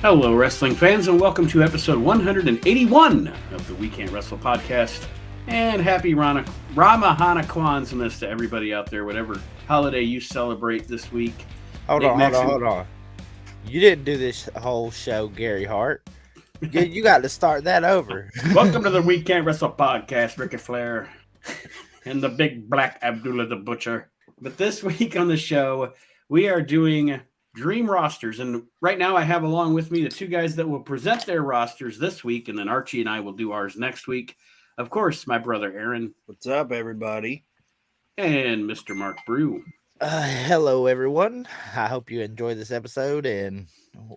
Hello, wrestling fans, and welcome to episode 181 of the We Can't Wrestle podcast. And happy Ramahana Kwanzaa to everybody out there, whatever holiday you celebrate this week. Hold on. You didn't do this whole show, Gary Hart. You got to start that over. Welcome to the We Can't Wrestle podcast, Ricky Flair and the big black Abdullah the Butcher. But this week on the show, we are doing dream rosters, and right now I have along with me the two guys that will present their rosters this week, and then Archie and I will do ours next week. Of course, my brother Aaron. What's up, everybody? And Mr. Mark Brew. Hello, everyone. I hope you enjoyed this episode, and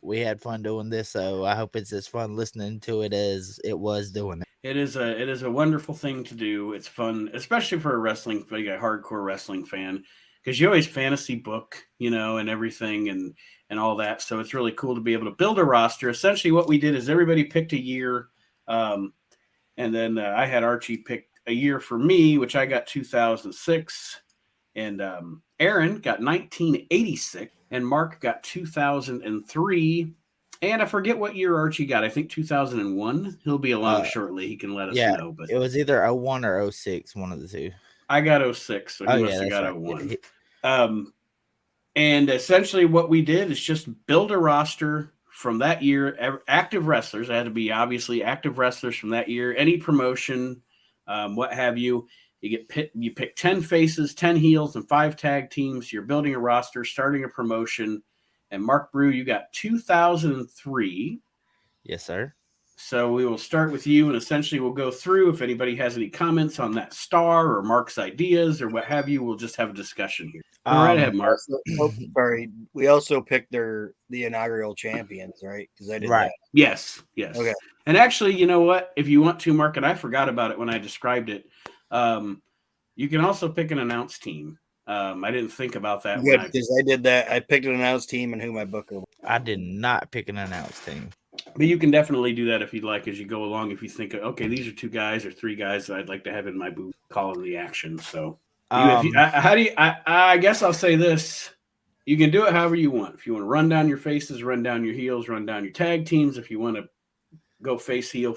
we had fun doing this, so I hope it's as fun listening to it as it was doing it. It is a wonderful thing to do. It's fun, especially for a hardcore wrestling fan, because you always fantasy book, and everything and all that. So it's really cool to be able to build a roster. Essentially what we did is everybody picked a year. And then I had Archie pick a year for me, which I got 2006. And Aaron got 1986. And Mark got 2003. And I forget what year Archie got. I think 2001. He'll be along shortly. He can let us know. But it was either 01 or 06, one of the two. I got 06, so he must have got 01. And essentially what we did is just build a roster from that year. Active wrestlers. It had to be obviously active wrestlers from that year. Any promotion, what have you. You pick 10 faces, 10 heels, and 5 tag teams. You're building a roster, starting a promotion. And Mark Brew, you got 2003. Yes, sir. So we will start with you, and essentially we'll go through. If anybody has any comments on that star or Mark's ideas or what have you, we'll just have a discussion here. All right, ahead, Mark. Sorry, we also picked the inaugural champions, right? Because I did that. Yes. Okay. And actually, you know what? If you want to, Mark, and I forgot about it when I described it, you can also pick an announced team. I didn't think about that. Good, because I did that. I picked an announced team and who my booker was. I did not pick an announced team. But you can definitely do that if you'd like as you go along. If you think, okay, these are 2 guys or 3 guys that I'd like to have in my booth calling the action. So, I guess I'll say this: you can do it however you want. If you want to run down your faces, run down your heels, run down your tag teams. If you want to go face heel,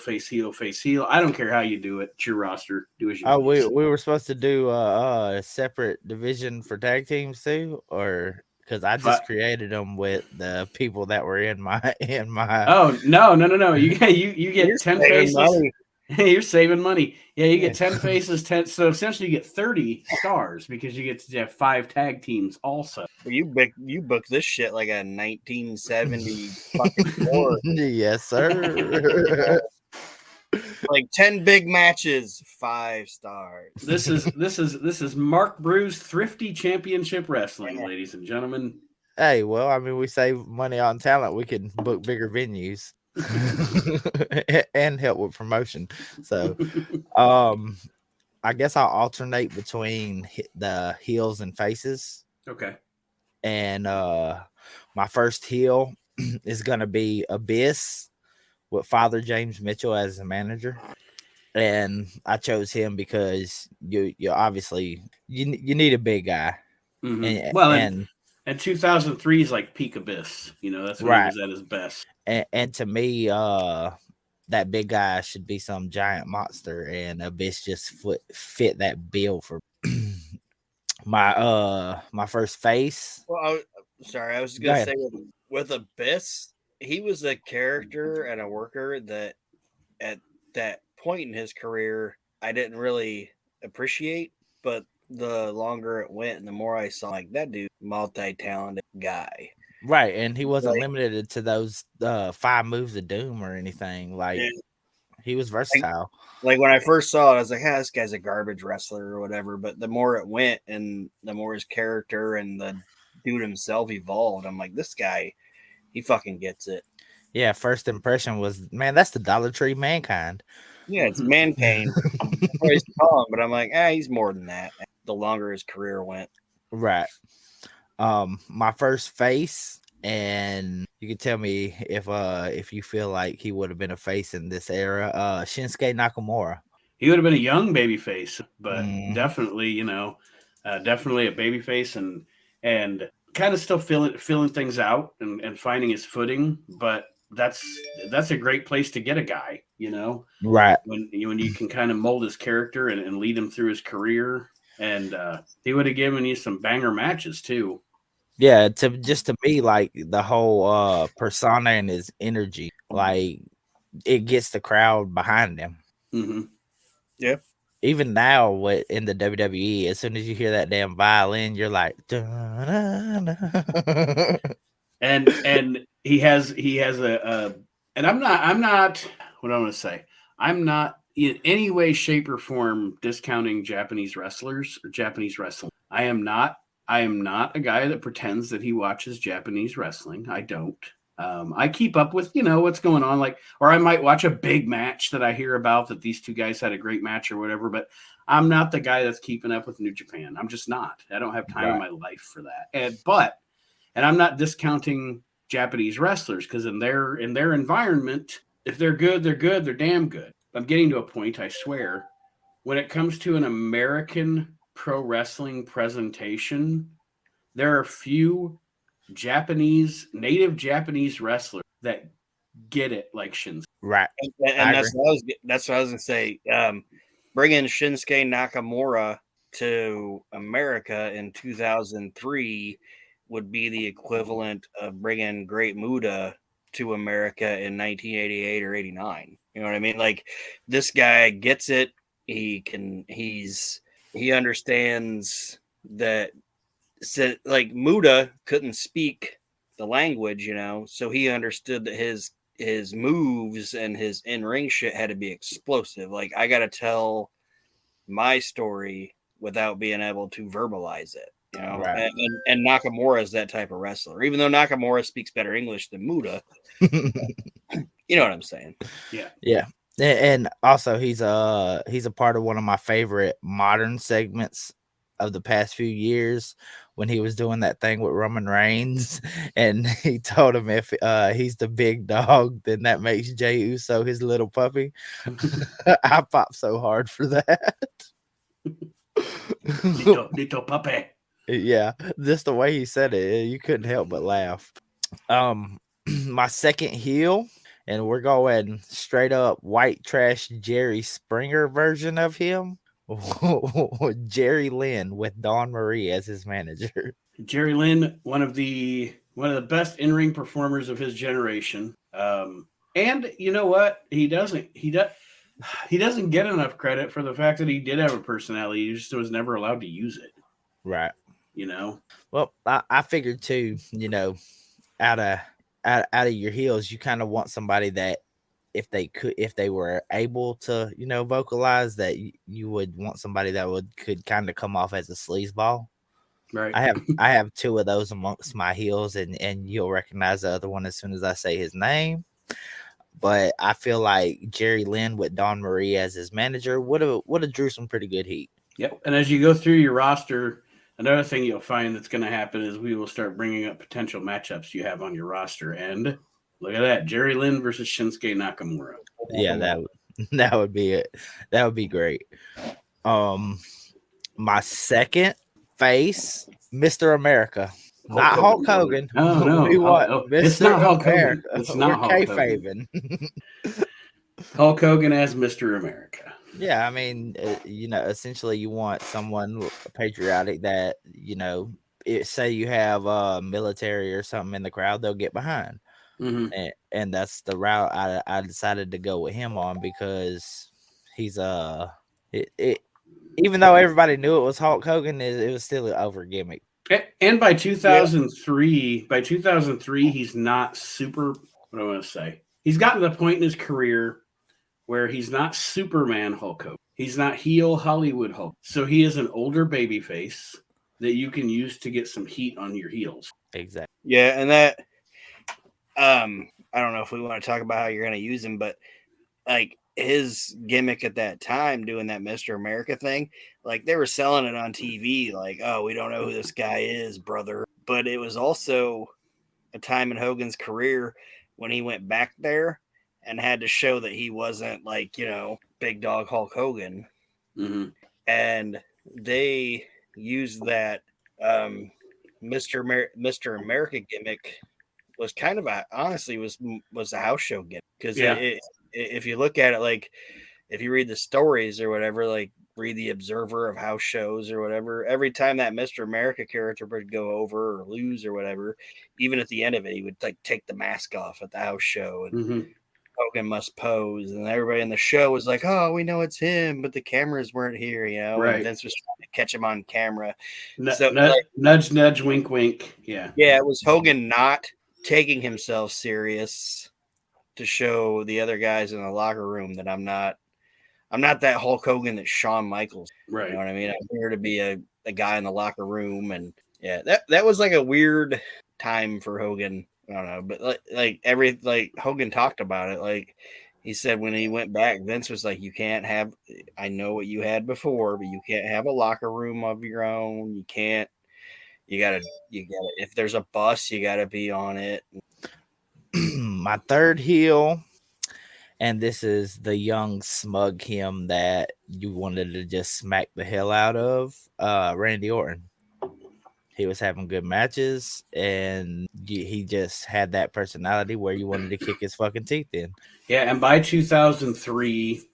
I don't care how you do it. It's your roster. Do as you want. We were supposed to do a separate division for tag teams too, or. Because I just created them with the people that were in my. Oh no! You get 10 faces. You're saving money. Yeah, you get 10 faces, 10. So essentially, you get 30 stars because you get to have 5 tag teams also. Well, you booked this shit like a 1970 fucking war. Yes, sir. Like 10 big matches, 5 stars. This is Mark Brew's Thrifty Championship Wrestling, ladies and gentlemen. Hey, well, I mean, we save money on talent. We can book bigger venues and help with promotion. So, I guess I'll alternate between the heels and faces. Okay. And my first heel is gonna be Abyss, with Father James Mitchell as the manager, and I chose him because you obviously you need a big guy. Mm-hmm. And 2003 is like peak Abyss. That's when he was at his best. And to me, that big guy should be some giant monster, and Abyss just fit that bill for my first face. Well, I was gonna say with Abyss. He was a character and a worker that at that point in his career, I didn't really appreciate, but the longer it went and the more I saw, like, that dude, multi-talented guy. Right. And he wasn't limited to those 5 moves of doom or anything. Like, he was versatile. Like when I first saw it, I was like, this guy's a garbage wrestler or whatever. But the more it went and the more his character and the dude himself evolved, I'm like, this guy, he fucking gets it. Yeah, first impression was, man, that's the Dollar Tree Mankind. Yeah, it's Mankind. He's calling, but I'm like, he's more than that. The longer his career went. Right. My first face, and you can tell me if you feel like he would have been a face in this era. Shinsuke Nakamura. He would have been a young baby face, but definitely, definitely a baby face and kind of still feeling things out and finding his footing. But that's a great place to get a guy, Right. when you can kind of mold his character and lead him through his career. And he would have given you some banger matches too. Yeah, to me, like the whole persona and his energy, like it gets the crowd behind him. Mm-hmm. Yeah. Even now, in the WWE, as soon as you hear that damn violin, you're like, and he has a and I'm not what I want to say. I'm not in any way, shape, or form discounting Japanese wrestlers or Japanese wrestling. I am not a guy that pretends that he watches Japanese wrestling. I don't. I keep up with what's going on, or I might watch a big match that I hear about that these two guys had a great match or whatever. But I'm not the guy that's keeping up with New Japan. I'm just not. I don't have time in my life for that. And I'm not discounting Japanese wrestlers because in their environment, if they're good, they're good. They're damn good. I'm getting to a point, I swear, when it comes to an American pro wrestling presentation, there are few native Japanese wrestlers that get it like Shinsuke. right. And that's what I was gonna say. Bringing Shinsuke Nakamura to America in 2003 would be the equivalent of bringing Great Muta to America in 1988 or 89. You know what I mean? Like, this guy gets it. He understands that. Like, Muta couldn't speak the language, so he understood that his moves and his in-ring shit had to be explosive. Like, I got to tell my story without being able to verbalize it, Right. and Nakamura is that type of wrestler, even though Nakamura speaks better English than Muta. You know what I'm saying? Yeah. And also he's a part of one of my favorite modern segments of the past few years, when he was doing that thing with Roman Reigns, and he told him if he's the big dog, then that makes Jey Uso his little puppy. I popped so hard for that. little puppy. Yeah, just the way he said it, you couldn't help but laugh. My second heel, and we're going straight up white trash Jerry Springer version of him. Jerry Lynn with Dawn Marie as his manager. Jerry Lynn, one of the best in-ring performers of his generation. And you know what? He doesn't get enough credit for the fact that he did have a personality. He just was never allowed to use it. Right. Well, I figured too, out of your heels, you kind of want somebody that if they were able to, vocalize, that you would want somebody that could kind of come off as a sleazeball. Right. I have two of those amongst my heels, and you'll recognize the other one as soon as I say his name. But I feel like Jerry Lynn with Dawn Marie as his manager would have drew some pretty good heat. Yep. And as you go through your roster, another thing you'll find that's going to happen is we will start bringing up potential matchups you have on your roster. And look at that, Jerry Lynn versus Shinsuke Nakamura. Yeah, that would be it. That would be great. My second face, Mr. America. Not Hulk Hogan. No. We want Mr. It's not Hulk America. Hogan. It's not Hulk Hogan. Hulk Hogan as Mr. America. Yeah, I mean, essentially you want someone patriotic that, say you have military or something in the crowd, they'll get behind. Mm-hmm. And that's the route I decided to go with him on, because he's even though everybody knew it was Hulk Hogan, it was still an over gimmick. And by 2003, he's not super. What do I want to say? He's gotten to the point in his career where he's not Superman Hulk Hogan. He's not heel Hollywood Hulk. So he is an older babyface that you can use to get some heat on your heels. Exactly. Yeah, and that I don't know if we want to talk about how you're going to use him, but like his gimmick at that time, doing that Mr. America thing, like they were selling it on TV, like, oh, we don't know who this guy is, brother. But it was also a time in Hogan's career when he went back there and had to show that he wasn't like, big dog Hulk Hogan. Mm-hmm. And they used that Mr. America gimmick was kind of honestly was the house show gimmick, because Yeah. if you look at it, like if you read the stories or whatever, like read the Observer of house shows or whatever, every time that Mr. America character would go over or lose or whatever, even at the end of it, he would like take the mask off at the house show, and Hogan must pose, and everybody in the show was like, "Oh, we know it's him," but the cameras weren't here, you know. Right. And Vince was trying to catch him on camera. Nudge, nudge, wink, wink. Yeah. Yeah, it was Hogan not taking himself serious to show the other guys in the locker room that I'm not that Hulk Hogan that Shawn Michaels. Right. You know what I mean? I'm here to be a guy in the locker room, and yeah, that was like a weird time for Hogan. I don't know, but like Hogan talked about it. Like he said when he went back, Vince was like, "You can't have. I know what you had before, but you can't have a locker room of your own. You can't. You gotta. If there's a bus, you gotta be on it." My third heel, and this is the young smug him that you wanted to just smack the hell out of, Randy Orton. He was having good matches, and he just had that personality where you wanted to kick his fucking teeth in. Yeah, and by 2003, he's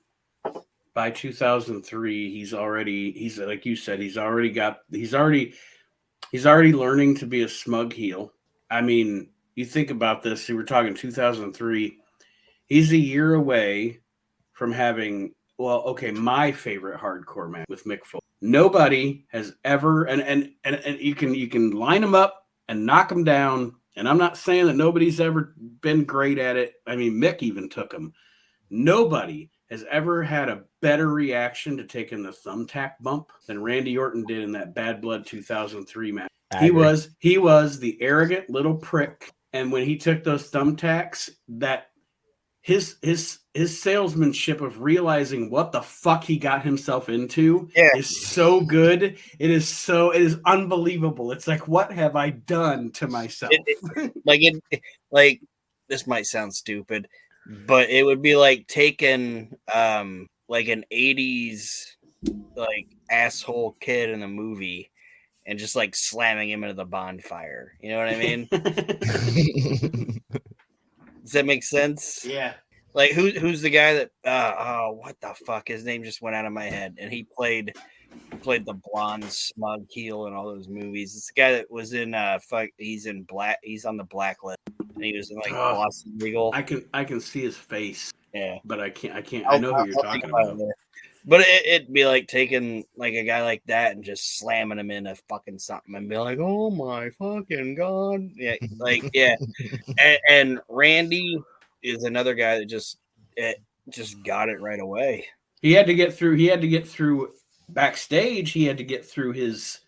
like you said, he's already learning to be a smug heel. I mean, you think about this, we were talking 2003. He's a year away from having, my favorite hardcore match with Mick Foley. Nobody has ever, and you can line them up and knock them down. And I'm not saying that nobody's ever been great at it. I mean, Mick even took him. Nobody has ever had a better reaction to taking the thumbtack bump than Randy Orton did in that Bad Blood 2003 match. He was the arrogant little prick, and when he took those thumbtacks, that his salesmanship of realizing what the fuck he got himself into is so good. It is unbelievable. It's like, what have I done to myself? Like this might sound stupid, but it would be like taking like an 80s like asshole kid in a movie and just like slamming him into the bonfire. You know what I mean? Does that make sense? Yeah. Like who's the guy that what the fuck? His name just went out of my head, and he played the blonde smug heel in all those movies. It's the guy that was in he's on the Blacklist, and he was in like Boston Legal. I can see his face. Yeah. But I can't I know who you're talking about. But it'd be like taking like a guy like that and just slamming him into fucking something and be like, "Oh my fucking god!" Yeah, like yeah. And Randy is another guy that just got it right away. He had to get through backstage. He had to get through his,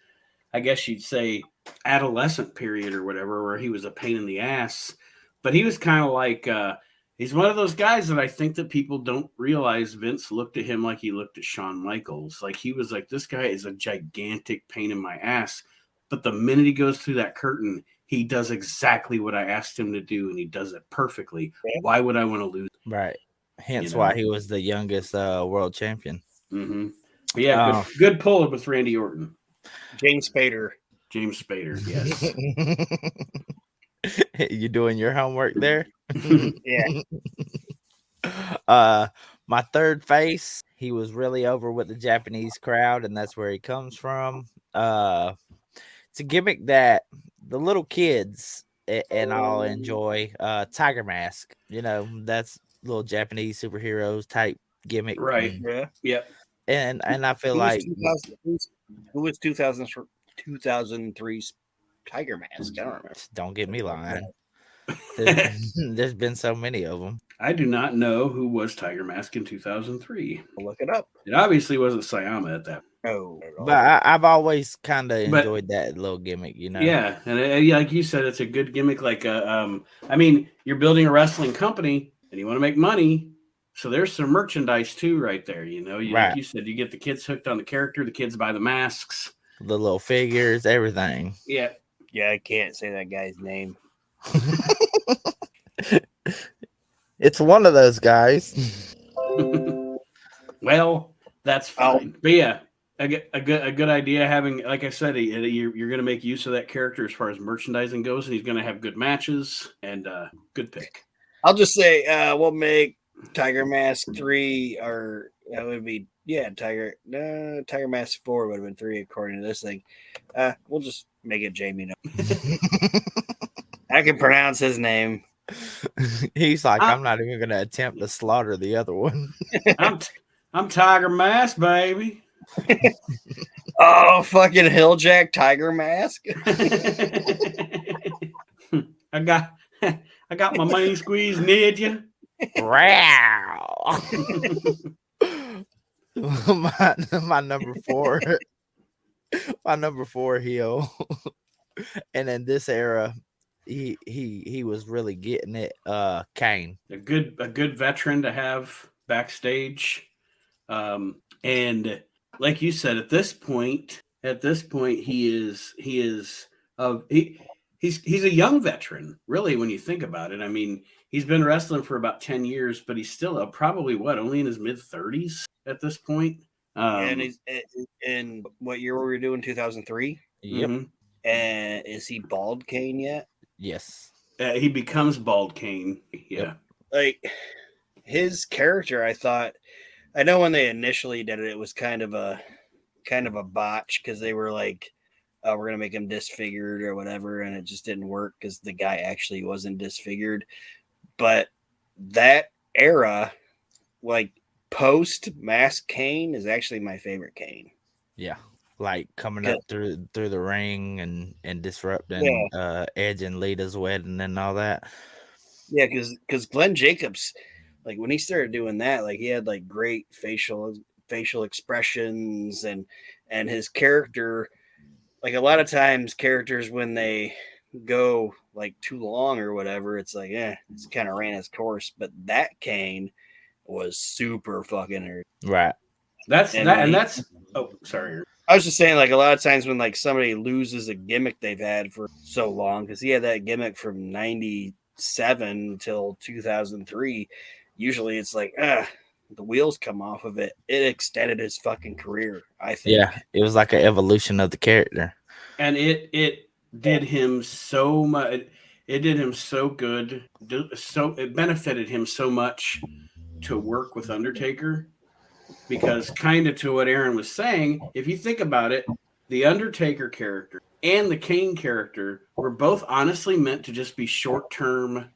I guess you'd say, adolescent period or whatever, where he was a pain in the ass. But he was kind of like. He's one of those guys that I think that people don't realize Vince looked at him like he looked at Shawn Michaels. Like he was like, this guy is a gigantic pain in my ass. But the minute he goes through that curtain, he does exactly what I asked him to do, and he does it perfectly. Why would I want to lose? Right. Hence why he was the youngest world champion. Mm-hmm. But yeah, good pull with Randy Orton. James Spader, yes. You doing your homework there? Yeah. My third face, he was really over with the Japanese crowd, and that's where he comes from. It's a gimmick that the little kids and all enjoy. Tiger Mask, that's little Japanese superheroes type gimmick, right? Yeah. And I feel like who was 2003's Tiger Mask? I don't remember. Don't get me lying. There's been so many of them. I do not know who was Tiger Mask in 2003. I'll look it up. It obviously wasn't Sayama at that. No, but I've always kind of enjoyed that little gimmick, Yeah, and like you said, it's a good gimmick. Like, I mean, you're building a wrestling company and you want to make money, so there's some merchandise too, right there. Right. Like you said, you get the kids hooked on the character. The kids buy the masks, the little figures, everything. Yeah, I can't say that guy's name. It's one of those guys. Well, that's fine. But yeah, a good idea. Having, like I said, you're going to make use of that character as far as merchandising goes, and he's going to have good matches and good pick. I'll just say we'll make Tiger Mask 3, or that would be Tiger Mask 4 would have been 3 according to this thing. We'll just make it Jamie. I can pronounce his name. He's like, I'm not even going to attempt to slaughter the other one. I'm Tiger Mask, baby. Oh, fucking Hilljack Tiger Mask. I got my main squeeze near you. Wow. my number 4. My number 4 heel. And in this era, he was really getting it. Kane. A good veteran to have backstage. And like you said, at this point he's a young veteran, really, when you think about it. I mean, he's been wrestling for about 10 years, but he's still probably only in his mid-30s at this point. And he's in what year were we doing? 2003. Yep. Mm-hmm. And is he Bald Kane yet? Yes. He becomes Bald Kane. Yeah. Yep. Like his character, I know when they initially did it, it was kind of a botch because they were like, we're going to make him disfigured or whatever. And it just didn't work because the guy actually wasn't disfigured. But that era, like post Mask Kane, is actually my favorite Kane. Yeah. Like coming up through the ring and disrupting Edge and Lita's wedding and all that. Yeah, because Glenn Jacobs, like when he started doing that, like he had like great facial expressions and his character, like a lot of times characters when they go like too long or whatever, it's like it's kind of ran its course. But that Kane was super fucking nerd. Right. That's oh, sorry. I was just saying, like a lot of times when like somebody loses a gimmick they've had for so long, because he had that gimmick from 97 until 2003. Usually it's like, the wheels come off of it. It extended his fucking career, I think. Yeah, it was like an evolution of the character. And it did him so much. It did him so good. So it benefited him so much to work with Undertaker, because kind of to what Aaron was saying, if you think about it, the Undertaker character and the Kane character were both honestly meant to just be short-term,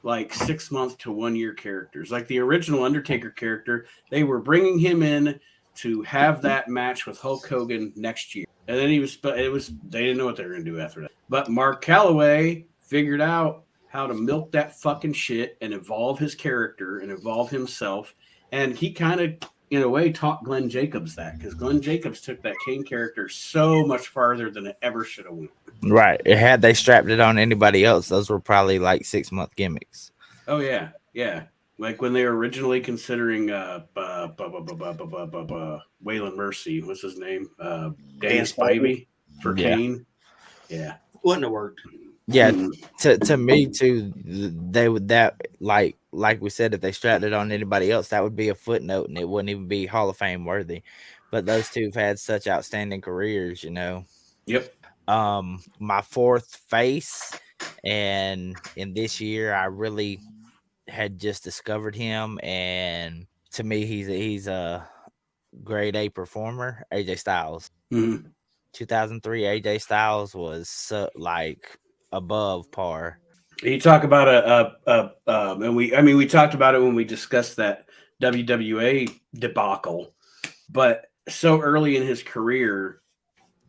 like 6 month to 1 year characters. Like the original Undertaker character, they were bringing him in to have that match with Hulk Hogan next year. And then they didn't know what they were going to do after that. But Mark Calloway figured out how to milk that fucking shit and evolve his character and evolve himself. And he kind of, in a way, taught Glenn Jacobs that, because Glenn Jacobs took that Kane character so much farther than it ever should have went. Right. Had they strapped it on anybody else, those were probably like 6 month gimmicks. Oh yeah, yeah. Like when they were originally considering Waylon Mercy, what's his name? Dan Spivey for Kane. Yeah, wouldn't have worked. Yeah, to me too, they would like we said, if they strapped it on anybody else, that would be a footnote and it wouldn't even be Hall of Fame worthy. But those two have had such outstanding careers, you know. Yep. My fourth face, and in this year I really had just discovered him, and to me he's a grade A performer, AJ Styles. 2003 AJ Styles was like above par. You talk about and we talked about it when we discussed that WWA debacle, but so early in his career,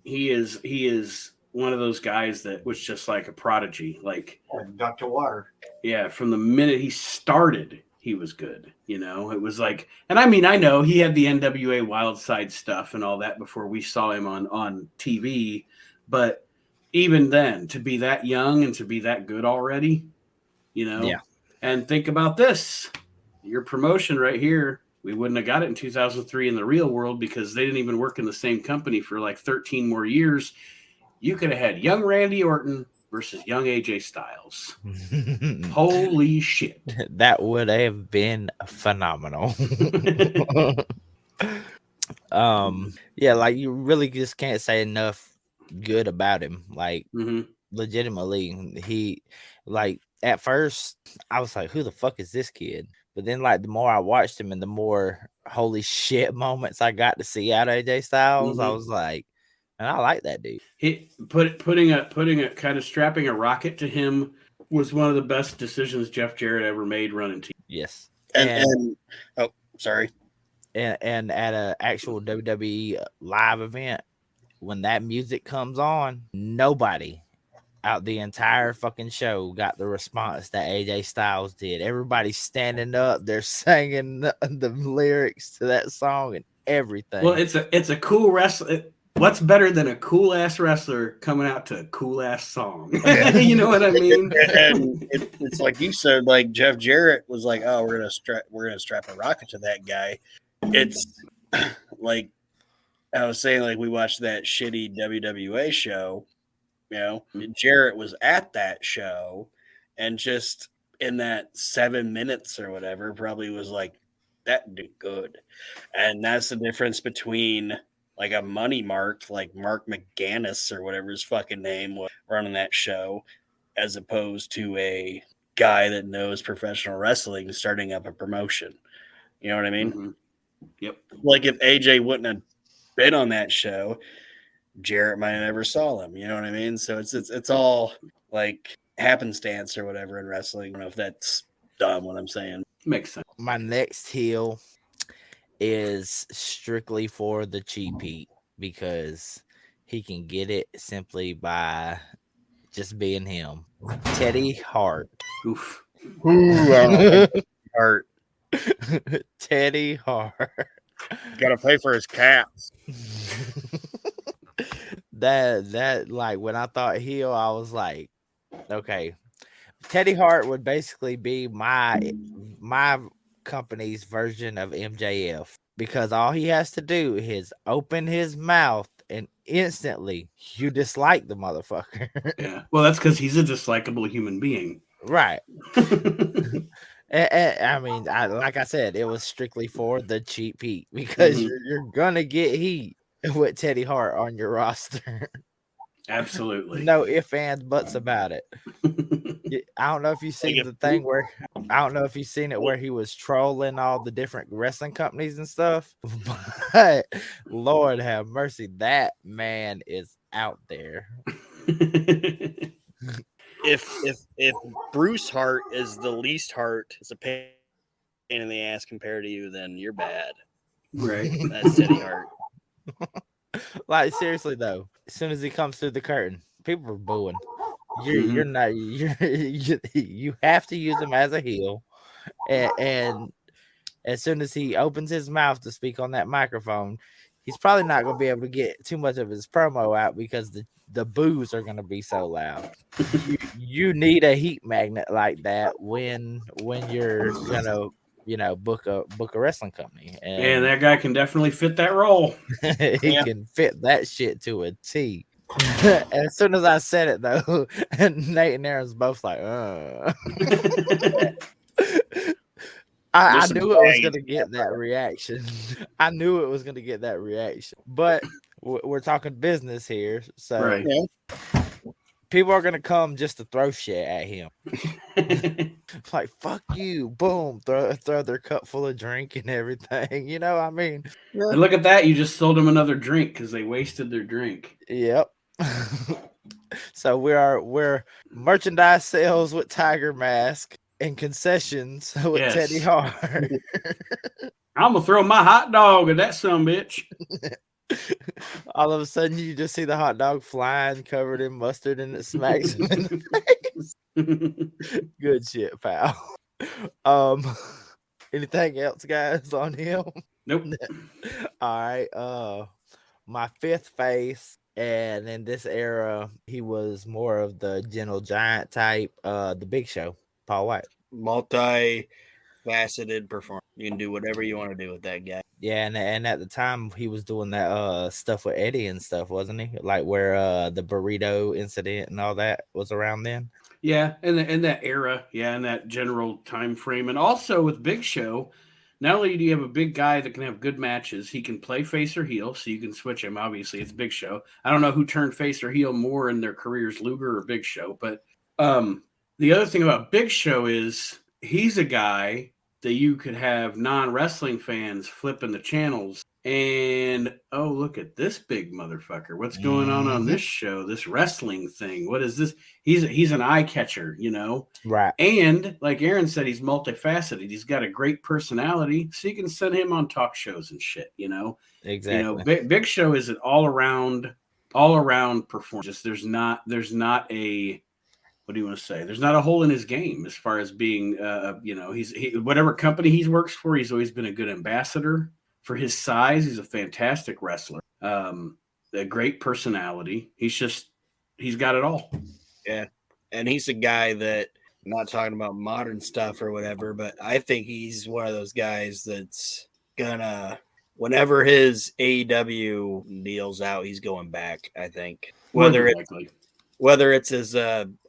he is one of those guys that was just like a prodigy, like Dr. Water. Yeah, from the minute he started, he was good. You know, it was like, and I mean, I know he had the NWA Wild Side stuff and all that before we saw him on TV, but even then, to be that young and to be that good already, you know. Yeah. And think about this, your promotion right here, we wouldn't have got it in 2003 in the real world because they didn't even work in the same company for like 13 more years. You could have had young Randy Orton versus young AJ Styles. Holy shit. That would have been phenomenal. Yeah, like you really just can't say enough good about him. Like legitimately, he like at first I was like, who the fuck is this kid? But then like the more I watched him and the more holy shit moments I got to see out of AJ Styles, I was like, and I like that dude. He putting a kind of strapping a rocket to him was one of the best decisions Jeff Jarrett ever made running team. Yes. And oh, sorry. And at an actual WWE live event, when that music comes on, nobody out the entire fucking show got the response that AJ Styles did. Everybody's standing up, they're singing the lyrics to that song and everything. Well, it's a cool wrestler. What's better than a cool ass wrestler coming out to a cool ass song? You know what I mean? And it's like you said, like Jeff Jarrett was like, "Oh, we're gonna strap a rocket to that guy." It's like I was saying, like we watched that shitty WWA show. You know, Jarrett was at that show, and just in that 7 minutes or whatever, probably was like, "That dude good," and that's the difference between like a money mark, like Mark McGannis or whatever his fucking name was running that show, as opposed to a guy that knows professional wrestling starting up a promotion. You know what I mean? Yep. Like if AJ wouldn't have been on that show, Jarrett might have never saw him. You know what I mean? So it's all like happenstance or whatever in wrestling. I don't know if that's dumb what I'm saying. Makes sense. My next heel is strictly for the cheap heat because he can get it simply by just being him. Teddy Hart. Oof. Hart. Teddy Hart. Got to pay for his caps. that like when I thought heel, I was like, okay, Teddy Hart would basically be my company's version of MJF because all he has to do is open his mouth and instantly you dislike the motherfucker. Yeah. Well, that's because he's a dislikable human being. Right. I mean, like I said, it was strictly for the cheap heat because you're gonna get heat with Teddy Hart on your roster. Absolutely. No ifs, ands, buts about it. I don't know if you've seen the thing where I don't know if you've seen it where he was trolling all the different wrestling companies and stuff. But Lord have mercy, that man is out there. If Bruce Hart is the least Hart, it's a pain in the ass compared to you, then you're bad. Right. That's Teddy Hart. Like seriously though, as soon as he comes through the curtain, people are booing. You have to use him as a heel, and as soon as he opens his mouth to speak on that microphone, he's probably not going to be able to get too much of his promo out because the boos are going to be so loud. You need a heat magnet like that when you're gonna book a wrestling company, and that guy can definitely fit that role. He can fit that shit to a T. As soon as I said it though, and Nate and Aaron's both like, I knew it was gonna get that reaction. I knew it was gonna get that reaction, but we're talking business here, so right. People are gonna come just to throw shit at him. Like fuck you, boom, throw their cup full of drink and everything. You know, I mean, and look at that, you just sold them another drink because they wasted their drink. Yep. So we're merchandise sales with Tiger Mask and concessions with Teddy Hart. I'm gonna throw my hot dog at that sumbitch. All of a sudden, you just see the hot dog flying, covered in mustard, and it smacks him in the face. Good shit, pal. Anything else, guys, on him? Nope. All right. My fifth face, and in this era, he was more of the gentle giant type. The Big Show, Paul White. Multi-faceted performer. You can do whatever you want to do with that guy. Yeah, and at the time he was doing that stuff with Eddie and stuff, wasn't he? Like where the burrito incident and all that was around then. Yeah, in that era, in that general time frame, and also with Big Show, not only do you have a big guy that can have good matches, he can play face or heel, so you can switch him. Obviously, it's Big Show. I don't know who turned face or heel more in their careers, Luger or Big Show. But the other thing about Big Show is he's a guy that you could have non-wrestling fans flipping the channels and, oh, look at this big motherfucker. What's going on this show, this wrestling thing? What is this? He's an eye catcher, you know? Right. And like Aaron said, he's multifaceted. He's got a great personality, so you can send him on talk shows and shit, you know? Exactly. You know, Big Show is an all-around performance. There's not a, what do you want to say? There's not a hole in his game as far as being, you know, whatever company he works for, he's always been a good ambassador. For his size, he's a fantastic wrestler. A great personality. He's got it all. Yeah. And he's a guy that, I'm not talking about modern stuff or whatever, but I think he's one of those guys that's gonna, whenever his AEW deal's out, he's going back, I think. Whether it's his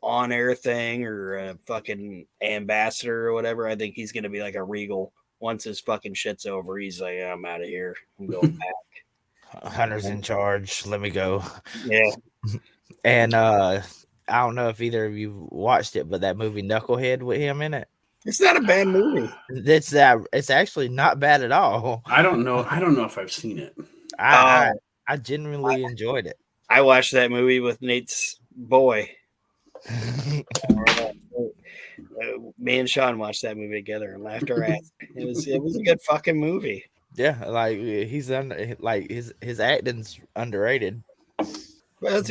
on-air thing or a fucking ambassador or whatever, I think he's going to be like a Regal. Once his fucking shit's over, he's like, I'm out of here. I'm going back. Hunter's in charge. Let me go. Yeah. And I don't know if either of you watched it, but that movie Knucklehead with him in it. It's not a bad movie. It's actually not bad at all. I don't know if I've seen it. I genuinely enjoyed it. I watched that movie with Nate's boy. Me and Sean watched that movie together and laughed our ass. It was a good fucking movie. Yeah, like his acting's underrated. Well, that's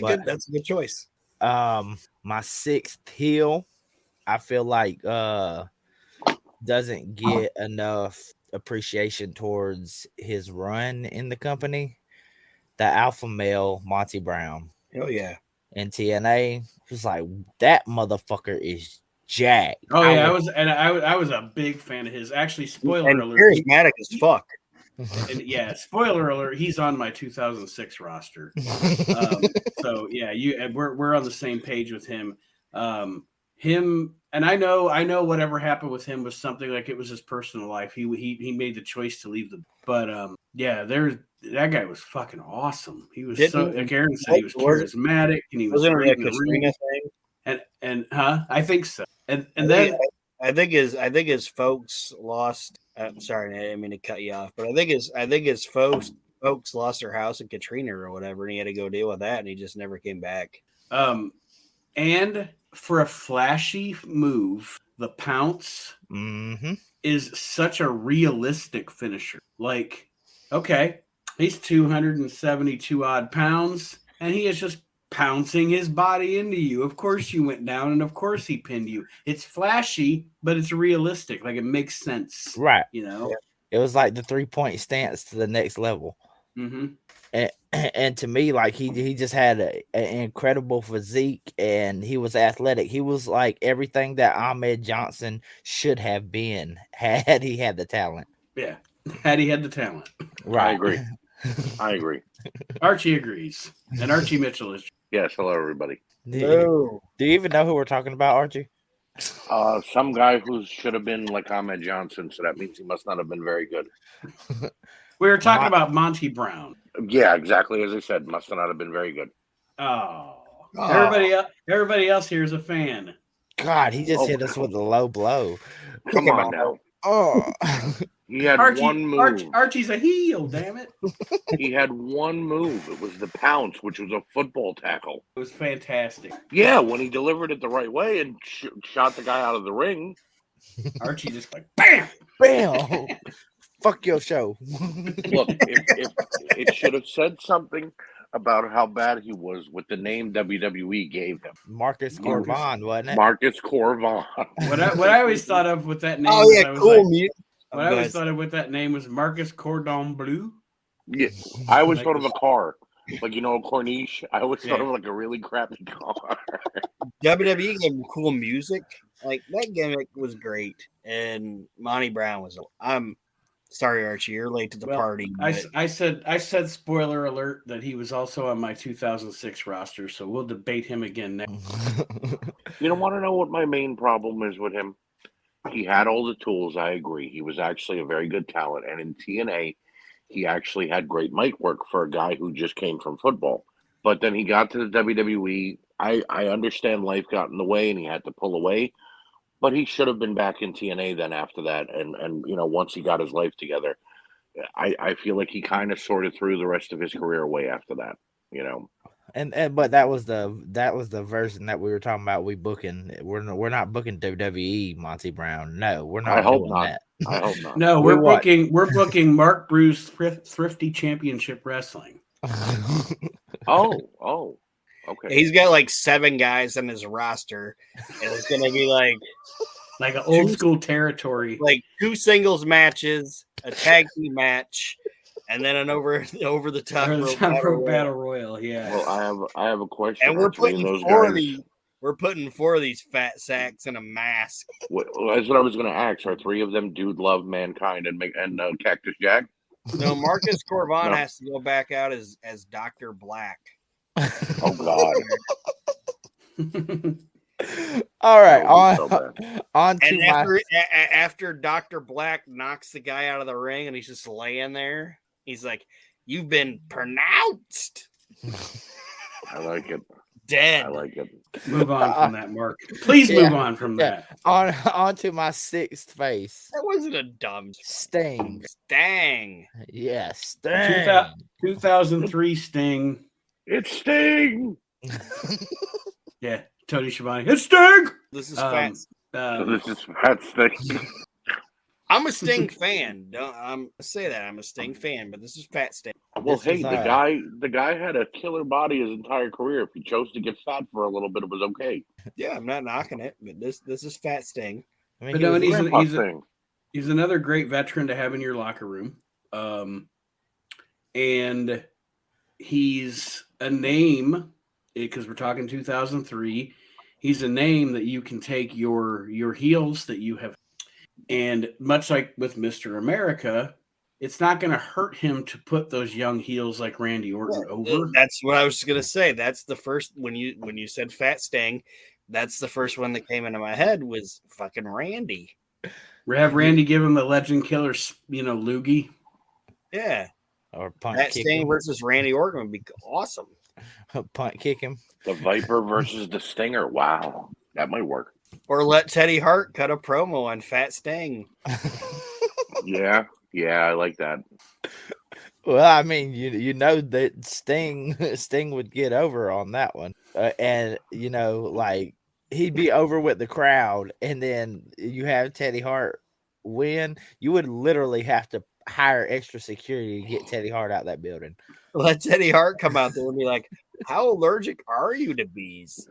a good choice. My sixth heel, I feel like doesn't get enough appreciation towards his run in the company. The alpha male Monty Brown. Oh yeah. In TNA, was like, that motherfucker is jacked. Oh yeah, I was a big fan of his. Actually, spoiler alert, charismatic as fuck. And yeah, spoiler alert, he's on my 2006 roster. So yeah, we're on the same page with him. Him, and I know whatever happened with him was something like it was his personal life. He made the choice to leave but yeah, that guy was fucking awesome. He was like Aaron said, he was charismatic and he was great in the ring. And I think so. And then I think his folks lost. I'm sorry, I didn't mean to cut you off, but I think his folks lost their house in Katrina or whatever, and he had to go deal with that, and he just never came back. And for a flashy move, the pounce is such a realistic finisher. Like, okay, he's 272 odd pounds, and he is just pouncing his body into you. Of course you went down, and of course he pinned you. It's flashy, but it's realistic. Like, it makes sense. Right. You know? It was like the 3-point stance to the next level. And to me, like, he just had an incredible physique, and he was athletic. He was like everything that Ahmed Johnson should have been had he had the talent. Yeah, had he had the talent. Right. I agree. Archie agrees. And Archie Mitchell is. Yes, hello, everybody. Do you even know who we're talking about, Archie? Some guy who should have been like Ahmed Johnson, so that means he must not have been very good. We were talking about Monty Brown. Yeah, exactly as I said. Must not have been very good. Oh. Everybody else here is a fan. God, he just hit us with a low blow. Come on now. Oh. He had one move. Archie's a heel, damn it. He had one move. It was the pounce, which was a football tackle. It was fantastic. Yeah, when he delivered it the right way and shot the guy out of the ring. Archie just like, bam! Bam! Fuck your show. Look, if it should have said something about how bad he was with the name WWE gave him. Marcus Corvon, wasn't it? Marcus Corvon. What I always thought of with that name. Oh yeah, cool. What I always thought of with that name was Marcus Cordon Bleu. Yeah, I always thought of a car, like, you know, a Corniche. I always thought of like a really crappy car. WWE gave him cool music. Like, that gimmick was great, and Monty Brown was. I'm sorry, Archie, you're late to the party. I said spoiler alert that he was also on my 2006 roster, so we'll debate him again next. You don't want to know what my main problem is with him? He had all the tools. I agree. He was actually a very good talent. And in TNA, he actually had great mic work for a guy who just came from football. But then he got to the WWE. I understand life got in the way and he had to pull away. But he should have been back in TNA then after that. And once he got his life together, I feel like he kind of sorted through the rest of his career away after that. And but that was the version that we were talking about. We're not booking WWE Monty Brown. No, we're not. I hope doing not. that. I hope not. No, we're booking Mark Bruce Thrifty Championship Wrestling. Oh, okay. He's got like 7 guys on his roster, and it's gonna be like an old school territory, like 2 singles matches, a tag team match, and then an over the top battle royal. Yeah. Well, I have a question. And we're putting those 4 guys. of these. We're putting 4 of these fat sacks in a mask. That's what I was going to ask. Are 3 of them Dude Love, Mankind, and Cactus Jack? No, Marcus Corvon has to go back out as Dr. Black. Oh God. All right, on to and after Dr. Black knocks the guy out of the ring and he's just laying there, he's like, "You've been pronounced." I like it. Dead. I like it. Move on from that, Mark. Please move on from that. On to my 6th face. That wasn't a dumb Sting. Stang. Yeah, Sting. 2003 Sting. It's Sting. Yeah, Tony Schiavone. It's Sting. This is fat. This is Fat Sting. I'm a Sting fan. I'm say that I'm a Sting fan, but this is Fat Sting. Well, hey, the guy had a killer body his entire career. If he chose to get fat for a little bit, it was okay. Yeah, I'm not knocking it, but this is Fat Sting. I mean, But no, and he's another great veteran to have in your locker room. And he's a name, because we're talking 2003. He's a name that you can take your heels that you have. And much like with Mr. America, it's not going to hurt him to put those young heels like Randy Orton over. That's what I was going to say. That's the first, when you said Fat Sting, that's the first one that came into my head was fucking Randy. We have Randy give him the legend killer, loogie. Yeah. Or punt Fat kick Sting him. versus Randy Orton would be awesome. Punt kick him. The Viper versus the Stinger. Wow, that might work. Or let Teddy Hart cut a promo on Fat Sting. Yeah, I like that. Well, I mean, you know that Sting would get over on that one, and like he'd be over with the crowd, and then you have Teddy Hart win. You would literally have to hire extra security to get Teddy Hart out of that building. Let Teddy Hart come out there and be like, "How allergic are you to bees?"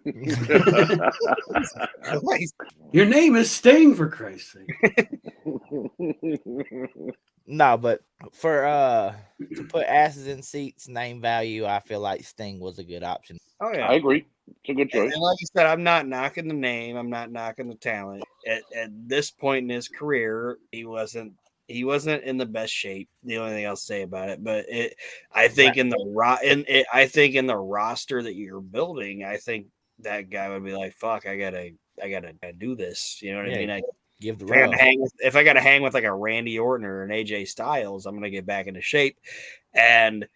Your name is Sting, for Christ's sake. No, but for to put asses in seats, name value, I feel like Sting was a good option. Oh yeah, I agree. It's a good choice. And like you said, I'm not knocking the name. I'm not knocking the talent. At this point in his career, he wasn't in the best shape. The only thing I'll say about it, but I think in the roster that you're building, I think that guy would be like, "Fuck, I gotta do this." You know what I mean? If I gotta hang with like a Randy Orton or an AJ Styles, I'm gonna get back into shape. And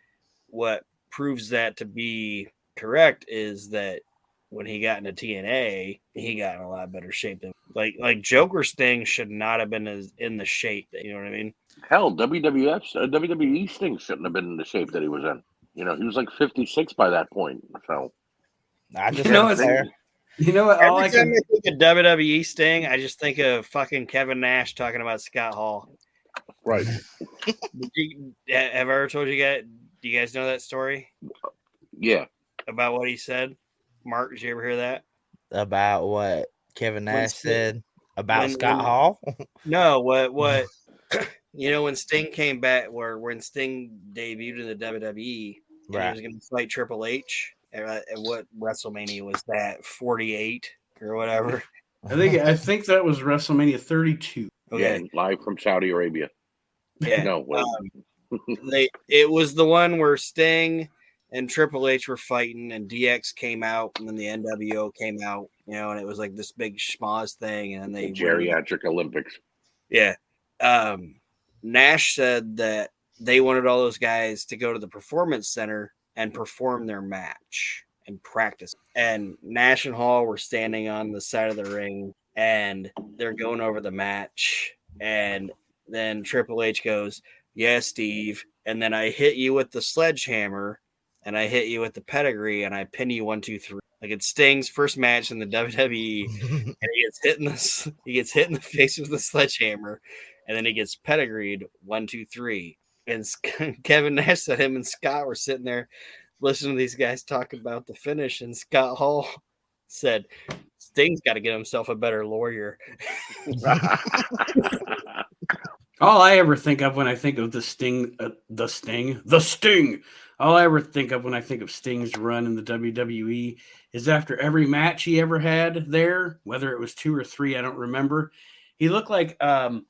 what proves that to be correct is that when he got into TNA, he got in a lot better shape than like Joker Sting should not have been in the shape that, you know what I mean? Hell, WWE Sting shouldn't have been in the shape that he was in. He was like 56 by that point. So I just what? Every time I think of WWE Sting, I just think of fucking Kevin Nash talking about Scott Hall. Right. Have I ever told you guys? Do you guys know that story? Yeah. About what he said? Mark, did you ever hear that? About what Kevin Nash said about Scott Hall? No, what when Sting came back, when Sting debuted in the WWE, and he was going to fight Triple H. And what WrestleMania was that? 48 or whatever. I think that was WrestleMania 32. Okay, yeah, live from Saudi Arabia. Yeah, no, wait. It was the one where Sting and Triple H were fighting, and DX came out, and then the NWO came out, and it was like this big schmoz thing, and they the geriatric Olympics. Yeah. Nash said that they wanted all those guys to go to the performance center and perform their match and practice. And Nash and Hall were standing on the side of the ring, and they're going over the match. And then Triple H goes, "Yeah, Steve." And then I hit you with the sledgehammer, and I hit you with the pedigree, and I pin you 1, 2, 3. Like it's Sting's first match in the WWE, and he gets hit in the face with the sledgehammer, and then he gets pedigreed 1, 2, 3. And Kevin Nash said him and Scott were sitting there listening to these guys talk about the finish, and Scott Hall said, "Sting's got to get himself a better lawyer." All I ever think of when I think of the Sting. All I ever think of when I think of Sting's run in the WWE is after every match he ever had there, whether it was 2 or 3, I don't remember. He looked like an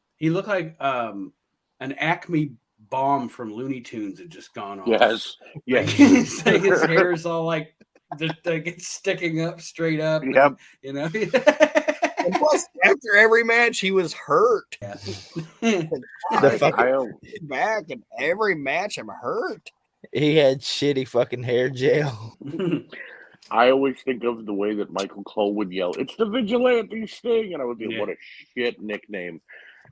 Acme bomb from Looney Tunes had just gone off. Yes. His hair is all like it's sticking up straight up. Yep. And, And plus, after every match, he was hurt. Yeah. Back and every match, I'm hurt. He had shitty fucking hair gel. I always think of the way that Michael Cole would yell, "It's the Vigilante Sting," and I would be, "What a shit nickname!"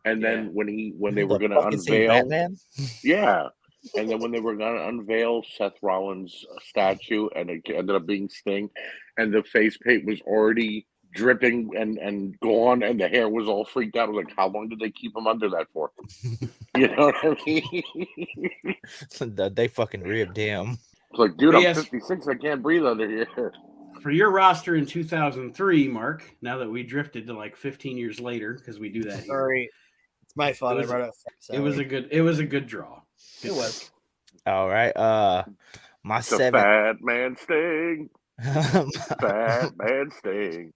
And then when they were going to unveil, yeah, and then when they were going to unveil Seth Rollins' statue, and it ended up being Sting, and the face paint was already dripping and gone, and the hair was all freaked out. I was like, how long did they keep him under that for? You know what I mean? They fucking ribbed him. It's like, dude, I'm 56. I can't breathe under here. For your roster in 2003, Mark, now that we drifted to like 15 years later, because we do that. Sorry. It's my fault. I brought it up. It was a good draw. It was. All right. My the seventh. Fat Man Sting. Fat Man Sting.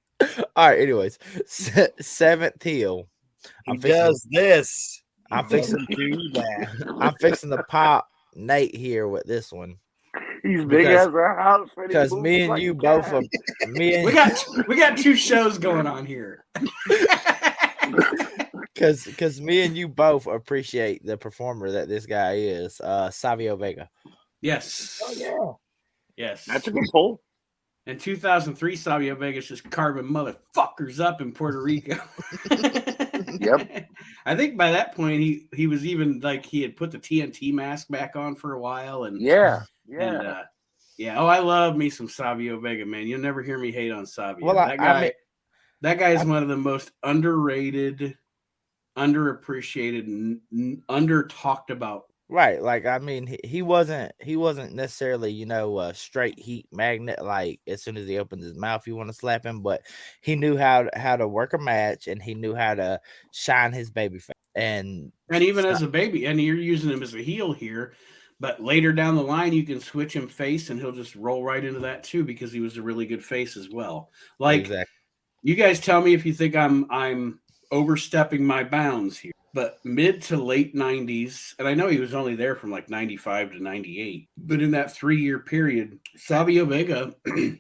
All right. Anyways, seventh heel. I'm fixing to do that. I'm fixing to pop Nate here with this one. He's big as a house. Because me and you both are. We got 2 shows going on here. Because me and you both appreciate the performer that this guy is, Savio Vega. Yes. Oh yeah. Yes. That's a good pull. In 2003, Savio Vega's just carving motherfuckers up in Puerto Rico. Yep. I think by that point he was even like he had put the TNT mask back on for a while, and yeah. Oh, I love me some Savio Vega, man. You'll never hear me hate on Savio. Well, that guy is one of the most underrated, underappreciated, under talked about. Right, like I mean, he wasn't necessarily a straight heat magnet. Like as soon as he opens his mouth, you want to slap him. But he knew how to work a match, and he knew how to shine his baby face. And even as a baby, and you're using him as a heel here, but later down the line, you can switch him face, and he'll just roll right into that too because he was a really good face as well. Like exactly. You guys tell me if you think I'm overstepping my bounds here. But mid to late 90s, and I know he was only there from like 95 to 98, but in that 3-year period, Savio Vega for the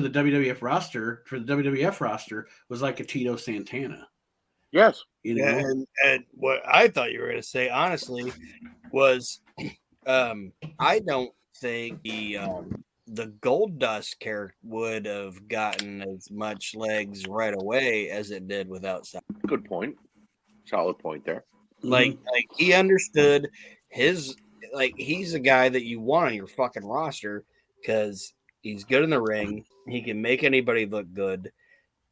WWF roster was like a Tito Santana. Yes. And what I thought you were going to say, honestly, was I don't think the Gold Dust character would have gotten as much legs right away as it did without Savio. Good point. Solid point there. Like he understood he's a guy that you want on your fucking roster because he's good in the ring. He can make anybody look good,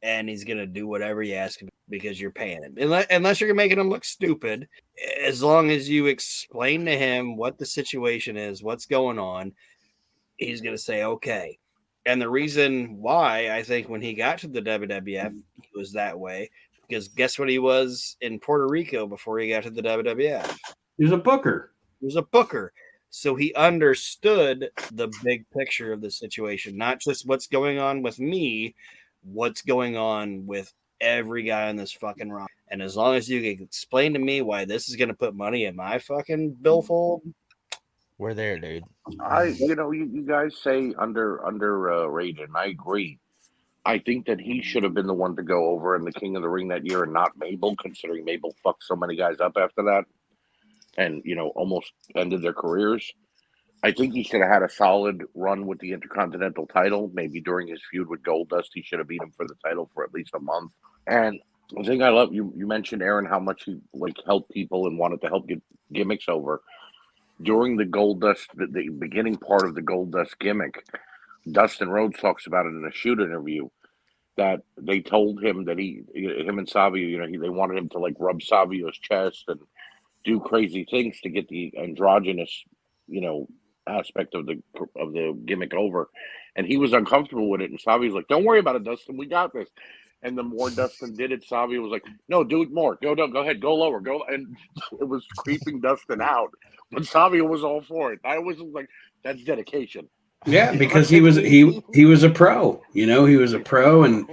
and he's gonna do whatever you ask him because you're paying him. Unless you're making him look stupid, as long as you explain to him what the situation is, what's going on, he's gonna say okay. And the reason why I think when he got to the WWF, he was that way. Because guess what he was in Puerto Rico before he got to the WWF? He was a booker. So he understood the big picture of the situation, not just what's going on with me, what's going on with every guy on this fucking roster. And as long as you can explain to me why this is going to put money in my fucking billfold, We're there, dude. You guys say underrated, and I agree. I think that he should have been the one to go over in the King of the Ring that year and not Mabel, considering Mabel fucked so many guys up after that and, almost ended their careers. I think he should have had a solid run with the Intercontinental title. Maybe during his feud with Goldust, he should have beat him for the title for at least a month. And the thing I love, you mentioned, Aaron, how much he helped people and wanted to help get gimmicks over. During the Goldust, the beginning part of the Goldust gimmick, Dustin Rhodes talks about it in a shoot interview that they told him that him and Savio, they wanted him to rub Savio's chest and do crazy things to get the androgynous, aspect of the gimmick over, and he was uncomfortable with it. And Savio's like, "Don't worry about it, Dustin. We got this." And the more Dustin did it, Savio was like, "No, do it more. Go ahead, go lower, go." And it was creeping Dustin out, but Savio was all for it. I was like, "That's dedication." Yeah, because he was a pro. He was a pro, and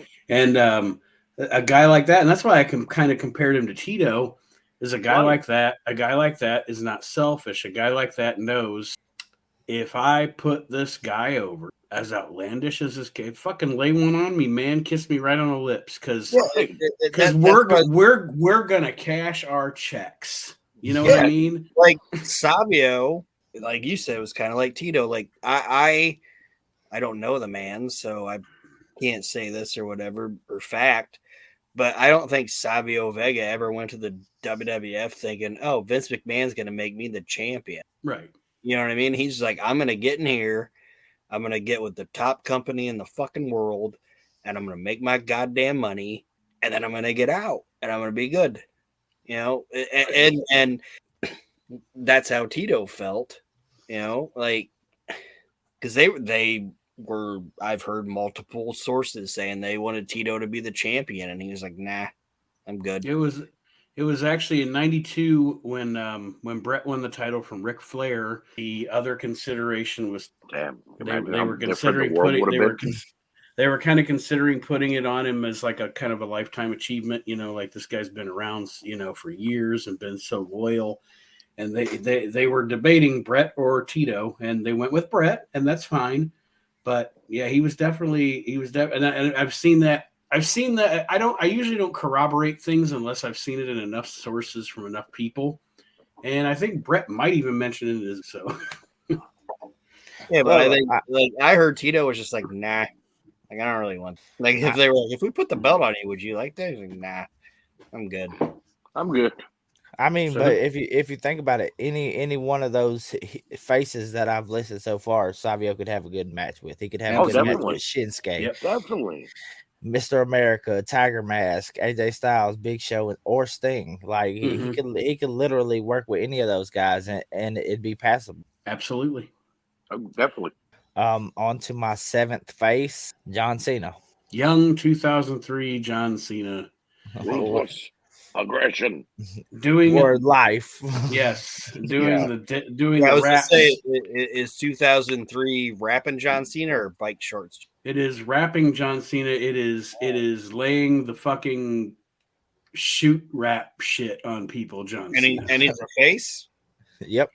a guy like that, and that's why I can kind of compared him to Tito. Is a guy like that. A guy like that is not selfish. A guy like that knows, if I put this guy over, as outlandish as this guy, fucking lay one on me, man, kiss me right on the lips, because we're gonna cash our checks. You know what I mean? Like Savio, like you said, was kind of like Tito. Like I don't know the man, so I can't say this or whatever or fact, but I don't think Savio Vega ever went to the WWF thinking, "Oh, Vince McMahon's gonna make me the champion." Right. You know what I mean? He's like, "I'm gonna get in here. I'm going to get with the top company in the fucking world, and I'm going to make my goddamn money, and then I'm going to get out, and I'm going to be good." And that's how Tito felt, because they were, I've heard multiple sources saying they wanted Tito to be the champion, and he was like, "Nah, I'm good." It was actually in '92 when Brett won the title from Ric Flair. The other consideration was they were considering they were kind of considering putting it on him as like a kind of a lifetime achievement. Like this guy's been around for years and been so loyal, and they were debating Brett or Tito, and they went with Brett, and that's fine. But yeah, he was definitely and I've seen that. I usually don't corroborate things unless I've seen it in enough sources from enough people. And I think Brett might even mention it so. Yeah, but I think I heard Tito was just like, "Nah, I don't really want." If they were like, "If we put the belt on you, would you like that?" He's like, "Nah, I'm good. I'm good." I mean, but if you think about it, any one of those faces that I've listed so far, Savio could have a good match with. He could have a good match with Shinsuke. Yep, definitely. Mr. America, Tiger Mask, AJ Styles, Big Show, or Sting. Like he could literally work with any of those guys, and it'd be passable. Absolutely, definitely. On to my seventh face, John Cena. Young 2003 John Cena. Ruthless aggression. Doing word life. Yes, doing the I was raps. Say, is 2003 rapping John Cena or bike shorts? It is rapping John Cena. It is laying the fucking shoot rap shit on people, John Cena. And he's a face? Yep.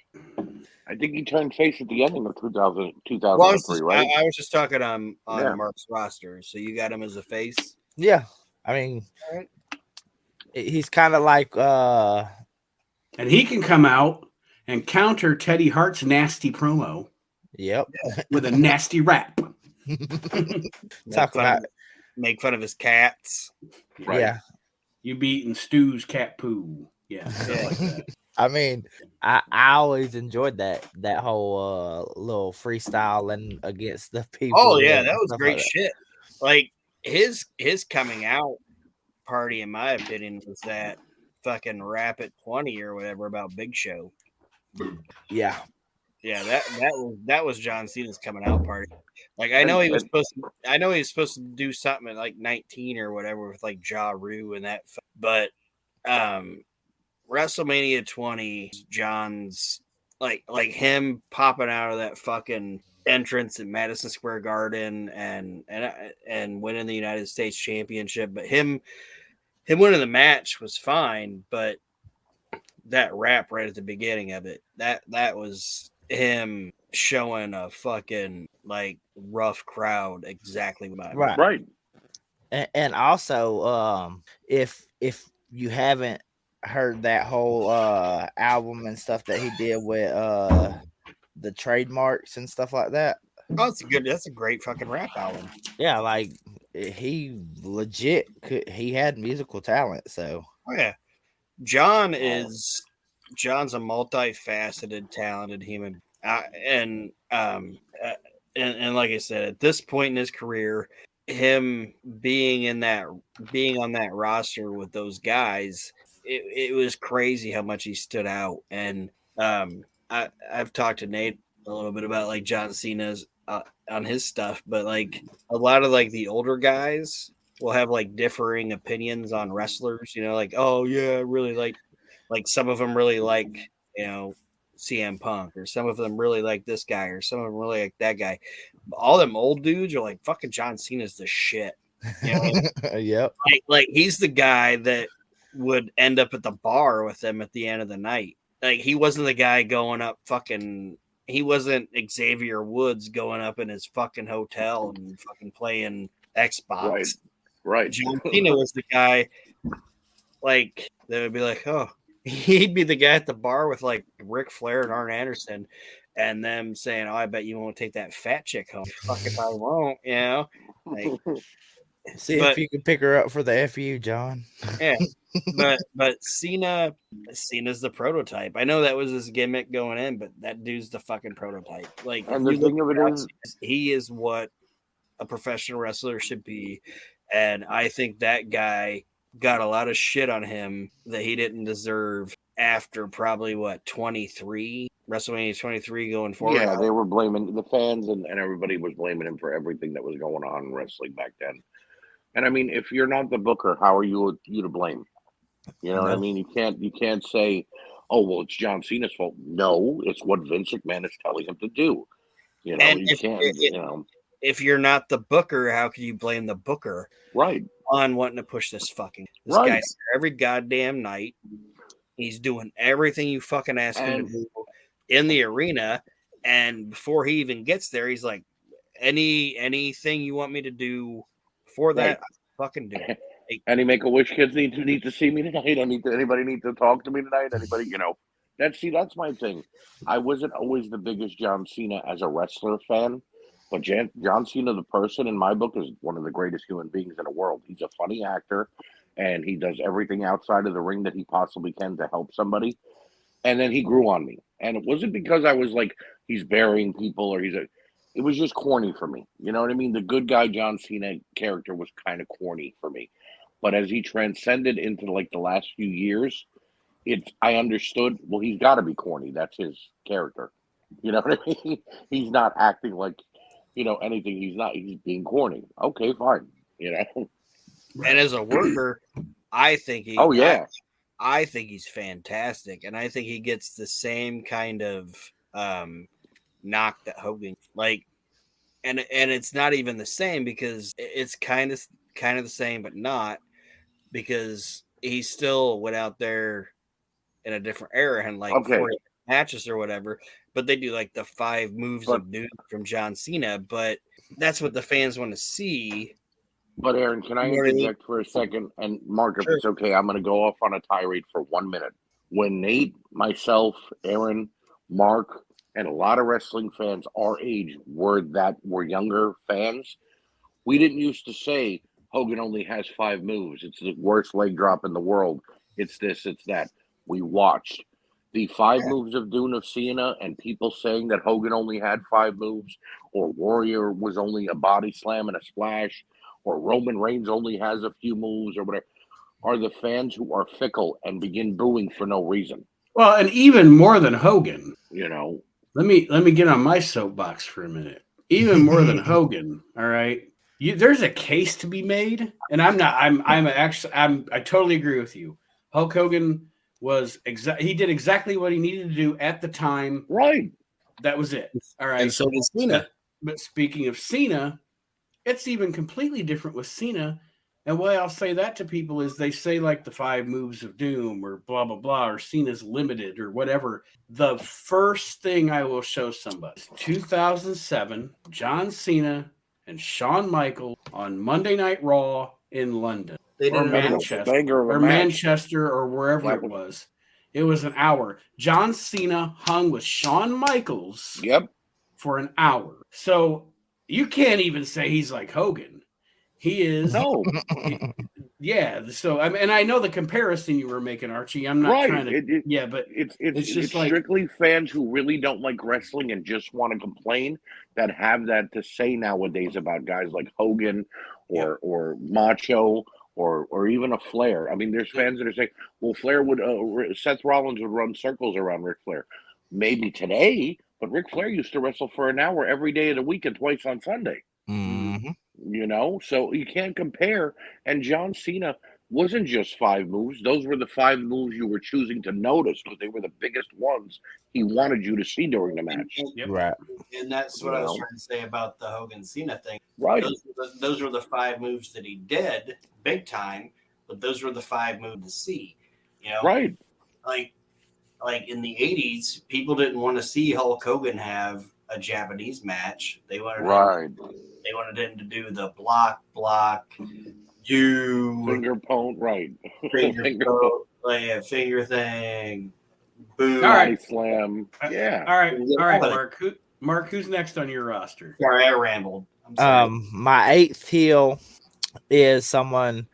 I think he turned face at the ending of 2003, right? I was just talking on Mark's roster. So you got him as a face? Yeah. I mean, he's kind of like... And he can come out and counter Teddy Hart's nasty promo. Yep. With a nasty rap. Make fun of his cats. Right. Yeah. You be eating Stu's cat poo. Yeah. Like that. I mean, I always enjoyed that whole little freestyling against the people. Oh yeah, that was great shit. Like his coming out party, in my opinion, was that fucking rap at 20 or whatever about Big Show. Yeah. Yeah, that was John Cena's coming out party. Like I know he was supposed to do something at like 19 or whatever with like Ja Rule and that, but WrestleMania 20, John's like him popping out of that fucking entrance at Madison Square Garden and winning the United States Championship. But him winning the match was fine, but that rap right at the beginning of it, that was him showing a fucking like rough crowd exactly right. And also, if you haven't heard that whole album and stuff that he did with the trademarks and stuff like that. Oh, that's a great fucking rap album. Yeah, like he legit he had musical talent. So oh yeah, John's a multifaceted, talented human, and like I said, at this point in his career, him being on that roster with those guys, it was crazy how much he stood out. And I've talked to Nate a little bit about like John Cena's on his stuff, but like a lot of like the older guys will have like differing opinions on wrestlers. Like, oh yeah, I really like some of them really like CM Punk, or some of them really like this guy, or some of them really like that guy. All them old dudes are like, fucking John Cena's the shit. Yep. Like he's the guy that would end up at the bar with them at the end of the night. Like he wasn't the guy going up he wasn't Xavier Woods going up in his fucking hotel and fucking playing Xbox. Right. John Cena was the guy like that would be like, oh, he'd be the guy at the bar with like Ric Flair and Arn Anderson, and them saying, "Oh, I bet you won't take that fat chick home." Fuck if I won't, Like, see if you can pick her up for the FU, John. Yeah, but Cena's the prototype. I know that was his gimmick going in, but that dude's the fucking prototype. Like, and the thing of it is, he is what a professional wrestler should be, and I think that guy got a lot of shit on him that he didn't deserve after probably WrestleMania 23 going forward. Yeah, they were blaming the fans and everybody was blaming him for everything that was going on in wrestling back then. And I mean, if you're not the booker, how are you to blame? You know what I mean? You can't say, oh well, it's John Cena's fault. No, it's what Vince McMahon is telling him to do. And if you're not the booker, how can you blame the booker? Right. On wanting to push this guy's there every goddamn night. He's doing everything you fucking ask him to do in the arena, and before he even gets there, he's like, anything you want me to do before that, I fucking do it. Any Make-A-Wish kids need to see me tonight? Anybody need to talk to me tonight? Anybody, that's my thing. I wasn't always the biggest John Cena as a wrestler fan. But John Cena, the person, in my book, is one of the greatest human beings in the world. He's a funny actor, and he does everything outside of the ring that he possibly can to help somebody. And then he grew on me. And it wasn't because I was like, he's burying people or it was just corny for me. You know what I mean? The good guy John Cena character was kind of corny for me. But as he transcended into like the last few years, I understood, well, he's got to be corny. That's his character. You know what I mean? He's not acting like, anything. He's being corny. Okay, fine. And as a worker, I think I think he's fantastic, and I think he gets the same kind of knock that Hogan like, and it's not even the same because it's kind of the same, but not, because he still went out there in a different era and like 40 matches or whatever. But they do like the 5 moves of doom from John Cena, but that's what the fans want to see. But Aaron, can I interject for a second? And Mark, if it's okay, I'm going to go off on a tirade for 1 minute. When Nate, myself, Aaron, Mark, and a lot of wrestling fans our age were younger fans, we didn't used to say Hogan only has 5 moves. It's the worst leg drop in the world. It's this, it's that. We watched the 5 moves of Doom of Cena, and people saying that Hogan only had 5 moves, or Warrior was only a body slam and a splash, or Roman Reigns only has a few moves, or whatever, are the fans who are fickle and begin booing for no reason. Well, and even more than Hogan, let me get on my soapbox for a minute. Even more than Hogan, all right. There's a case to be made, and I totally agree with you. Hulk Hogan he did exactly what he needed to do at the time. Right. That was it. All right. And so did Cena. But speaking of Cena, it's even completely different with Cena And why I'll say that to people is they say like the 5 moves of doom or blah, blah, blah, or seen as limited or whatever. The first thing I will show somebody is 2007, John Cena and Shawn Michaels on Monday Night Raw in London or Manchester or wherever it was. It was an hour. John Cena hung with Shawn Michaels for an hour. So you can't even say he's like Hogan. He is. No. Yeah. So I mean, and I know the comparison you were making, Archie. I'm not trying to. But it's just strictly like fans who really don't like wrestling and just want to complain that have that to say nowadays about guys like Hogan or Macho or even a Flair. I mean, there's fans that are saying, "Well, Seth Rollins would run circles around Ric Flair." Maybe today, but Ric Flair used to wrestle for an hour every day of the week and twice on Sunday. Mm-hmm. So you can't compare. And John Cena wasn't just 5 moves. Those were the 5 moves you were choosing to notice because they were the biggest ones he wanted you to see during the match. Right. And that's what I was trying to say about the Hogan Cena thing. Right. Those were the 5 moves that he did big time, but those were the 5 moves to see. Right. Like in the 80s, people didn't want to see Hulk Hogan have a Japanese match. They wanted They wanted him to do the block, finger point, right? Finger thing, boom, all right, slam, yeah. All right, Mark, who's next on your roster? Sorry, I rambled. I'm sorry. My 8th heel is someone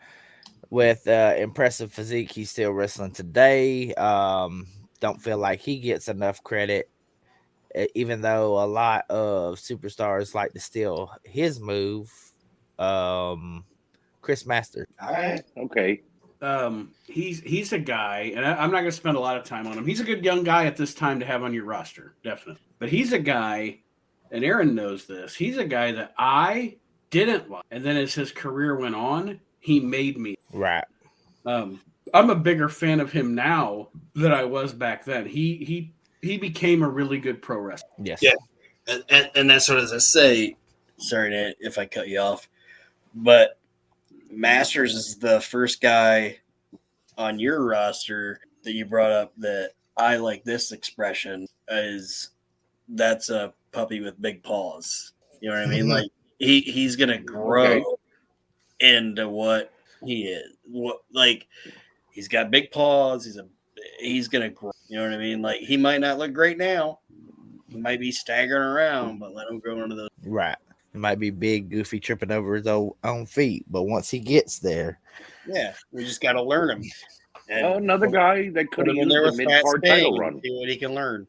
with impressive physique. He's still wrestling today. Don't feel like he gets enough credit. Even though a lot of superstars like to steal his move, Chris Masters. All right. Okay. He's a guy, and I'm not going to spend a lot of time on him. He's a good young guy at this time to have on your roster, definitely. But he's a guy, and Aaron knows this. He's a guy that I didn't like, and then as his career went on, he made me. Right. I'm a bigger fan of him now than I was back then. He became a really good pro wrestler. Yes. Yeah. And that's what I say. Sorry, Nate, if I cut you off. But Masters is the first guy on your roster that you brought up that I like this expression is that's a puppy with big paws. You know what I mean? Like he's gonna grow into what he is. He's got big paws. He's gonna grow. You know what I mean? Like he might not look great now. He might be staggering around, but let him grow into those. Right. It might be big, goofy, tripping over his own feet, but once he gets there, we just got to learn him. And another guy that could have used a mid-card title run. See what he can learn.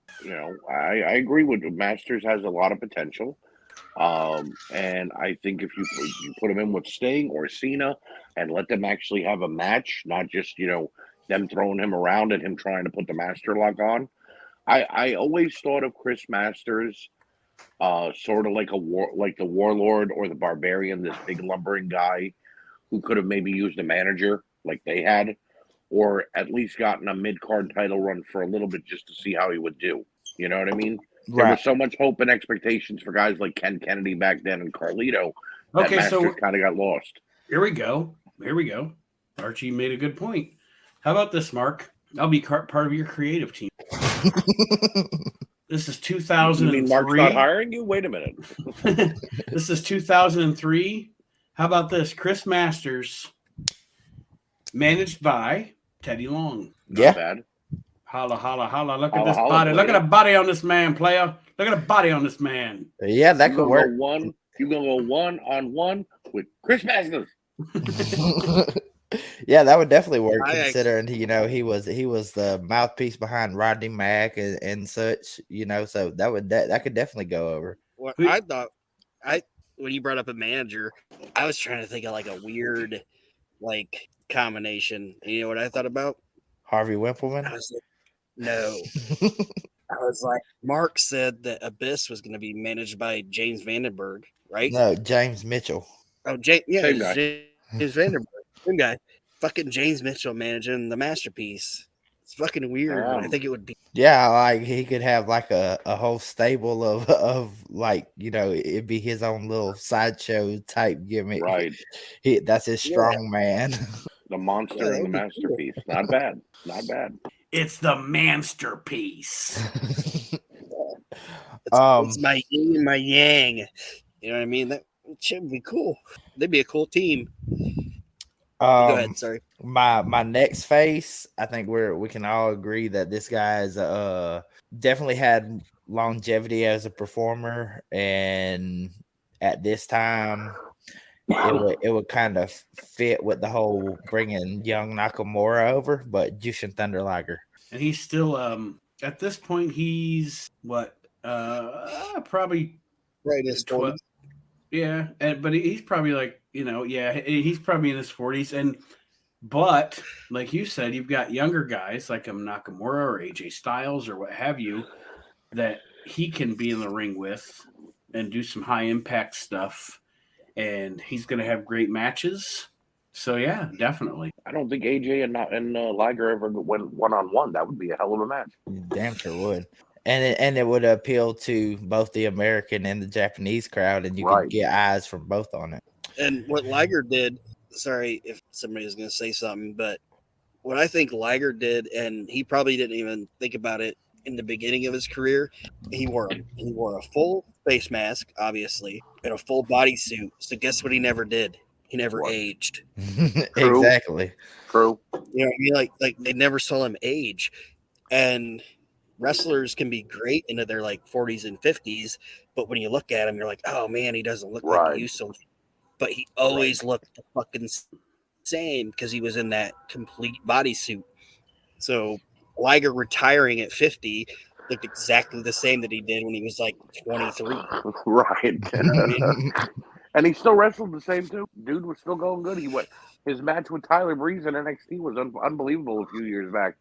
I agree with Masters has a lot of potential. And I think if you put him in with Sting or Cena and let them actually have a match, not just, them throwing him around and him trying to put the master lock on. I always thought of Chris Masters sort of like the Warlord or the Barbarian, this big lumbering guy who could have maybe used a manager like they had, or at least gotten a mid-card title run for a little bit just to see how he would do. You know what I mean? There was so much hope and expectations for guys like Ken Kennedy back then and Carlito that Masters kind of got lost. Here we go. Archie made a good point. How about this, Mark? I'll be part of your creative team. This is 2003. You mean Mark's not hiring you? Wait a minute. This is 2003. How about this? Chris Masters, managed by Teddy Long. Not bad. Holla, holla, holla. Look at this body. Look at the body on this man, player. Look at the body on this man. Yeah, that could work. You're going to go 1-on-1 with Chris Masters. Yeah, that would definitely work considering he was the mouthpiece behind Rodney Mack and such, so that could definitely go over. Well, I thought when you brought up a manager, I was trying to think of like a weird combination. You know what I thought about? Harvey Wippleman? I was like, no. I was like, Mark said that Abyss was going to be managed by James Vandenberg, right? No, James Mitchell. Oh, James Vandenberg. Same guy. Fucking James Mitchell managing the Masterpiece. It's It's fucking weird. But I think it would be. Yeah, like he could have like a whole stable of like, it'd be his own little sideshow type gimmick. Right. That's his strong man. The monster and the masterpiece. Cool. Not bad. Not bad. It's the masterpiece. It's my yin and my yang. You know what I mean? That should be cool. They'd be a cool team. Go ahead. Sorry. My next face, I think we can all agree that this guy's definitely had longevity as a performer, and at this time, it would kind of fit with the whole bringing young Nakamura over, but Jushin Thunder Liger. And he's still at this point he's what probably right his 20s. Yeah, but he's probably like, he's probably in his 40s. But like you said, you've got younger guys like Nakamura or AJ Styles or what have you that he can be in the ring with and do some high impact stuff, and he's going to have great matches. So yeah, definitely. I don't think AJ and Liger ever went 1-on-1. That would be a hell of a match. Damn sure would. And it would appeal to both the American and the Japanese crowd, and you could get eyes from both on it. And what Liger did, sorry if somebody's going to say something, but what I think Liger did, and he probably didn't even think about it in the beginning of his career, he wore a full face mask, obviously, and a full bodysuit. So guess what he never did? He never aged. Exactly. True. You know what I mean? Like they never saw him age. And wrestlers can be great into their like 40s and 50s, but when you look at him, you're like, oh man, he doesn't look like he used to. But he always looked the fucking same because he was in that complete bodysuit. So Liger retiring at 50 looked exactly the same that he did when he was like 23. Right. And he still wrestled the same too. Dude was still going good. His match with Tyler Breeze in NXT was unbelievable a few years back.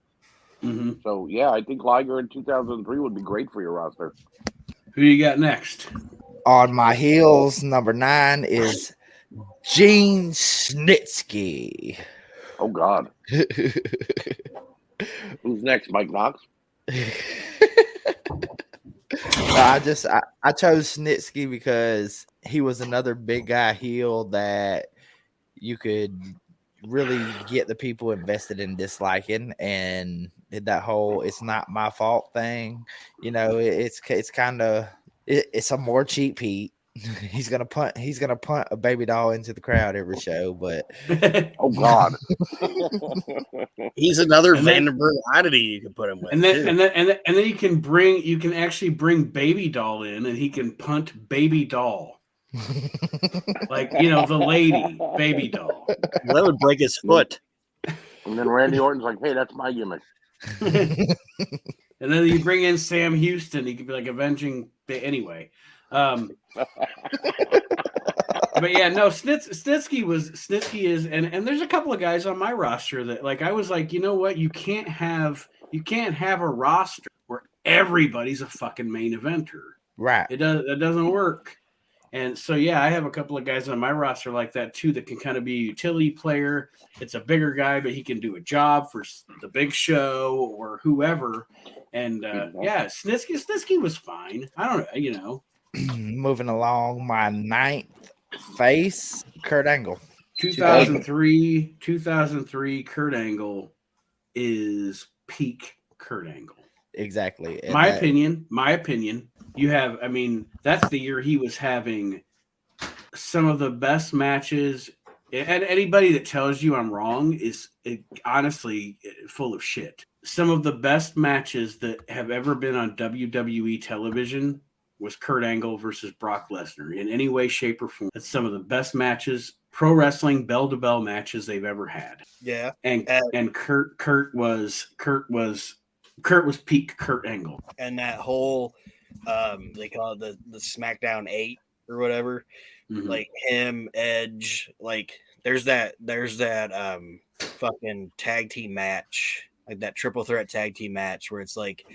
Mm-hmm. So yeah, I think Liger in 2003 would be great for your roster. Who you got next? On my heels, number 9 is Gene Snitsky. Oh God. Who's next? Mike Knox? I chose Snitsky because he was another big guy heel that you could really get the people invested in disliking, and that whole "it's not my fault" thing. It's kind of it's a more cheap heat. He's gonna punt a baby doll into the crowd every show, but oh God, he's another Vanderbilt oddity you can put him with. And then you can actually bring baby doll in, and he can punt baby doll. Like, the lady baby doll. That would break his foot. And then Randy Orton's like, hey, that's my gimmick. And then you bring in Sam Houston, he could be like avenging anyway. But yeah, no, Snitsky is, and there's a couple of guys on my roster that, like, I was like, you know what, you can't have a roster where everybody's a fucking main eventer, right? It doesn't work. And so yeah, I have a couple of guys on my roster like that too that can kind of be a utility player. It's a bigger guy, but he can do a job for the big show or whoever. And yeah, Snitsky was fine. I don't know, Moving along, my 9th face, Kurt Angle. 2003 Kurt Angle is peak Kurt Angle. Exactly. My opinion. That's the year he was having some of the best matches. And anybody that tells you I'm wrong is honestly full of shit. Some of the best matches that have ever been on WWE television was Kurt Angle versus Brock Lesnar in any way, shape, or form. That's some of the best matches, pro wrestling bell-to-bell matches they've ever had. Yeah. And Kurt was peak Kurt Angle. And that whole they call it the SmackDown 8 or whatever. Mm-hmm. Like him, Edge, like there's that fucking tag team match, like that triple threat tag team match where it's like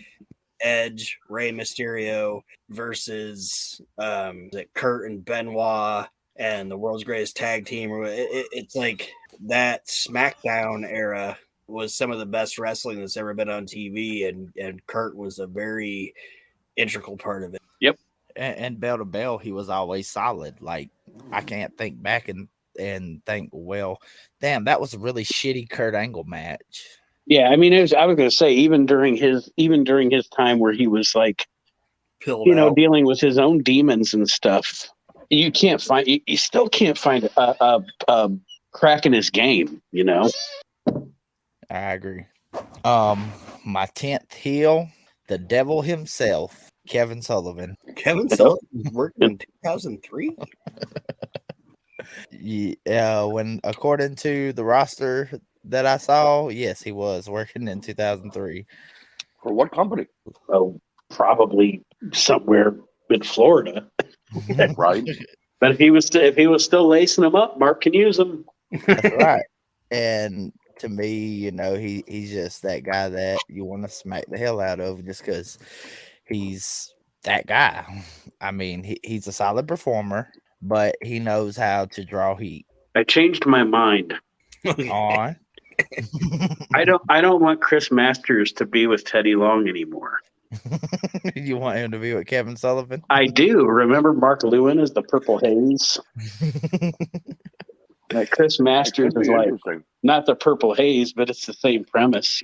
Edge, Rey Mysterio versus Kurt and Benoit and the world's greatest tag team. It's like that SmackDown era was some of the best wrestling that's ever been on TV, and Kurt was a very integral part of it. Yep. And bell to bell, he was always solid. Like, I can't think back and think, well, damn, that was a really shitty Kurt Angle match. Yeah, I mean, I was going to say, even during his time where he was like, dealing with his own demons and stuff, you still can't find a crack in his game. I agree. My 10th heel, the devil himself, Kevin Sullivan. Kevin Sullivan worked in 2003. Yeah, when according to the roster that I saw, yes, he was working in 2003. For what company? Oh, probably somewhere in Florida, right? But if he was still lacing them up, Mark can use them. That's right. And to me, he's just that guy that you want to smack the hell out of, just because he's that guy. I mean, he's a solid performer, but he knows how to draw heat. I changed my mind. On. I don't want Chris Masters to be with Teddy Long anymore. You want him to be with Kevin Sullivan? I do. Remember Mark Lewin as the Purple Haze? Like Chris Masters is like not the Purple Haze, but it's the same premise,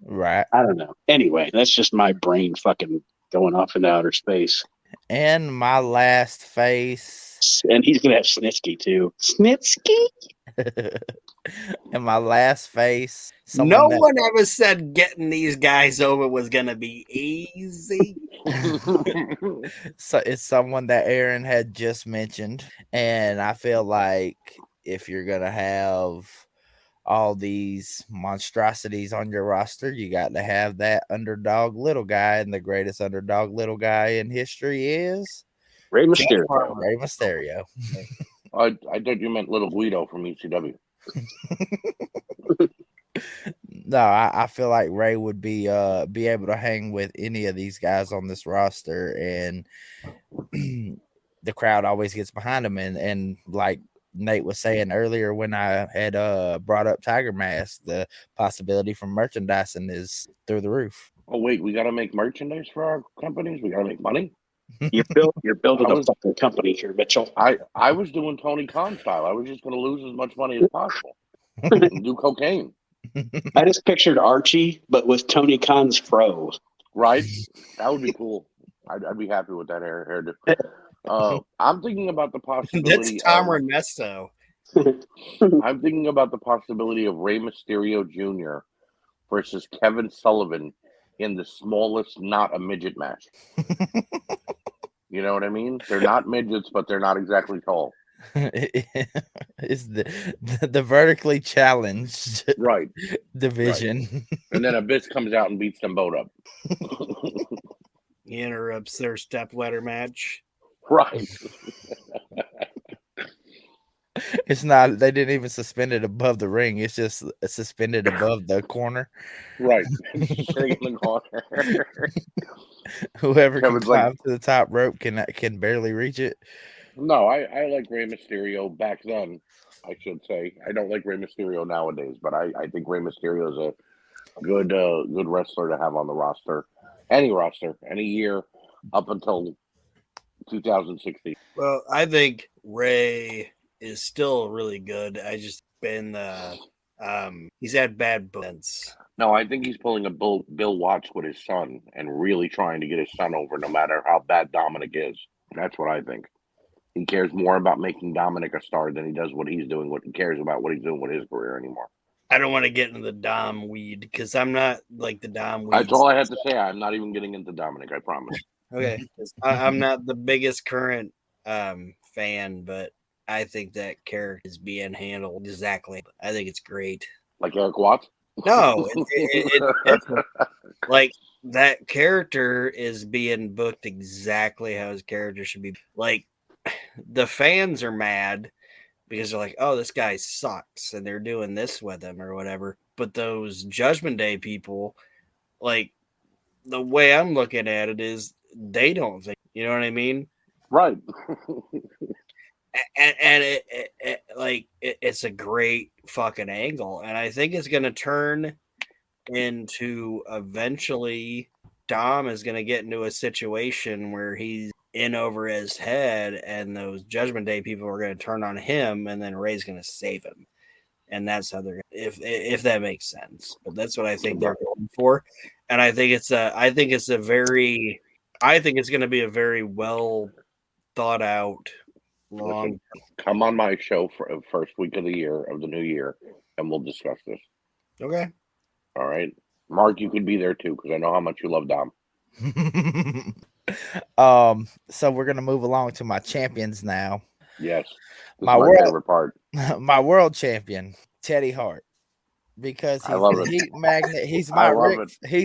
Right. I don't know. Anyway, that's just my brain fucking going off into outer space. And my last face. And he's going to have Snitsky too. Snitsky? And my last face. No one ever said getting these guys over was going to be easy. So it's someone that Aaron had just mentioned. And I feel like if you're going to have all these monstrosities on your roster, you got to have that underdog little guy. And the greatest underdog little guy in history is Rey Mysterio. Rey Mysterio. I thought you meant Little Guido from ECW. No, I feel like Ray would be able to hang with any of these guys on this roster, and the crowd always gets behind him. And like Nate was saying earlier when I had brought up Tiger Mask, the possibility for merchandising is through the roof. Oh wait, we got to make merchandise for our companies. We got to make money. You're building a fucking company here, Mitchell. I was doing Tony Khan style. I was just going to lose as much money as possible and do cocaine. I just pictured Archie, but with Tony Khan's fro. Right? That would be cool. I'd be happy with that hairdo. I'm thinking about the possibility. That's Tom Ernesto. I'm thinking about the possibility of Rey Mysterio Jr. versus Kevin Sullivan in the smallest, not a midget match. You know what I mean? They're not midgets, but they're not exactly tall. It's the vertically challenged division. Right. And then Abyss comes out and beats them both up. He interrupts their stepladder match. Right. It's not, they didn't even suspend it above the ring. It's just suspended above the corner. Right. Straight in the corner. Whoever can climb to the top rope can barely reach it. No, I like Rey Mysterio back then, I should say. I don't like Rey Mysterio nowadays, but I think Rey Mysterio is a good wrestler to have on the roster. Any roster, any year up until 2016. Well, I think Ray is still really good. I just been he's had bad bumps. No, I think he's pulling a Bill Watts with his son and really trying to get his son over no matter how bad Dominic is. That's what I think. He cares more about making Dominic a star than he does what he's doing. What he cares about what he's doing with his career anymore. I don't want to get into the Dom weed because I'm not like the Dom weed. That's all I have to say. I'm not even getting into Dominic. I promise. Okay, I'm not the biggest current fan, but I think that character is being handled exactly. I think it's great. Like Eric Watts? No, it's like that character is being booked exactly how his character should be. Like the fans are mad because they're like, "Oh, this guy sucks," and they're doing this with him or whatever. But those Judgment Day people, like the way I'm looking at it is, they don't think. You know what I mean? Right. and it's a great fucking angle, and I think it's going to turn into eventually Dom is going to get into a situation where he's in over his head, and those Judgment Day people are going to turn on him, and then Ray's going to save him, and that's how they're if that makes sense. But that's what I think they're going for, and I think it's going to be a very well thought out. Listen, come on my show for first week of the new year, and we'll discuss this. Okay. All right, Mark, you could be there too because I know how much you love Dom. So we're gonna move along to my champions now. Yes, my favorite part. My world champion, Teddy Hart, because he's the heat magnet. He's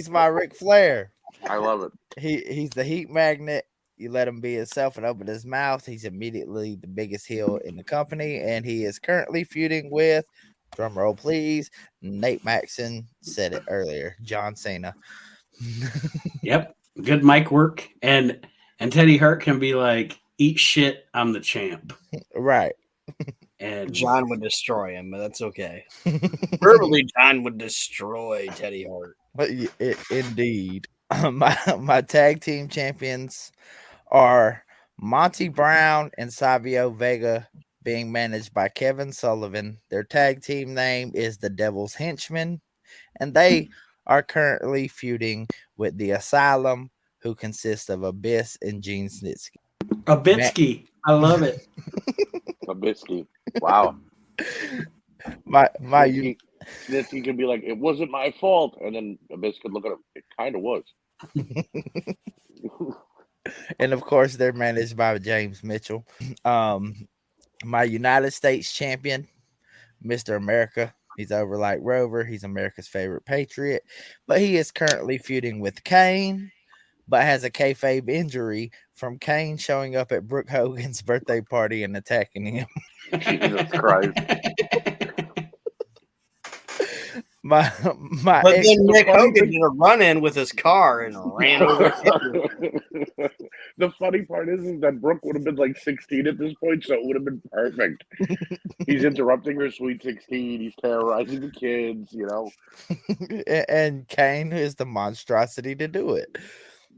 my Ric Flair. I love it. He's the heat magnet. You let him be himself and open his mouth. He's immediately the biggest heel in the company, and he is currently feuding with, drum roll please, Nate Maxson said it earlier, John Cena. Yep, good mic work, and Teddy Hart can be like, "Eat shit, I'm the champ." Right. And John would destroy him, but that's okay. Verbally, John would destroy Teddy Hart. Indeed. My tag team champions are Monty Brown and Savio Vega, being managed by Kevin Sullivan. Their tag team name is the Devil's Henchmen, and they are currently feuding with the Asylum, who consists of Abyss and Gene Snitsky. Abitsky. I love it. Abitsky. Wow. Snitsky could be like, "It wasn't my fault," and then Abyss could look at him. It kind of was. And of course, they're managed by James Mitchell. My United States champion, Mr. America. He's over like Rover. He's America's favorite patriot, but he is currently feuding with Kane, but has a kayfabe injury from Kane showing up at Brooke Hogan's birthday party and attacking him. Jesus Christ. But then Nick Hogan did a run-in with his car and ran over. The funny part is that Brooke would have been like 16 at this point, so it would have been perfect. He's interrupting her sweet 16. He's terrorizing the kids, you know. And Kane is the monstrosity to do it.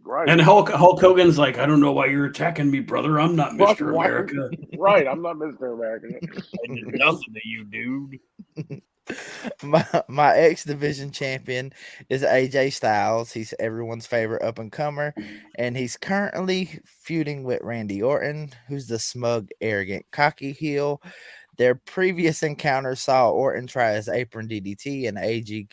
Right. And Hulk Hogan's like, "I don't know why you're attacking me, brother. I'm not Mr. America." Right, I'm not Mr. America. I did nothing to you, dude. My X Division champion is AJ Styles. He's everyone's favorite up and comer, and he's currently feuding with Randy Orton, who's the smug, arrogant, cocky heel. Their previous encounter saw Orton try his apron DDT, and AJ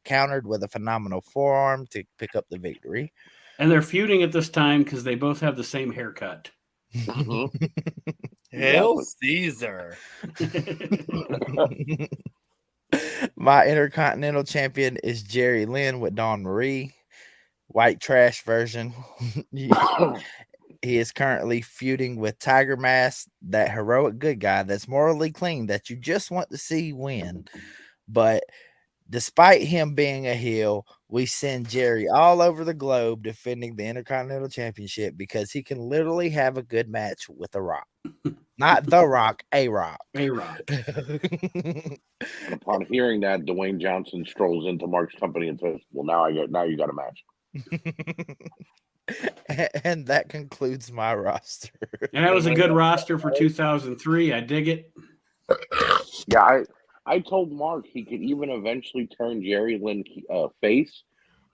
countered with a phenomenal forearm to pick up the victory. And they're feuding at this time because they both have the same haircut. Hail Caesar. My Intercontinental champion is Jerry Lynn with Dawn Marie, white trash version. He is currently feuding with Tiger Mask, that heroic good guy that's morally clean that you just want to see win. But despite him being a heel, we send Jerry all over the globe defending the Intercontinental Championship because he can literally have a good match with The Rock. Not The Rock, A Rock. A Rock. Upon hearing that, Dwayne Johnson strolls into Mark's company and says, "Well, now you got a match." And that concludes my roster. And that was a good roster for 2003. I dig it. Yeah, I told Mark he could even eventually turn Jerry Lynn face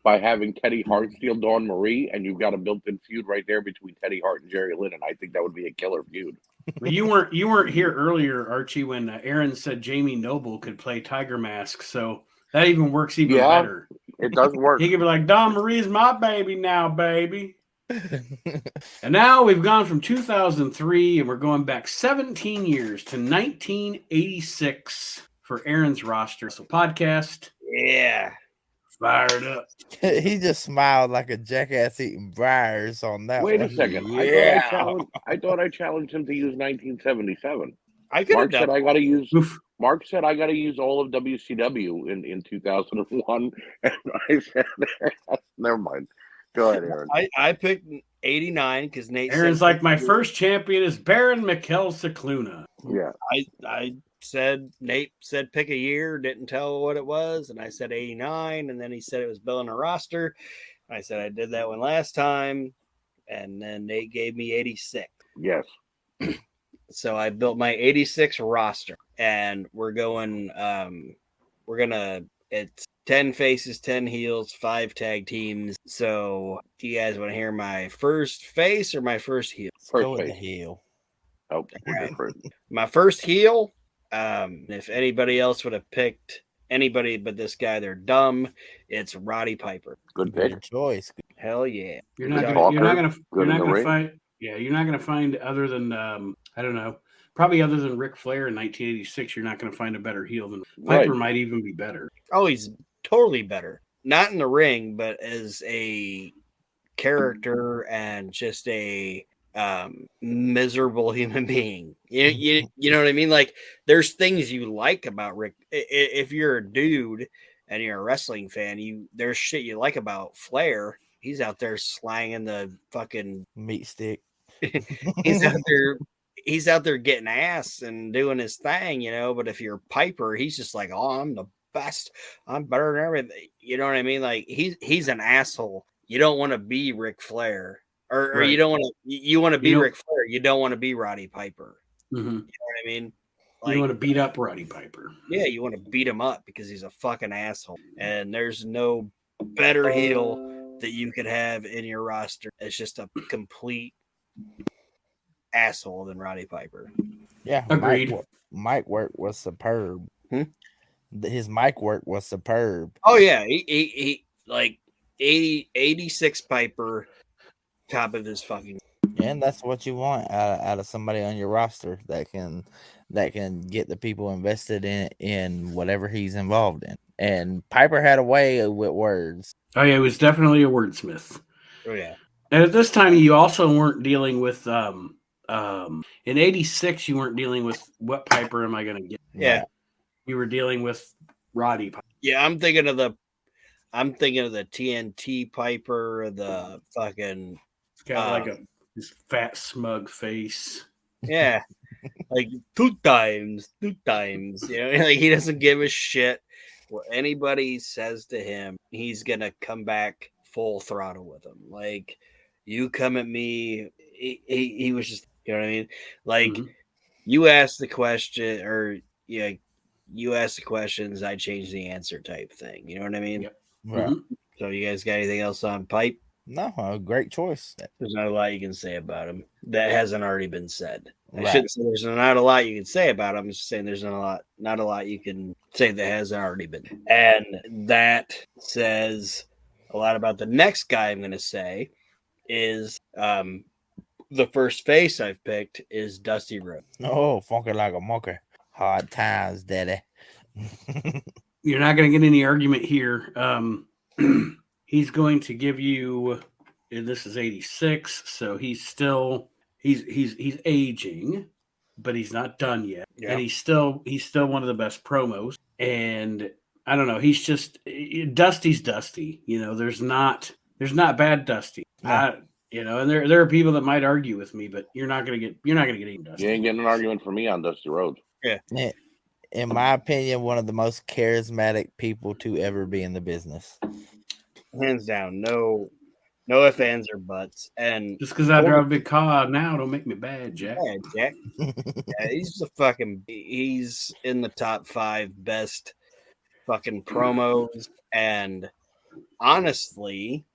by having Teddy Hart steal Dawn Marie, and you've got a built-in feud right there between Teddy Hart and Jerry Lynn, and I think that would be a killer feud. Well, you weren't here earlier, Archie, when Aaron said Jamie Noble could play Tiger Mask, so that even works even better. It does work. He could be like, "Dawn Marie's my baby now, baby." And now we've gone from 2003, and we're going back 17 years to 1986 for Aaron's roster. So podcast. Yeah. Fired up. He just smiled like a jackass eating briars on that. Wait one. a second. Yeah. I thought I challenged him to use 1977. Mark said I got to use all of WCW in 2001, and I said, "Never mind." Go ahead, Aaron. I picked 89 because Nate. Aaron's like, my first champion is Baron Mikel Cicluna. Yeah. I said, Nate said pick a year, didn't tell what it was, and I said 89, and then he said it was building a roster. I said I did that one last time, and then Nate gave me 86. Yes. So I built my 86 roster, and we're going. It's 10 faces, 10 heels, 5 tag teams. So do you guys want to hear my first face or my first heel? Let's go with the heel. Oh, we're different. My first heel. If anybody else would have picked anybody but this guy, they're dumb. It's Roddy Piper. Good pick. Good choice. Hell yeah. You're not gonna find. Yeah, you're not gonna find other than I don't know. Probably other than Ric Flair in 1986, you're not going to find a better heel than Piper. Might even be better. Oh, he's totally better. Not in the ring, but as a character and just a miserable human being. You know what I mean? Like, there's things you like about Rick. If you're a dude and you're a wrestling fan, there's shit you like about Flair. He's out there slanging the fucking meat stick. He's out there getting ass and doing his thing, But if you're Piper, he's just like, oh, I'm the best. I'm better than everything. You know what I mean? Like he's an asshole. You don't want to be Ric Flair, or right. You don't want to. You want to be Ric Flair. You don't want to be Roddy Piper. Mm-hmm. You know what I mean? Like, you want to beat up Roddy Piper. Yeah, you want to beat him up because he's a fucking asshole. And there's no better heel that you could have in your roster. It's just a complete asshole than Roddy Piper. Yeah, agreed. Mic work was superb. His mic work was superb. Oh yeah, he like 86 Piper, top of his fucking. And that's what you want out of somebody on your roster that can get the people invested in whatever he's involved in. And Piper had a way with words. Oh yeah, he was definitely a wordsmith. Oh yeah. And at this time, you also weren't dealing with in 86, you weren't dealing with what Piper am I going to get? Yeah. You were dealing with Roddy Piper. Yeah, I'm thinking of the TNT Piper, the fucking. It's got like this fat smug face. Yeah. Like two times. Like he doesn't give a shit what anybody says to him. He's going to come back full throttle with them. Like, you come at me. He was just, you know what I mean? Like, you ask the question, or you ask the questions, I change the answer type thing. You know what I mean? Yep. Right. So you guys got anything else on Pipe? No, a great choice. There's not a lot you can say about him that hasn't already been said. Right. I shouldn't say there's not a lot you can say about him. I'm just saying there's not a lot you can say that hasn't already been. And that says a lot about the next guy I'm going to say is the first face I've picked is Dusty Rhodes. Oh, funky like a monkey. Hard times, daddy. You're not going to get any argument here. He's going to give you, and this is 86, so he's still he's aging, but he's not done yet. Yeah. And he's still one of the best promos. And I don't know, he's just Dusty's Dusty. There's not bad Dusty. No. And there are people that might argue with me, but you're not gonna get any Dusty. You ain't getting an argument from me on Dusty Rhodes. Yeah. In my opinion, one of the most charismatic people to ever be in the business. Hands down, no ifs, ands, or buts. And just because I drive a big car now, don't make me bad, Jack. Yeah, Jack. Yeah, he's in the top 5 best fucking promos. And honestly,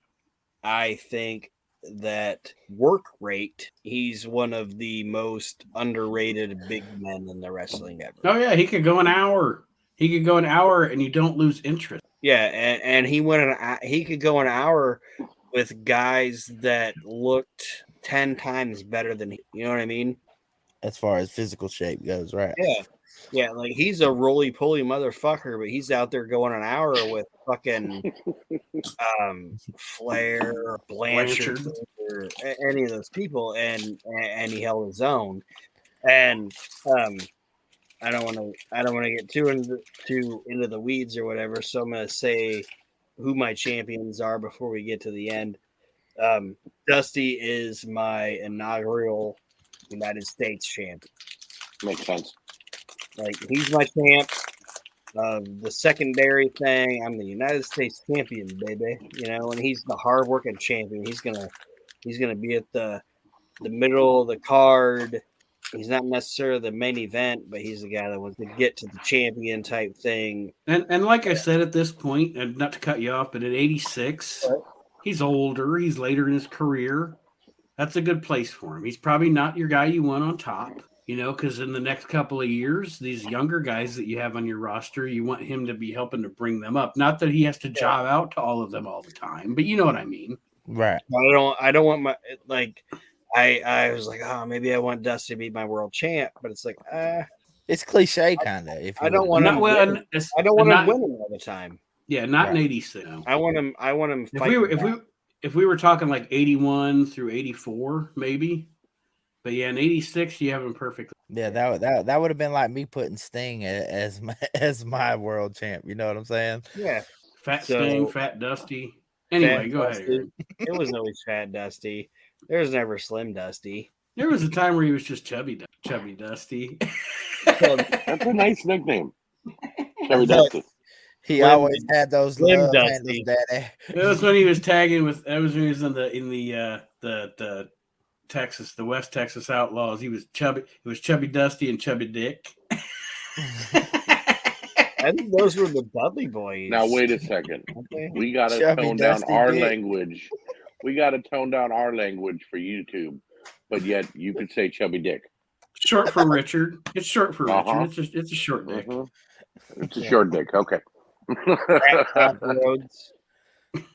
I think that work rate, he's one of the most underrated big men in the wrestling ever. Oh yeah, he could go an hour. And you don't lose interest. Yeah, and he could go an hour with guys that looked 10 times better than he. You know what I mean? As far as physical shape goes, right? Yeah. Like he's a roly-poly motherfucker, but he's out there going an hour with fucking Flair, or Blanchard, or any of those people, and he held his own. And I don't want to get too into the weeds or whatever, so I'm going to say who my champions are before we get to the end. Dusty is my inaugural United States champion. Makes sense. Like, he's my champ. The secondary thing, I'm the United States champion, baby. You know, and he's the hardworking champion. He's gonna be at the middle of the card. He's not necessarily the main event, but he's the guy that wants to get to the champion type thing. And like I said at this point, and not to cut you off, but at 86, he's older. He's later in his career. That's a good place for him. He's probably not your guy you want on top, because in the next couple of years, these younger guys that you have on your roster, you want him to be helping to bring them up. Not that he has to job out to all of them all the time, but you know what I mean. Right. I don't want my, like, I was like, oh, maybe I want Dusty to be my world champ, but it's like, it's cliche kind of. I don't want him winning all the time. Yeah, not in 86. I want him. If we were talking like 81 through 84, maybe. But yeah, in 86, you have him perfectly. Yeah, that would have been like me putting Sting as my world champ. You know what I'm saying? Yeah. Sting, Fat Dusty. Anyway, go ahead. Aaron. It was always Fat Dusty. There was never Slim Dusty. There was a time where he was just Chubby Dusty. That's a nice nickname. Chubby Dusty. He always had those Slim Dusty. Daddy. It was when he was tagging with. That was when he was in the Texas, the West Texas Outlaws. He was Chubby. It was Chubby Dusty and Chubby Dick. I think those were the Dudley Boys. Now wait a second. Okay. We got to tone down our language. We got to tone down our language for YouTube, but yet you could say Chubby Dick. Short for Richard. It's short for Richard. It's a short dick. It's a short dick. Okay.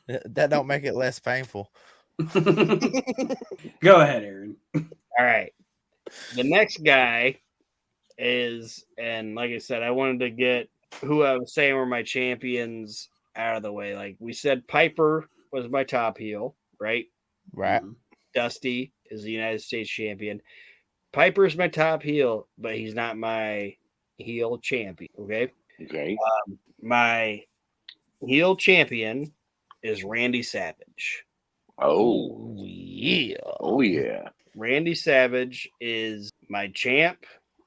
That don't make it less painful. Go ahead, Aaron. All right. The next guy is, and like I said, I wanted to get who I was saying were my champions out of the way. Like we said, Piper was my top heel, right? Right. Dusty is the United States champion. Piper's my top heel, but he's not my heel champion. Okay. Okay. My heel champion is Randy Savage. Oh yeah. Oh yeah. Randy Savage is my champ,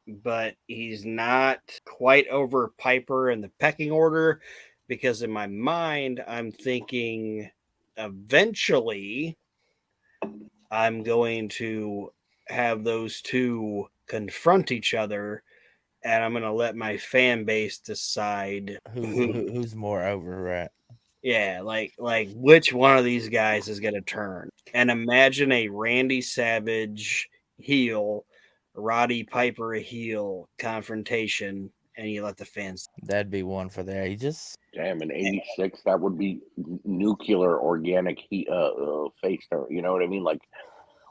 but he's not quite over Piper in the pecking order because in my mind, I'm thinking eventually I'm going to have those two confront each other, and I'm going to let my fan base decide who's more over, right? Yeah, like which one of these guys is going to turn. And imagine a Randy Savage heel, Roddy Piper a heel confrontation, and you let the fans. That'd be one for there. You just damn in '86. That would be nuclear organic face turn. You know what I mean? Like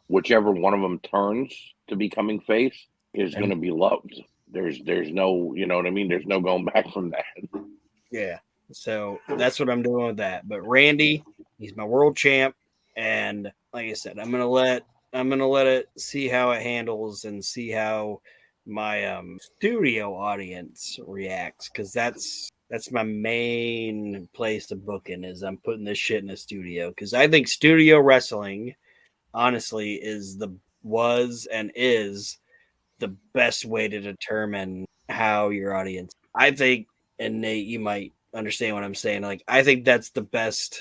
whichever one of them turns to becoming face is going to be loved. There's no, you know what I mean? There's no going back from that. Yeah. So that's what I'm doing with that. But Randy, he's my world champ, and like I said, I'm gonna let it see how it handles and see how my studio audience reacts, because that's my main place to book in is I'm putting this shit in the studio, because I think studio wrestling honestly was and is the best way to determine how your audience. I think, and Nate, you might understand what I'm saying. Like, I think that's the best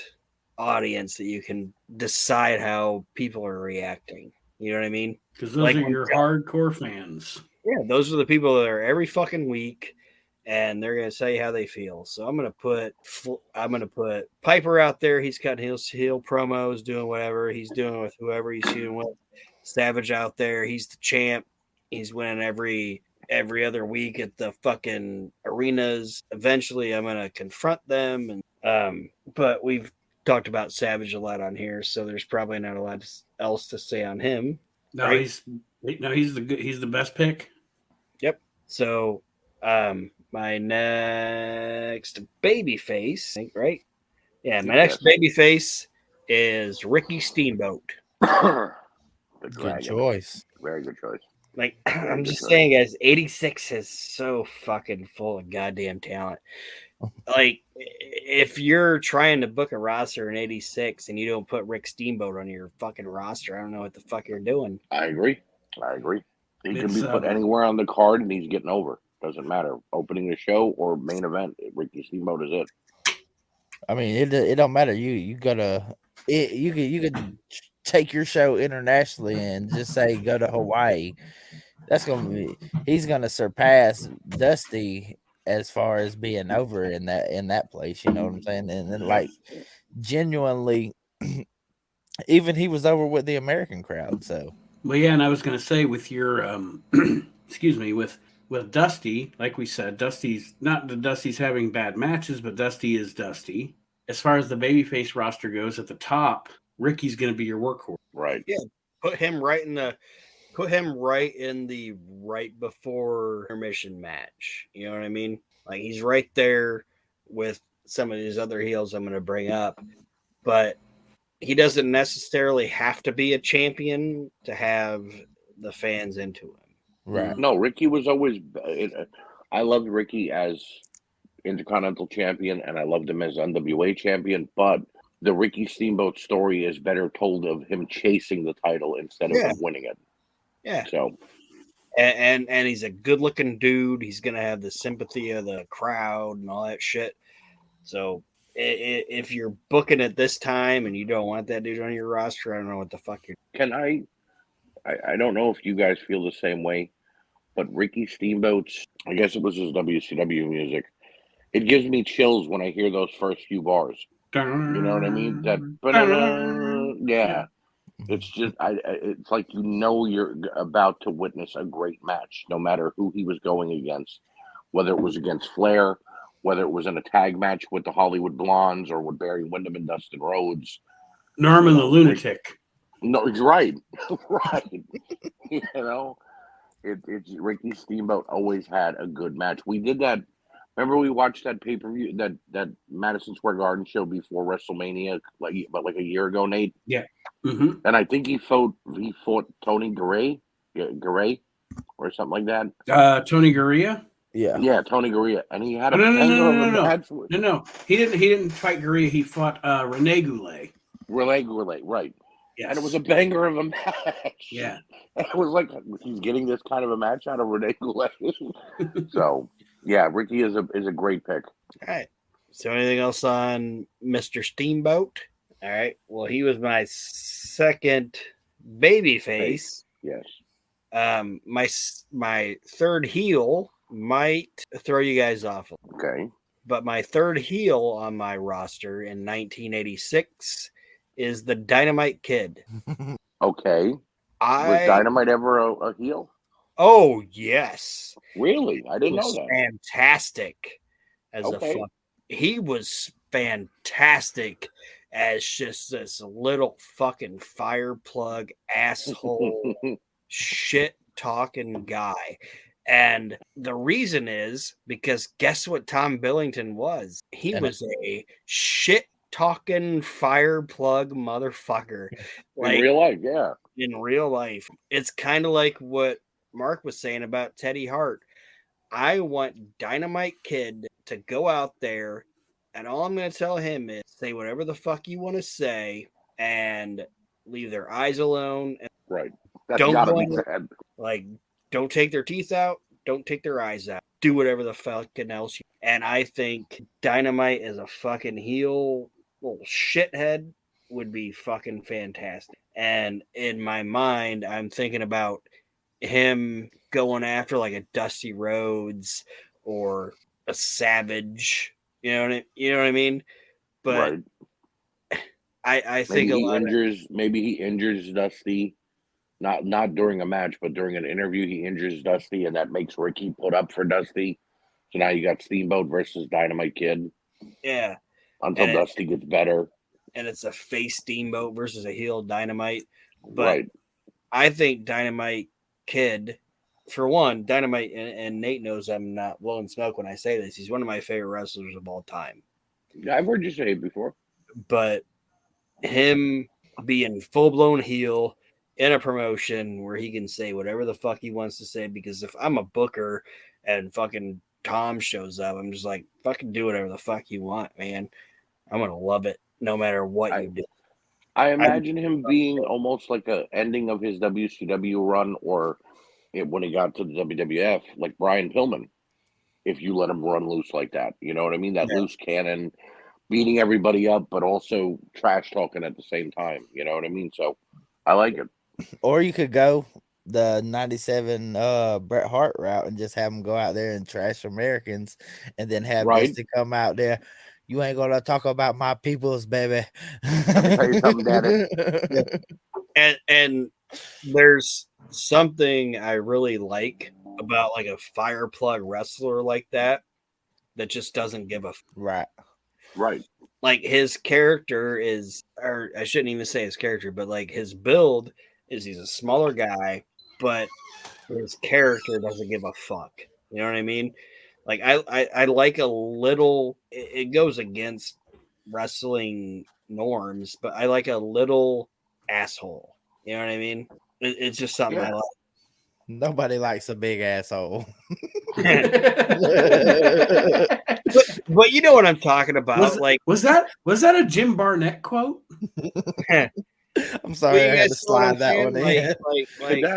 audience that you can decide how people are reacting. You know what I mean? Because those are your hardcore fans. Yeah, those are the people that are every fucking week, and they're gonna tell you how they feel. So I'm gonna put Piper out there. He's cutting heel promos, doing whatever he's doing with whoever he's doing with. Savage out there. He's the champ. He's winning every other week at the fucking arenas. Eventually I'm going to confront them. And but we've talked about Savage a lot on here, so there's probably not a lot else to say on him. No, right? he's the best pick. Yep. So my next babyface, I think, right? Yeah, my next babyface is Ricky Steamboat. Good choice. Very good choice. Like, I'm just saying, guys, 86 is so fucking full of goddamn talent. Like, if you're trying to book a roster in '86 and you don't put Rick Steamboat on your fucking roster, I don't know what the fuck you're doing. I agree. He can be put anywhere on the card and he's getting over. Doesn't matter. Opening the show or main event, Ricky Steamboat is it. I mean, it don't matter. You could take your show internationally and just say go to Hawaii. He's gonna surpass Dusty as far as being over in that place. You know what I'm saying? And then like genuinely, even he was over with the American crowd. So well, yeah, and I was gonna say with your excuse me, with Dusty, like we said, Dusty's not that Dusty's having bad matches, but Dusty is Dusty. As far as the babyface roster goes, at the top, Ricky's going to be your workhorse. Right. Yeah. Put him right in the right before intermission match. You know what I mean? Like, he's right there with some of these other heels I'm going to bring up, but he doesn't necessarily have to be a champion to have the fans into him. Right. No, Ricky was always. I loved Ricky as Intercontinental Champion, and I loved him as NWA Champion. But the Ricky Steamboat story is better told of him chasing the title instead of him winning it. Yeah. So, and he's a good-looking dude. He's gonna have the sympathy of the crowd and all that shit. So, if you're booking it this time and you don't want that dude on your roster, I don't know what the fuck you're. Can I don't know if you guys feel the same way, but Ricky Steamboat's, I guess it was his WCW music. It gives me chills when I hear those first few bars. You know what I mean? Yeah. It's just, it's like you're about to witness a great match, no matter who he was going against, whether it was against Flair, whether it was in a tag match with the Hollywood Blondes or with Barry Windham and Dustin Rhodes. Norman the Lunatic. No, he's right. Right. You know, it's Ricky Steamboat always had a good match. We did that. Remember we watched that pay-per-view, that Madison Square Garden show before WrestleMania, like a year ago, Nate? Yeah. Mm-hmm. And I think he fought Tony Garay or something like that. Tony Gurria? Yeah, Tony Gurria. And he had a No. He didn't fight Gurria. He fought Rene Goulet. Rene Goulet, right. Yes. And it was a banger of a match. Yeah. And it was like he's getting this kind of a match out of Rene Goulet. So, yeah, Ricky is a great pick. All right. So anything else on Mr. Steamboat? All right. Well, he was my second baby face. Yes. My third heel might throw you guys off. Okay. But my third heel on my roster in 1986 is the Dynamite Kid. Okay. Was Dynamite ever a heel? Oh, yes. Really? I didn't know that. Fantastic as he was fantastic as just this little fucking fire plug asshole shit talking guy. And the reason is because guess what Tom Billington was? He was a shit talking fire plug motherfucker. Like, in real life, yeah. In real life. It's kind of like what Mark was saying about Teddy Hart. I want Dynamite Kid to go out there, and all I'm going to tell him is say whatever the fuck you want to say and leave their eyes alone. And right. That's gotta be said. Like, don't take their teeth out. Don't take their eyes out. Do whatever the fucking else. And I think Dynamite as a fucking heel little shithead would be fucking fantastic. And in my mind, I'm thinking about him going after like a Dusty Rhodes or a Savage. You know what I mean? But right. I think maybe he injures Dusty. Not during a match, but during an interview, he injures Dusty, and that makes Ricky put up for Dusty. So now you got Steamboat versus Dynamite Kid. Yeah. Until Dusty gets better. And it's a face Steamboat versus a heel Dynamite. But right. I think Dynamite Kid, for one, Dynamite, and Nate knows I'm not blowing smoke when I say this. He's one of my favorite wrestlers of all time. Yeah, I've heard you say it before. But him being full-blown heel in a promotion where he can say whatever the fuck he wants to say, because if I'm a booker and fucking Tom shows up, I'm just like, fucking do whatever the fuck you want, man. I'm gonna love it no matter what you do. I imagine him being almost like a ending of his WCW run, or when he got to the WWF, like Brian Pillman. If you let him run loose like that, you know what I mean? That loose cannon, beating everybody up, but also trash talking at the same time. You know what I mean? So I like it. Or you could go the 97 Bret Hart route and just have him go out there and trash Americans, and then have Dusty come out there. You ain't gonna talk about my peoples, baby. Let me tell you something, Daddy. And there's something I really like about like a fire plug wrestler like that just doesn't give a right. Like his character is, or I shouldn't even say his character, but like his build is he's a smaller guy, but his character doesn't give a fuck. You know what I mean? Like I like a little. It goes against wrestling norms, but I like a little asshole. You know what I mean? It's just something I like. Nobody likes a big asshole. but you know what I'm talking about. Was that a Jim Barnett quote? I'm sorry, I had to slide that one in.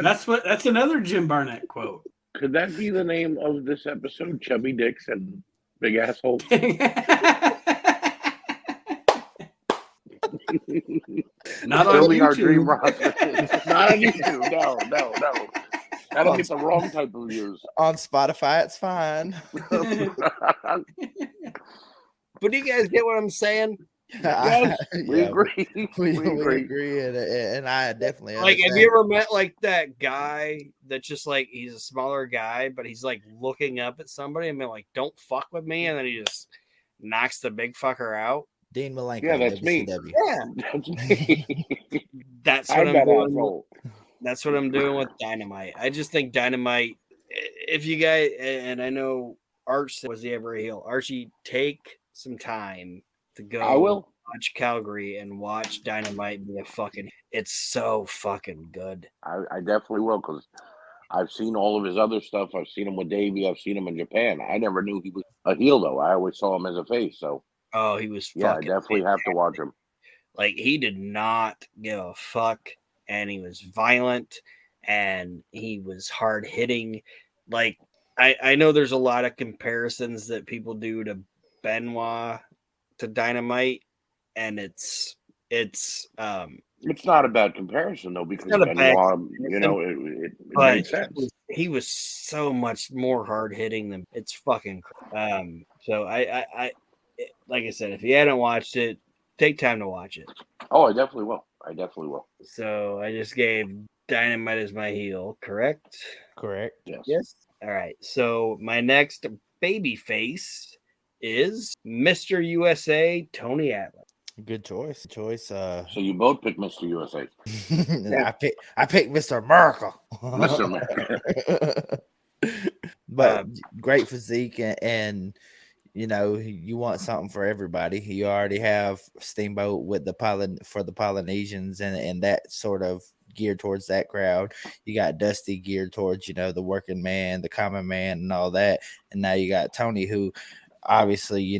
That's another Jim Barnett quote. Could that be the name of this episode? Chubby Dicks and Big Assholes? Not on YouTube. Our dream roster. Not on YouTube. No. That'll get the wrong type of views. On Spotify, it's fine. But do you guys get what I'm saying? Yes, we agree. We agree, and I definitely like. Have you ever met like that guy that's just like he's a smaller guy, but he's like looking up at somebody and being like, "Don't fuck with me," and then he just knocks the big fucker out? Dean Malenko. Yeah, that's WCW. me. Yeah, that's me. That's what I'm doing. That's what I'm doing with Dynamite. I just think Dynamite. If you guys, and I know Arch was he ever a heel? Archie, take some time to go. I will watch Calgary and watch Dynamite be a fucking. It's so fucking good. I definitely will, because I've seen all of his other stuff. I've seen him with Davey. I've seen him in Japan. I never knew he was a heel, though. I always saw him as a face. So he was. Yeah, I definitely have to watch him. Like he did not give a fuck, and he was violent, and he was hard hitting. Like I know there's a lot of comparisons that people do to Benoit to Dynamite, and it's not a bad comparison though, because Benoit, it made sense. He was so much more hard hitting than it's fucking. So I like I said, if you hadn't watched it, take time to watch it. Oh, I definitely will. So I just gave Dynamite as my heel, correct? Correct. Yes. All right. So my next baby face is Mr. USA, Tony Atlas. Good choice. So you both picked Mr. USA. I picked Mr. America. Mr. America. But great physique, and you want something for everybody. You already have Steamboat with for the Polynesians, and that sort of geared towards that crowd. You got Dusty geared towards the working man, the common man, and all that. And now you got Tony, who obviously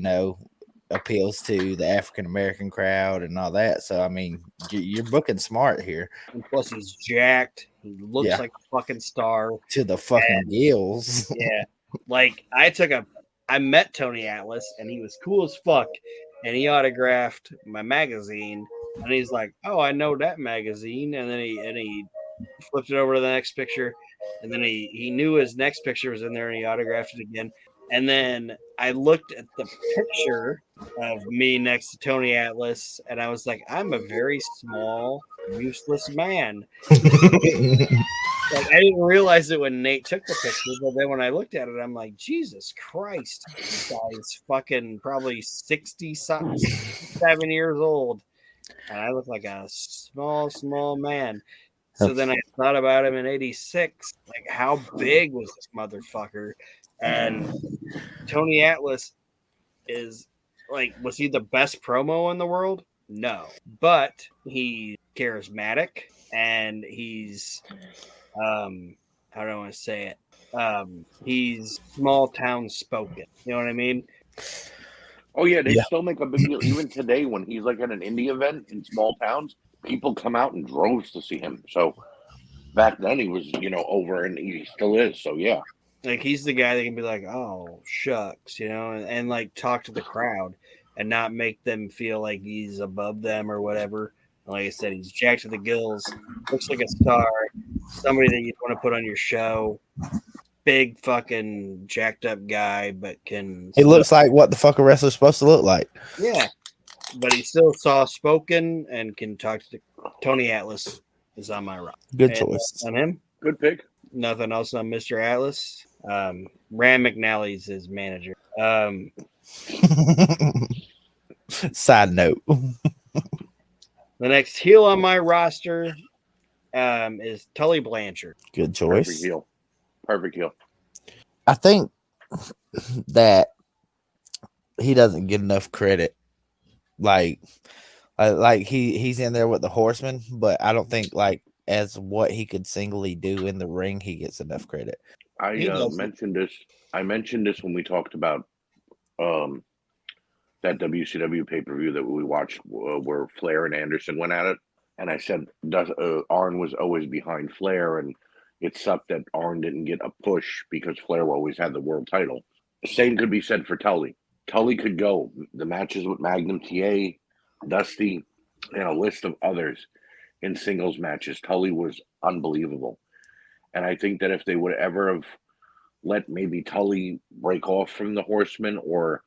appeals to the African American crowd and all that. So I mean, you're booking smart here. And plus, he's jacked. He looks like a fucking star to the fucking gills. Yeah, like I met Tony Atlas, and he was cool as fuck, and he autographed my magazine, and he's like, "Oh, I know that magazine," and then he flipped it over to the next picture, and then he knew his next picture was in there, and he autographed it again. And then I looked at the picture of me next to Tony Atlas, and I was like, I'm a very small, useless man. Like, I didn't realize it when Nate took the picture, but then when I looked at it, I'm like, Jesus Christ, this guy's fucking probably 60-something, 7 years old. And I look like a small man. So then I thought about him in 86. Like, how big was this motherfucker? And Tony Atlas is like, was he the best promo in the world? No. But he's charismatic, and he's how do I want to say it? he's small town spoken. You know what I mean? Oh yeah, they still make a big deal. Even today, when he's like at an indie event in small towns, people come out in droves to see him. So back then he was, over, and he still is. So yeah. Like he's the guy that can be like, "Oh shucks," and like talk to the crowd and not make them feel like he's above them or whatever. Like I said, he's jacked to the gills, looks like a star, somebody that you'd want to put on your show. Big fucking jacked up guy, but can. He looks like what the fuck a wrestler's supposed to look like. Yeah, but he's still soft spoken and can talk to Tony Atlas is on my rock. Good choice on him. Good pick. Nothing else on Mr. Atlas. Ram McNally's his manager. Side note. The next heel on my roster is Tully Blanchard. Good choice. Perfect heel. I think that he doesn't get enough credit. Like he's in there with the Horsemen, but I don't think like as what he could singly do in the ring, he gets enough credit. I mentioned this. I mentioned this when we talked about that WCW pay-per-view that we watched where Flair and Anderson went at it. And I said Arn was always behind Flair, and it sucked that Arn didn't get a push because Flair always had the world title. The same could be said for Tully. Tully could go. The matches with Magnum TA, Dusty, and a list of others in singles matches. Tully was unbelievable. And I think that if they would ever have let maybe Tully break off from the Horsemen or,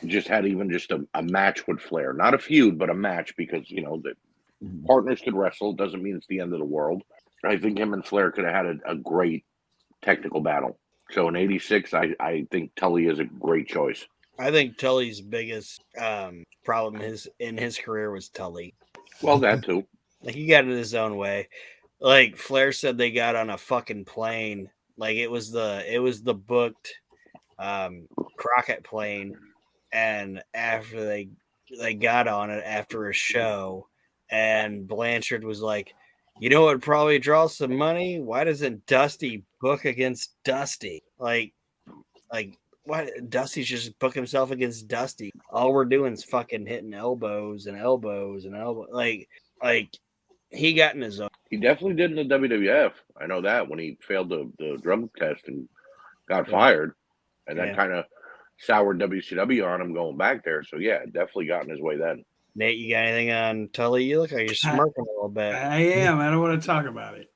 just had even just a match with Flair, not a feud, but a match because, the partners could wrestle. Doesn't mean it's the end of the world. I think him and Flair could have had a great technical battle. So in '86, I think Tully is a great choice. I think Tully's biggest problem in his career was Tully. Well, that too. Like he got in his own way. Like Flair said, they got on a fucking plane. Like it was the booked Crockett plane, and after they got on it after a show, and Blanchard was like, what would probably draw some money? Why doesn't Dusty book against Dusty? Like why Dusty should just book himself against Dusty? All we're doing is fucking hitting elbows and elbows and elbows. Like he got in his own. He definitely did in the WWF. I know that when he failed the drum test and got fired, and that kind of soured WCW on him going back there. So yeah, definitely got in his way then. Nate, you got anything on Tully? You look like you're smirking a little bit. I am. I don't want to talk about it.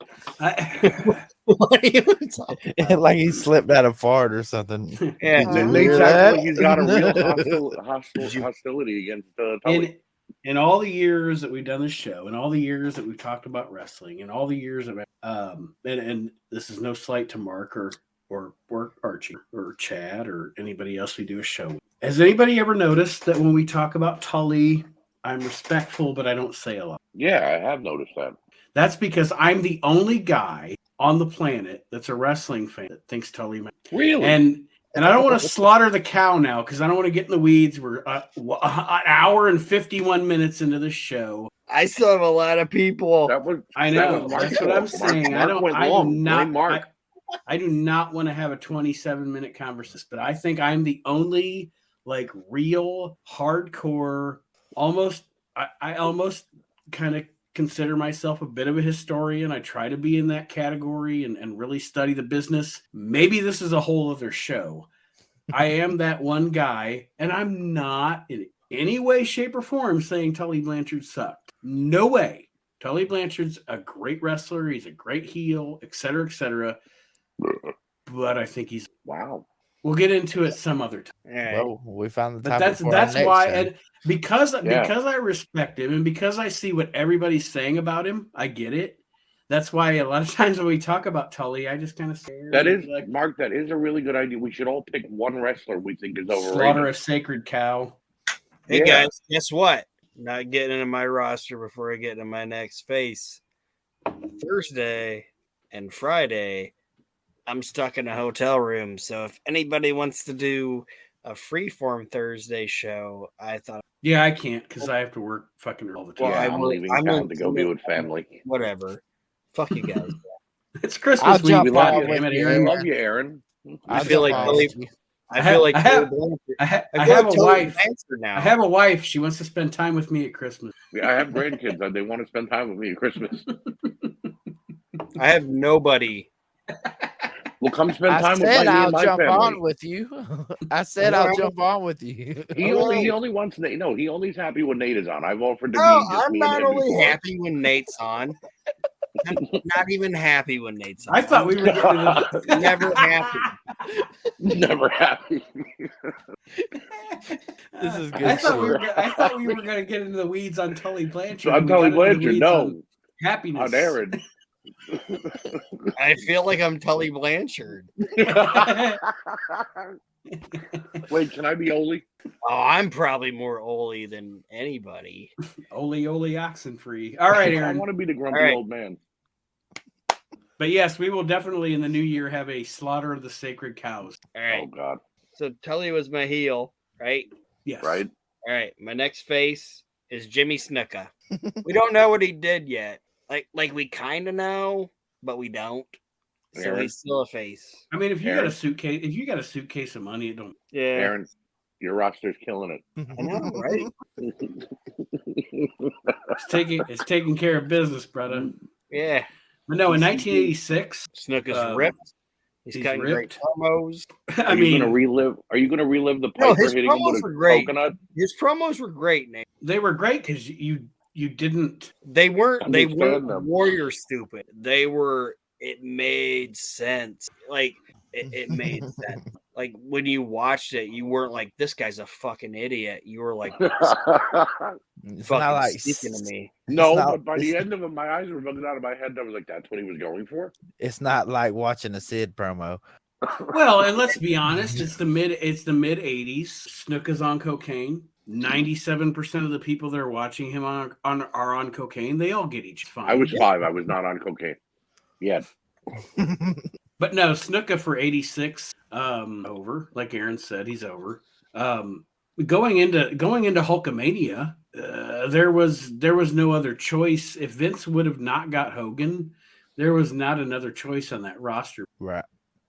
What are you talking about? Like he slipped out of fart or something. Yeah, Nate's acting like he's got a real hostility against Tully. In all the years that we've done this show, and all the years that we've talked about wrestling, and all the years of and this is no slight to Mark or Archie or Chad or anybody else we do a show with. Has anybody ever noticed that when we talk about Tully, I'm respectful, but I don't say a lot? Yeah, I have noticed that. That's because I'm the only guy on the planet that's a wrestling fan that thinks Tully matters. Really? And I don't want to slaughter the cow now because I don't want to get in the weeds. We're an hour and 51 minutes into the show. I still have a lot of people. I know. That's what I'm saying. I do not want to have a 27-minute conversation, but I think I'm the only like real hardcore, I almost kind of consider myself a bit of a historian. I try to be in that category and really study the business. Maybe this is a whole other show. I am that one guy, and I'm not in any way, shape, or form saying Tully Blanchard sucked. No way. Tully Blanchard's a great wrestler. He's a great heel, et cetera, et cetera. But I think he's wow. We'll get into it some other time. Well, we found the but topic that's why, show. and because I respect him and because I see what everybody's saying about him, I get it. That's why a lot of times when we talk about Tully, I just kind of say that is like Mark. That is a really good idea. We should all pick one wrestler we think is overrated. Slaughter a sacred cow. Hey guys, guess what? Not getting into my roster before I get into my next face. Thursday and Friday, I'm stuck in a hotel room. So if anybody wants to do a freeform Thursday show, I thought. Yeah, I can't because I have to work fucking all the time. Well, I'm leaving town to go be with family. Whatever. Fuck you guys. It's Christmas week. jump We love on you, with damn it, you. We Aaron. love you, Aaron. I feel like I have a wife. Now. I have a wife. She wants to spend time with me at Christmas. I have grandkids. They want to spend time with me at Christmas. I have nobody. Well, come spend time with me and my jump family. on with you. I said I'll jump on with you. He only wants Nate. No, he only's happy when Nate is on. I've offered to be just I'm me not and him only before. happy when Nate's on. I'm not even happy when Nate's on. I thought we were getting never happy. Never happy. This is good. I thought we were going to get into the weeds on Tully Blanchard. On Tully Blanchard, no. On happiness. On Aaron. I feel like I'm Tully Blanchard. Wait, can I be Oli? Oh, I'm probably more Oli than anybody. Oli Oxenfree. All right, Aaron. I want to be the grumpy old man. But yes, we will definitely in the new year have a slaughter of the sacred cows. All right. Oh God. So Tully was my heel, right? Yes. Right. All right. My next face is Jimmy Snuka. We don't know what he did yet. Like we kind of know, but we don't. So Aaron. he's still a face. I mean, if you Aaron. got a suitcase of money, it don't. Yeah. Aaron, your roster's killing it. I know, right? It's taking care of business, brother. Yeah. But no, in 1986, Snuka's ripped. He's cutting great promos. Are you going to relive the Piper hitting him with a coconut? His promos were great, Nate. They were great because you didn't. They weren't warrior stupid. They were. It made sense. Like it made sense. Like when you watched it, you weren't like, "This guy's a fucking idiot." You were like, "It's not like speaking to me." No, but by the end of it, my eyes were bugging out of my head. I was like, "That's what he was going for." It's not like watching a Sid promo. Well, and let's be honest, it's the mid 80s. Snuka's on cocaine. 97% of the people that are watching him are on cocaine. They all get each fine. I was 5. I was not on cocaine. Yeah. But no, Snuka for 86, over. Like Aaron said, he's over. Going into Hulkamania, there was no other choice. If Vince would have not got Hogan, there was not another choice on that roster. Right.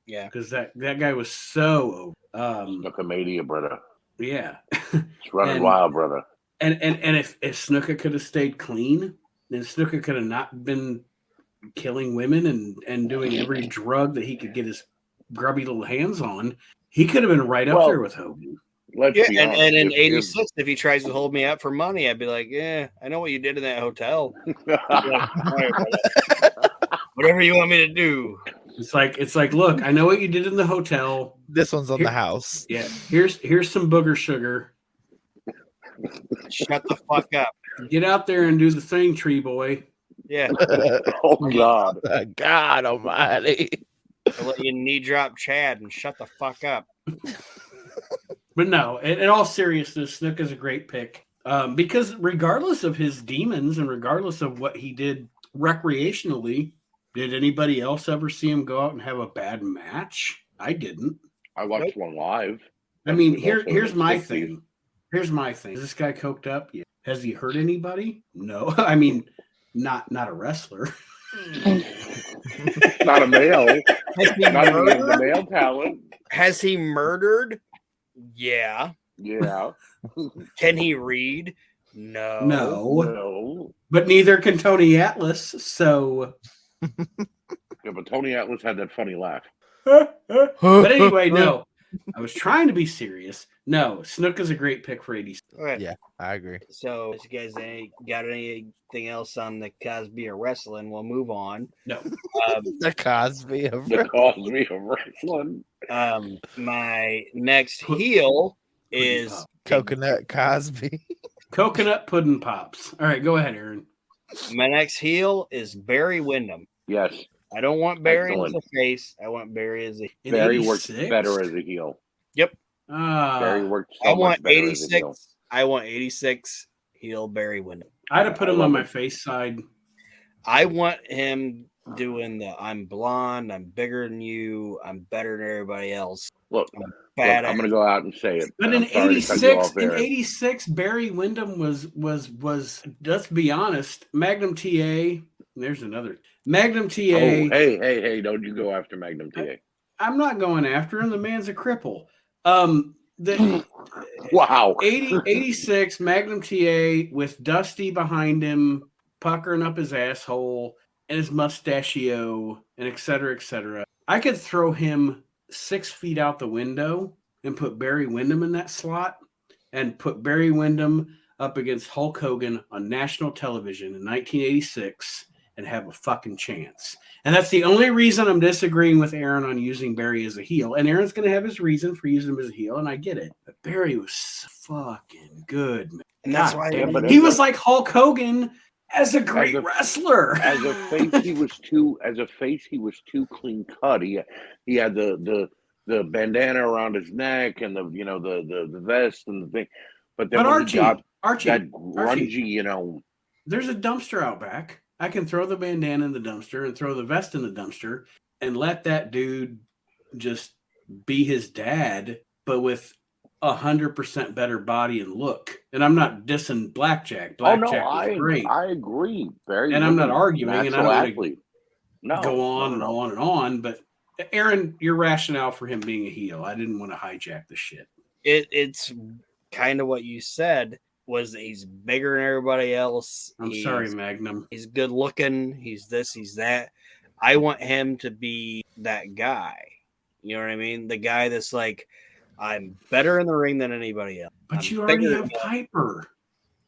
Yeah. Because that guy was so over. Hulkamania, brother. Yeah. It's running wild, brother. And if Snuka could have stayed clean, then Snuka could have not been killing women and doing every drug that he could get his grubby little hands on, he could have been right up there with Hogan. And in 86, if he tries to hold me up for money, I'd be like, "Yeah, I know what you did in that hotel. Whatever you want me to do." It's like, look, I know what you did in the hotel. This one's on the house. Yeah, here's some booger sugar. Shut the fuck up. Get out there and do the thing, tree boy. Yeah. Oh God. God almighty. I'll let you knee drop Chad and shut the fuck up. But no, in all seriousness, Snuka's a great pick. Because regardless of his demons and regardless of what he did recreationally, did anybody else ever see him go out and have a bad match? I didn't. I watched one live. I mean, here's my thing. Here's my thing. Is this guy coked up? Yeah. Has he hurt anybody? No. I mean, not a wrestler. Not a male. Not even a male talent. Has he murdered? Yeah. Yeah. Can he read? No. No. But neither can Tony Atlas, so. Yeah, but Tony Atlas had that funny laugh. But anyway, no. I was trying to be serious. No, Snuka's a great pick for 80s. Right. Yeah, I agree. So, if you guys got anything else on the Cosby of wrestling, we'll move on. No. The Cosby of wrestling. My next heel is Coconut Cosby. Coconut Pudding Pops. All right, go ahead, Aaron. My next heel is Barry Windham. Yes. I don't want Barry as a face. I want Barry as a heel. Barry works better as a heel. Yep. Barry works so much better 86. as a heel. I want 86 heel Barry Windham. I'd have put him on my face side. I want him doing the I'm blonde, I'm bigger than you, I'm better than everybody else. Look, I'm going to go out and say it. But in 86, Barry Windham was let's be honest, Magnum TA, There's another Magnum TA. Oh, hey! Don't you go after Magnum TA? I'm not going after him. The man's a cripple. Wow. 86 Magnum TA with Dusty behind him, puckering up his asshole and his mustachio, and et cetera. I could throw him 6 feet out the window and put Barry Windham in that slot and put Barry Windham up against Hulk Hogan on national television in 1986 and have a fucking chance. And that's the only reason I'm disagreeing with Aaron on using Barry as a heel. And Aaron's going to have his reason for using him as a heel, and I get it. But Barry was fucking good, man. And that's why he was like Hulk Hogan as a great wrestler. As a face, he was too clean cut. He had the bandana around his neck and the vest and the thing. But then Archie, that grungy, there's a dumpster out back. I can throw the bandana in the dumpster and throw the vest in the dumpster and let that dude just be his dad, but with 100% better body and look. And I'm not dissing Blackjack. Blackjack was great. I agree. And I'm not arguing, and I don't want to go on and on and on. But Aaron, your rationale for him being a heel, I didn't want to hijack the shit. It's kind of what you said. Was that he's bigger than everybody else. I'm sorry, Magnum. He's good looking. He's this, he's that. I want him to be that guy. You know what I mean? The guy that's like, I'm better in the ring than anybody else. But you already have Piper.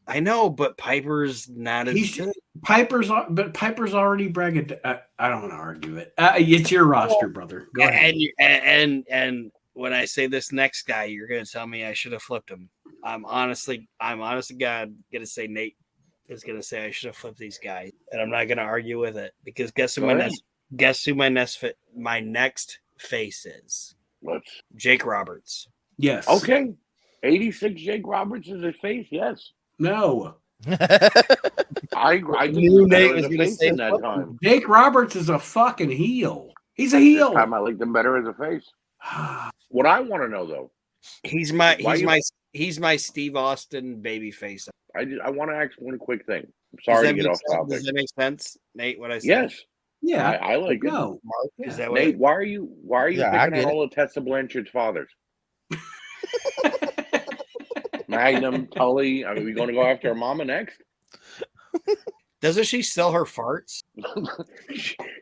I know, but Piper's not as good. Piper's already bragged. I don't want to argue it. It's your roster, brother. Go ahead. And when I say this next guy, you're going to tell me I should have flipped him. I'm honestly God going to say Nate is going to say I should have flipped these guys, and I'm not going to argue with it because guess who my next face is? What's Jake Roberts? Yes. Okay. 86 Jake Roberts is a face. Yes. No. I knew Nate was going to say that time. Jake Roberts is a fucking heel. He's a heel. This time I liked him better as a face. What I want to know though, he's my Steve Austin baby face. I want to ask one quick thing. I'm sorry to get off topic. Does that make sense, Nate? What I said? Yes. Yeah, I like it. Mark, is that Nate, why are you picking on all of Tessa Blanchard's fathers? Magnum, Tully. I mean, we going to go after her mama next? Doesn't she sell her farts?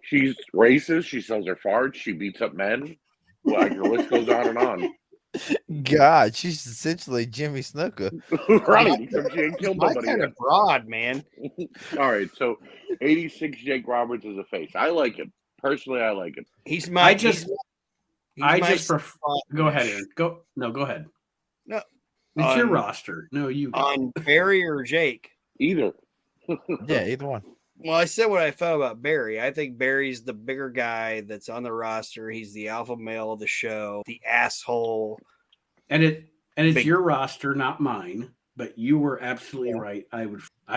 She's racist. She sells her farts. She beats up men. Well, the list goes on and on. God, she's essentially Jimmy Snuka. Right. Except she ain't killed nobody. Kind of broad, man. All right. So 86 Jake Roberts is a face. I like him. Personally, I like him. Go ahead, Aaron. Go ahead. No. It's your roster. No, you on Barry or Jake. Either. Yeah, either one. Well, I said what I felt about Barry. I think Barry's the bigger guy that's on the roster. He's the alpha male of the show, the asshole. And it's your roster, not mine. But you were absolutely right. I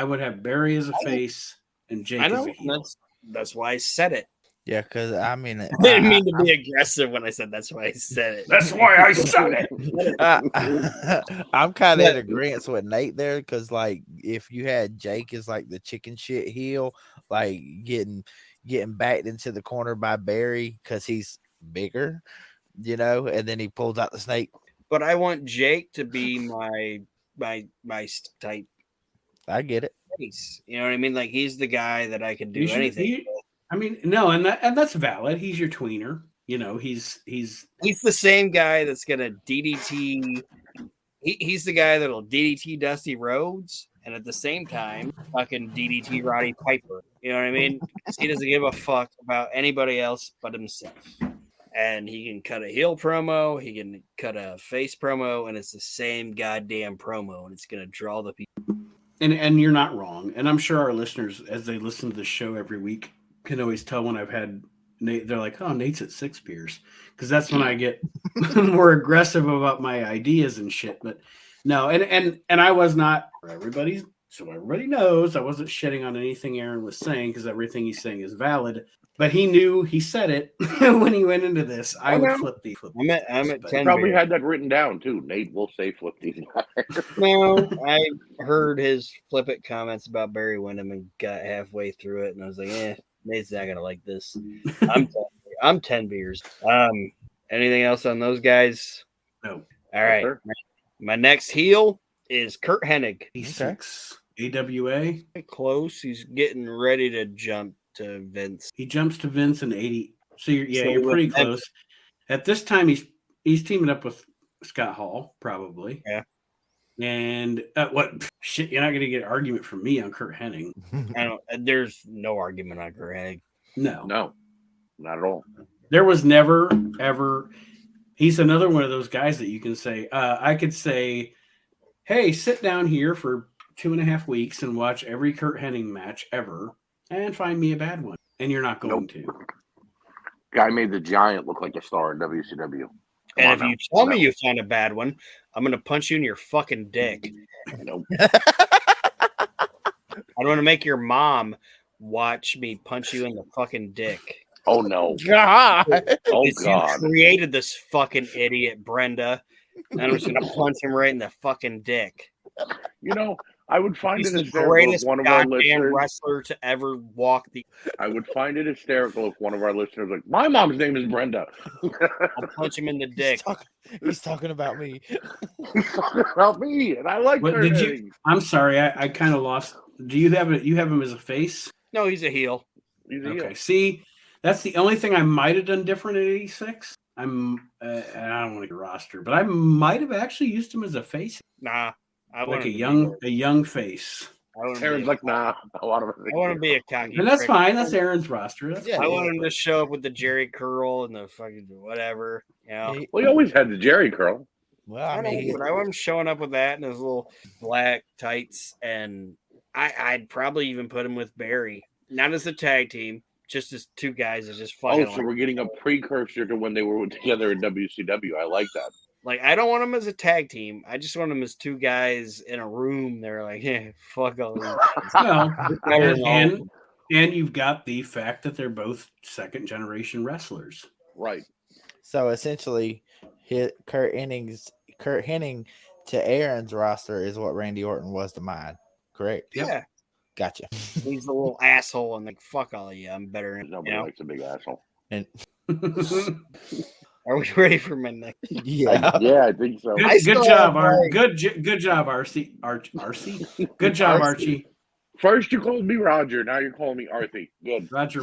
would have Barry as a face and Jake as a heel. That's why I said it. Yeah, because I mean, I didn't mean to be aggressive when I said that's why I said it. That's why I said it. I'm kind of in agreement with Nate there because, like, if you had Jake as like the chicken shit heel, like getting backed into the corner by Barry because he's bigger, and then he pulls out the snake. But I want Jake to be my type. I get it. You know what I mean? Like he's the guy that I can do anything. And that's valid. He's your tweener. He's the same guy that's gonna DDT. He's the guy that'll DDT Dusty Rhodes and at the same time fucking DDT Roddy Piper. You know what I mean? He doesn't give a fuck about anybody else but himself. And he can cut a heel promo, he can cut a face promo, and it's the same goddamn promo, and it's gonna draw the people. And you're not wrong. And I'm sure our listeners, as they listen to the show every week, can always tell when I've had Nate. They're like, "Oh, Nate's at 6 beers," because that's when I get more aggressive about my ideas and shit. But no, and I was not. Everybody's so everybody knows I wasn't shitting on anything Aaron was saying because everything he's saying is valid. But he knew he said it when he went into this. I would flip these. I'm at 10 Probably beers. had that written down too. Nate will say flip these. No, I heard his flip it comments about Barry Windham and got halfway through it, and I was like, Nate's not gonna like this. I'm 10 beers. Anything else on those guys? No. All right. Sure. My next heel is Kurt Hennig. E6 AWA. Close. He's getting ready to jump to Vince. He jumps to Vince in 80. So you're pretty close. At this time, he's teaming up with Scott Hall, probably. Yeah. And what shit? You're not going to get an argument from me on Kurt Hennig. There's no argument on Kurt Hennig. No, not at all. There was never ever. He's another one of those guys that you can say. I could say, hey, sit down here for 2.5 weeks and watch every Kurt Hennig match ever, and find me a bad one. And you're not going to. Guy made the Giant look like a star in WCW. And if you tell me you find a bad one, I'm going to punch you in your fucking dick. Nope. I don't want to make your mom watch me punch you in the fucking dick. Oh, no. God. Oh, You God. created this fucking idiot, Brenda. And I'm just going to punch him right in the fucking dick. You know, I would find He's it the hysterical greatest if one of our goddamn listeners. wrestler to ever walk the. I would find it hysterical if one of our listeners like, my mom's name is Brenda. I'll punch him in the dick. He's talking about me. He's talking about me, and I like What her. did you? I'm sorry, I kind of lost. Do you have it? You have him as a face? No, he's a heel. He's a Okay. heel. See, that's the only thing I might have done different at 86. I don't want to get roster, but I might have actually used him as a face, Nah, I like want a young face. Aaron's like, nah. I want to be a cocky. And that's prick. fine. That's Aaron's roster. That's Yeah, I cool. want him to show up with the Jerry curl and the fucking whatever. You know? Well, he always had the Jerry curl. Well, I know, but I want him showing up with that and his little black tights, and I'd probably even put him with Barry, not as a tag team, just as two guys as just fucking. Oh, so we're getting a precursor to when they were together in WCW. I like that. Like, I don't want them as a tag team. I just want them as two guys in a room. They're like, yeah, fuck all these guys. Well, and you've got the fact that they're both second generation wrestlers. Right. So essentially, Kurt Hennig to Aaron's roster is what Randy Orton was to mine. Correct? Yeah. Gotcha. He's a little asshole and like, fuck all of you. I'm better. Nobody likes a big asshole. And are we ready for my next? yeah. I think so. Good job, Archie. Good job, RC. RC. Good job, Archie. First you called me Roger. Now you're calling me Arthie. Good. Roger.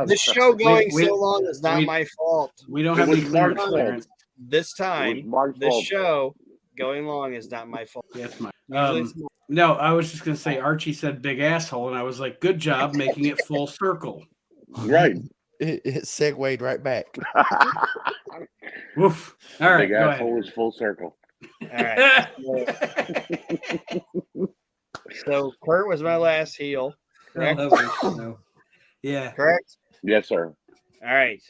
This show going so long is not my fault. We don't have any Mark's clearance. fault. This time, this show going long is not my fault. That's mine. Usually it's mine. No, I was just gonna say Archie said big asshole, and I was like, good job making it full circle. Right. It segued right back. Woof. All right, Big asshole is full circle. All right. So Kurt was my last heel. Correct? No. Yeah. Correct? Yes, sir. All right.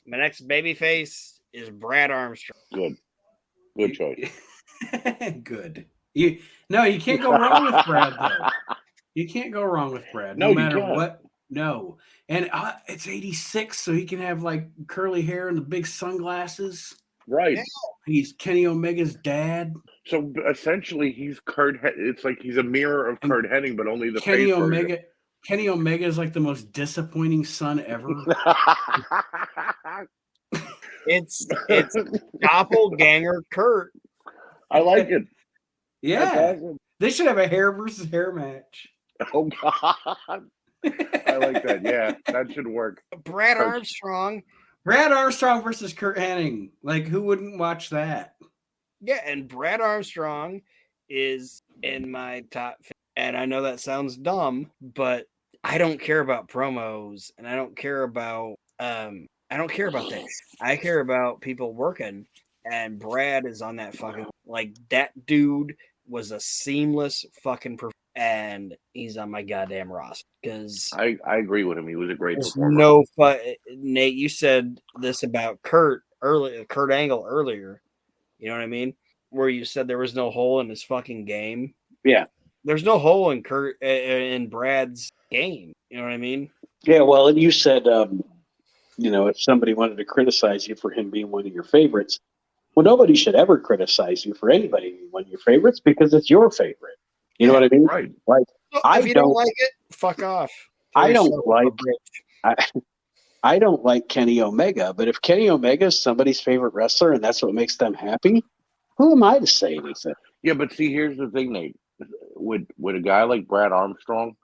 My next babyface is Brad Armstrong. Good choice. Good. You can't go wrong with Brad, though. You can't go wrong with Brad, no matter what. No. And it's 86, so he can have like curly hair and the big sunglasses. Right. Yeah. He's Kenny Omega's dad. So essentially, he's Kurt. It's like he's a mirror of Kurt Hennig, but only the Kenny face Omega. version. Kenny Omega is like the most disappointing son ever. It's doppelganger Kurt. I like it. Yeah. That's awesome. They should have a hair versus hair match. Oh God. I like that. Yeah, that should work. Brad Armstrong. Brad Armstrong versus Kurt Hennig. Like, who wouldn't watch that? Yeah, and Brad Armstrong is in my top 50. And I know that sounds dumb, but I don't care about promos, and I don't care about that. I care about people working, and Brad is on that fucking, like, that dude was a seamless fucking and he's on my goddamn roster because I agree with him. He was a great there's performer. Nate, you said this about Kurt Angle earlier. You know what I mean? Where you said there was no hole in his fucking game. Yeah. There's no hole in Brad's game. You know what I mean? Yeah, well, and you said, if somebody wanted to criticize you for him being one of your favorites, well, nobody should ever criticize you for anybody being one of your favorites because it's your favorite. You know what I mean? Right. Like, If you don't like it, fuck off. I don't like Kenny Omega, but if Kenny Omega is somebody's favorite wrestler and that's what makes them happy, who am I to say anything? Yeah, but see, here's the thing, Nate. With a guy like Brad Armstrong,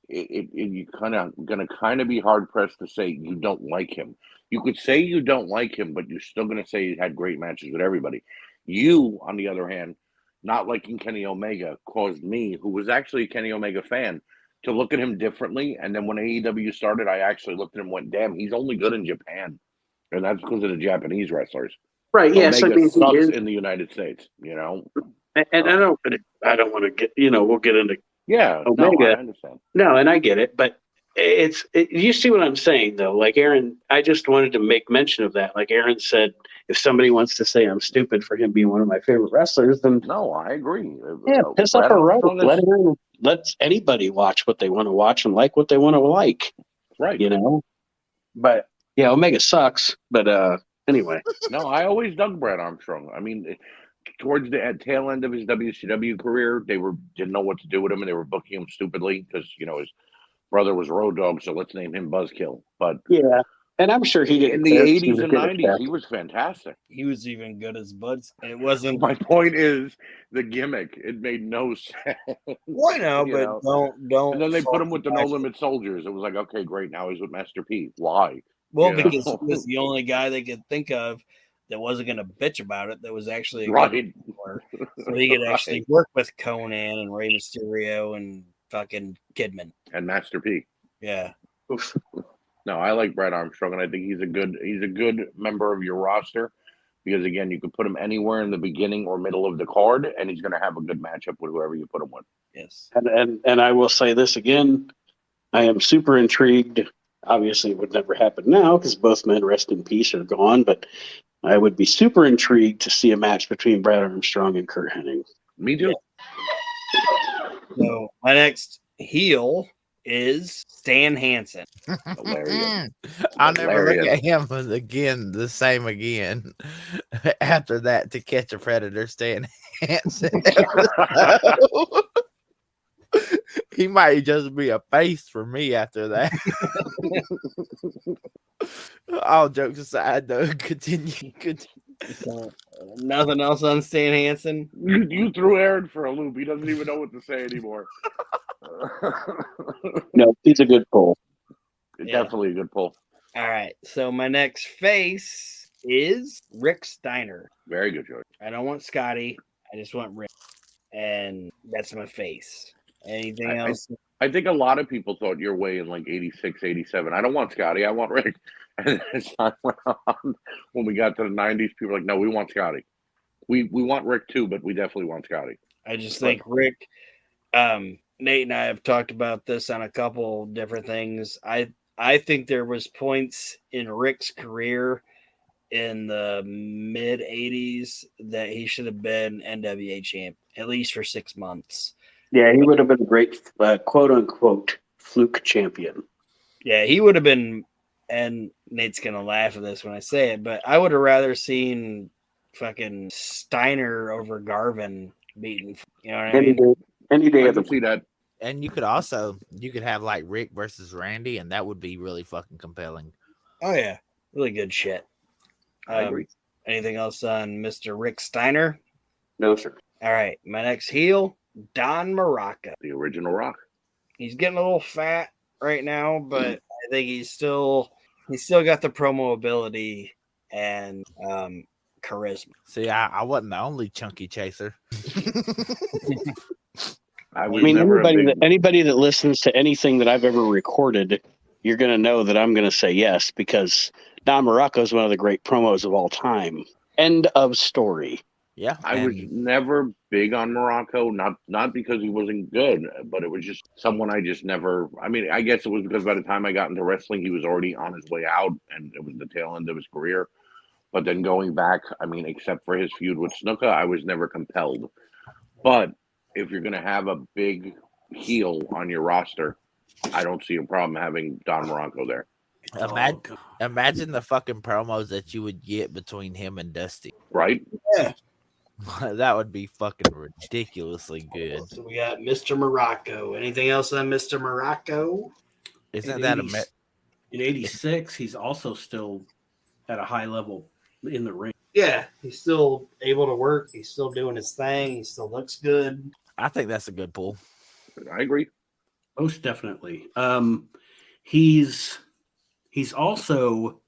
you gonna be hard pressed to say you don't like him. You could say you don't like him, but you're still gonna say he had great matches with everybody. You, on the other hand, not liking Kenny Omega caused me, who was actually a Kenny Omega fan, to look at him differently. And then when AEW started, I actually looked at him and went, damn, he's only good in Japan. And that's because of the Japanese wrestlers. Right, yes. Omega sucks he in the United States, And I don't want to get, we'll get into Yeah, Omega. no, I understand. No, and I get it, but you see what I'm saying, though? Like Aaron, I just wanted to make mention of that. Like Aaron said, if somebody wants to say I'm stupid for him being one of my favorite wrestlers, then No, I agree. yeah, piss up Brad a rope. Armstrong Let anybody watch what they want to watch and like what they want to like. right. But yeah, Omega sucks. But anyway, No, I always dug Brad Armstrong. I mean, towards the tail end of his WCW career, they didn't know what to do with him, and they were booking him stupidly because his brother was Road Dogg, so let's name him Buzzkill. But yeah, and I'm sure he didn't. In the 80s and 90s, he was fantastic. He was even good as Buds. It wasn't. My point is the gimmick. It made no sense. Why now? But don't. And then they put him with the No Limit Soldiers. It was like, okay, great. Now he's with Master P. Why? Well, because he was the only guy they could think of that wasn't going to bitch about it. That was actually right. So he could actually work with Conan and Rey Mysterio and fucking Kidman and Master P. Yeah. Oof. No, I like Brad Armstrong, and I think he's a good member of your roster because again, you could put him anywhere in the beginning or middle of the card, and he's going to have a good matchup with whoever you put him with. Yes. And I will say this again, I am super intrigued. Obviously, it would never happen now because both men, rest in peace, are gone. But I would be super intrigued to see a match between Brad Armstrong and Kurt Hennig. Me too. Yeah. So my next heel is Stan Hansen. Hilarious. I'll never look at him again the same again. After that, To Catch a Predator, Stan Hansen. He might just be a face for me after that. All jokes aside, though, continue. Nothing else on Stan Hansen? You threw Aaron for a loop. He doesn't even know what to say anymore. No, he's a good pull. Definitely a good pull. All right. So my next face is Rick Steiner. Very good, Joey. I don't want Scotty. I just want Rick. And that's my face. Anything else? I think a lot of people thought your way in like 86, 87. I don't want Scotty. I want Rick. And as time went on, when we got to the 90s, people were like, no, we want Scotty. We want Rick too, but we definitely want Scotty. I just think Rick, Nate and I have talked about this on a couple different things. I think there was points in Rick's career in the mid 80s that he should have been NWA champ, at least for 6 months. Yeah, he would have been a great quote unquote fluke champion. Yeah, he would have been, and Nate's going to laugh at this when I say it, but I would have rather seen fucking Steiner over Garvin beaten. You know what I mean? Any day of the see that. And you could have like Rick versus Randy, and that would be really fucking compelling. Oh, yeah. Really good shit. I agree. Anything else on Mr. Rick Steiner? No, sir. All right. My next heel, Don Muraco. The original Rock. He's getting a little fat right now, but I think he's still got the promo ability and charisma. See, I wasn't the only chunky chaser. I mean, anybody that listens to anything that I've ever recorded, you're going to know that I'm going to say yes, because Don Muraco is one of the great promos of all time. End of story. Yeah, I was never big on Muraco, not because he wasn't good, but it was just someone I just never. I mean, I guess it was because by the time I got into wrestling, he was already on his way out, and it was the tail end of his career. But then going back, I mean, except for his feud with Snuka, I was never compelled. But if you're going to have a big heel on your roster, I don't see a problem having Don Morocco there. Imagine the fucking promos that you would get between him and Dusty. Right? Yeah. That would be fucking ridiculously good. So we got Mr. Morocco. Anything else on Mr. Morocco? Isn't that in 86, he's also still at a high level in the ring. Yeah, he's still able to work. He's still doing his thing. He still looks good. I think that's a good pull. I agree. Most definitely. He's also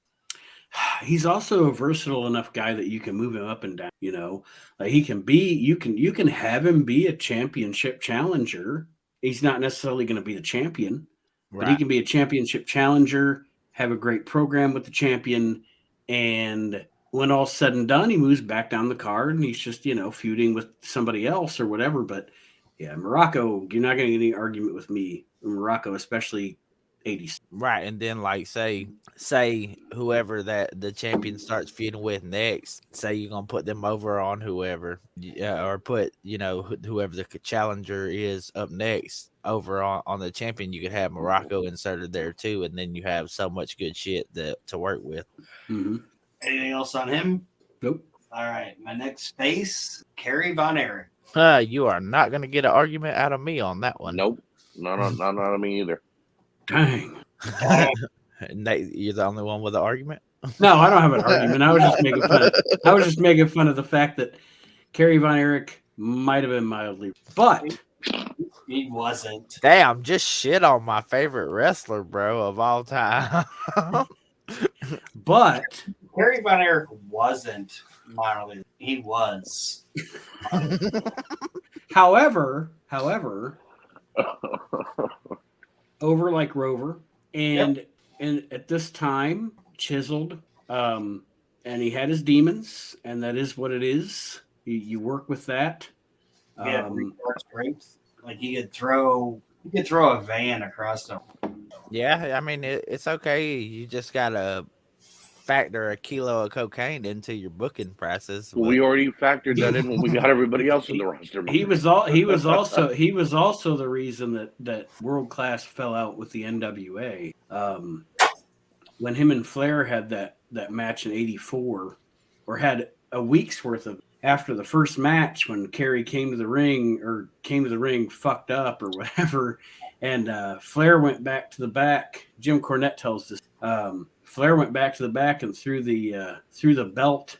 a versatile enough guy that you can move him up and down. You know, like you can have him be a championship challenger. He's not necessarily going to be the champion, but he can be a championship challenger, have a great program with the champion, and when all's said and done, he moves back down the card and he's just, feuding with somebody else or whatever. But yeah, Morocco, you're not going to get any argument with me. Morocco, especially 80s. Right. And then like say whoever that the champion starts feuding with next, say you're going to put them over on whoever, or put, whoever the challenger is up next over on the champion, you could have Morocco inserted there too. And then you have so much good shit to work with. Mm-hmm. Anything else on him? Nope. All right. My next face, Kerry Von Erich. You are not going to get an argument out of me on that one. Nope. Not on me either. Dang. Nate, you're the only one with an argument? No, I don't have an argument. I was just making fun of the fact that Kerry Von Erich might have been mildly, but he wasn't. Damn, just shit on my favorite wrestler, bro, of all time. But Kerry Von Erich wasn't mildly. He was. However, over like Rover, and at this time chiseled, and he had his demons, and that is what it is. You work with that. Yeah, strength. Like he could throw a van across them. Yeah, I mean it's okay. You just gotta factor a kilo of cocaine into your booking prices. Well, we already factored that in when we got everybody else in the roster. He was also the reason that World Class fell out with the NWA. When him and Flair had that match in '84, or had a week's worth of after the first match, when Kerry came to the ring fucked up or whatever, and Flair went back to the back. Jim Cornette tells this. Flair went back to the back and threw the belt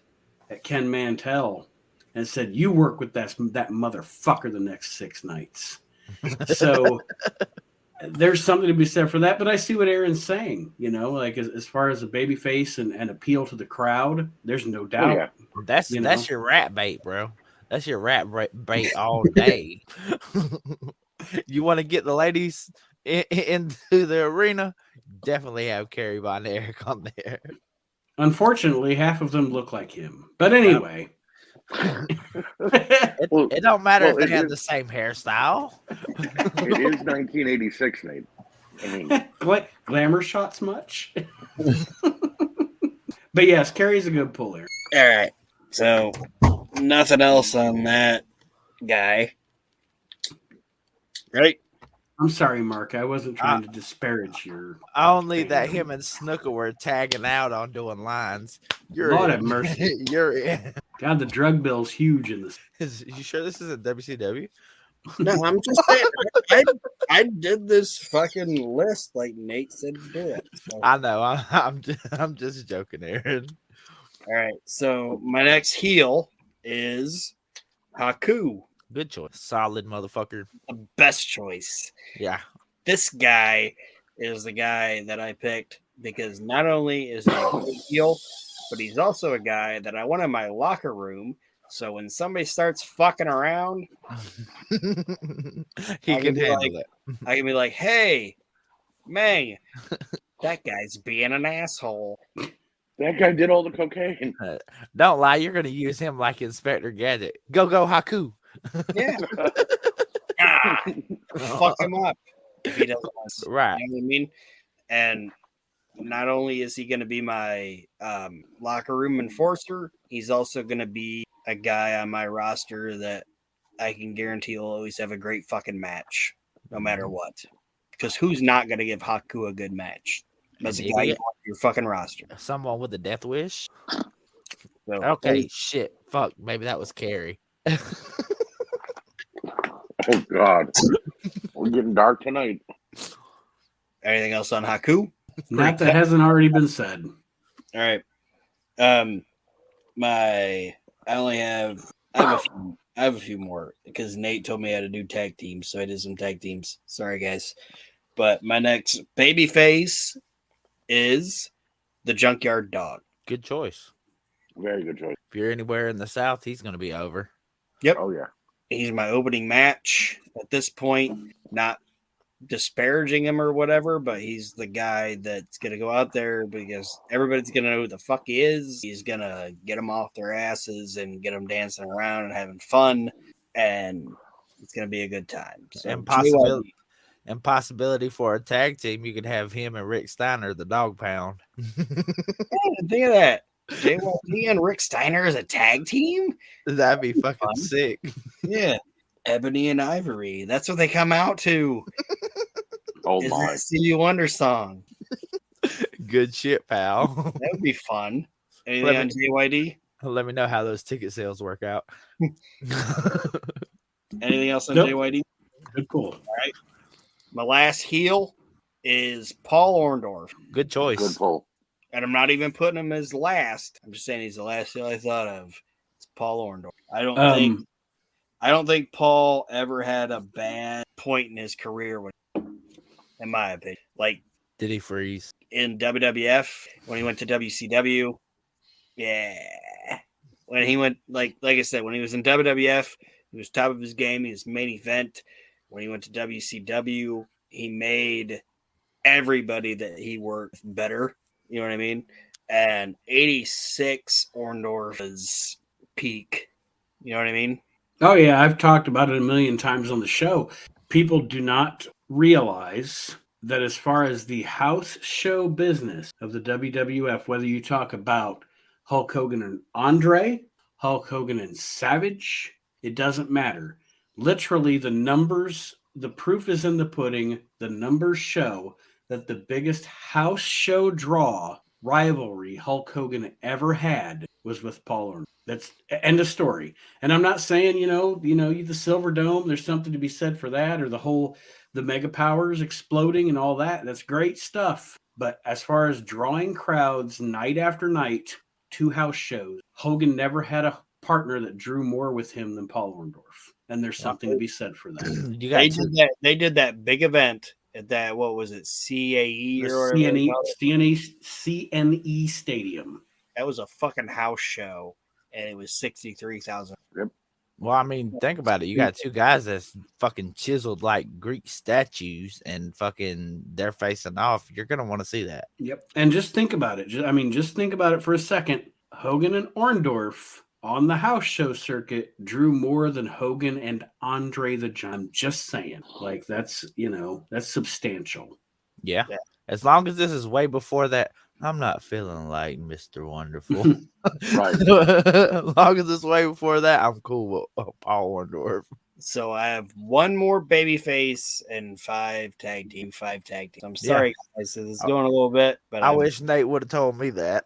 at Ken Mantell and said, "You work with that motherfucker the next 6 nights." So there's something to be said for that. But I see what Aaron's saying. Like as far as a baby face and appeal to the crowd, there's no doubt. Oh, yeah. That's your rat bait, bro. That's your rat bait all day. You want to get the ladies into the arena? Definitely have Kerry Von Erich on there. Unfortunately, half of them look like him. But anyway. It don't matter if they have the same hairstyle. It is 1986, Nate. I mean, glamour shots much? But yes, Kerry's a good puller. All right. So nothing else on that guy. Right? I'm sorry, Mark. I wasn't trying to disparage your. Only that him and Snooker were tagging out on doing lines. Lord have mercy. You're in. God, the drug bill's huge in this. You sure this isn't WCW? No, I'm just saying. I did this fucking list like Nate said to do it. So. I know. I'm just joking, Aaron. All right. So my next heel is Haku. Good choice. Solid motherfucker. The best choice. Yeah. This guy is the guy that I picked because not only is he a good heel, but he's also a guy that I want in my locker room. So when somebody starts fucking around, he can handle it. I can be like, "Hey, man, that guy's being an asshole." that guy did all the cocaine. Don't lie. You're going to use him like Inspector Gadget. Go, Haku. Yeah. Fuck him up if he doesn't. Right. You know what I mean? And not only is he going to be my locker room enforcer, he's also going to be a guy on my roster that I can guarantee you'll always have a great fucking match, no matter what. Because who's not going to give Haku a good match? That's a guy you want on your fucking roster. Someone with a death wish. So, Okay, shit. Fuck. Maybe that was Carrie. Oh God, we're getting dark tonight. Anything else on Haku? Not that hasn't already been said. All right. I have a few more because Nate told me how to do tag teams, so I did some tag teams. Sorry, guys. But my next baby face is the Junkyard Dog. Good choice. Very good choice. If you're anywhere in the South, he's going to be over. Yep. Oh yeah. He's my opening match at this point. Not disparaging him or whatever, but he's the guy that's going to go out there because everybody's going to know who the fuck he is. He's going to get them off their asses and get them dancing around and having fun, and it's going to be a good time. So, and possibility for a tag team, you could have him and Rick Steiner, the Dog Pound. Think of that. JYD and Rick Steiner as a tag team? That'd be fucking sick. Yeah. Ebony and Ivory. That's what they come out to. Oh Is my. that Stevie Wonder song? Good shit, pal. That would be fun. Anything on JYD? Let me know how those ticket sales work out. Anything else on Nope. JYD? Good pull. All right. My last heel is Paul Orndorff. Good choice. Good pull. And I'm not even putting him as last. I'm just saying he's the last heel I thought of. It's Paul Orndorff. I don't think Paul ever had a bad point in his career, in my opinion. Like, did he freeze in WWF when he went to WCW? Yeah. When he went, like I said, when he was in WWF, he was top of his game. He was main event. When he went to WCW, he made everybody that he worked better. You know what I mean? And 86 Orndorff's peak. You know what I mean? Oh, yeah. I've talked about it a million times on the show. People do not realize that as far as the house show business of the WWF, whether you talk about Hulk Hogan and Andre, Hulk Hogan and Savage, it doesn't matter. Literally, the numbers, the proof is in the pudding. The numbers show that the biggest house show draw rivalry Hulk Hogan ever had was with Paul Orndorff. That's end of story. And I'm not saying, the Silver Dome, there's something to be said for that, or the Mega Powers exploding and all that. That's great stuff. But as far as drawing crowds night after night to house shows, Hogan never had a partner that drew more with him than Paul Orndorff. And there's something to be said for that. They did that big event at that, what was it, CAE or CNE Stadium. That was a fucking house show, and it was 63,000. Yep. Well, I mean, think about it. You got two guys that's fucking chiseled like Greek statues, and fucking they're facing off. You're gonna want to see that. Yep. And just think about it. Just think about it for a second. Hogan and Orndorff on the house show circuit drew more than Hogan and Andre the Giant. I'm just saying, like that's substantial. Yeah. As long as this is way before that, I'm not feeling like Mr. Wonderful. Right. As long as it's way before that, I'm cool with Paul Orndorff. So I have one more babyface and 5 tag teams. I'm sorry, guys. This is going a little bit, but I wish Nate would have told me that.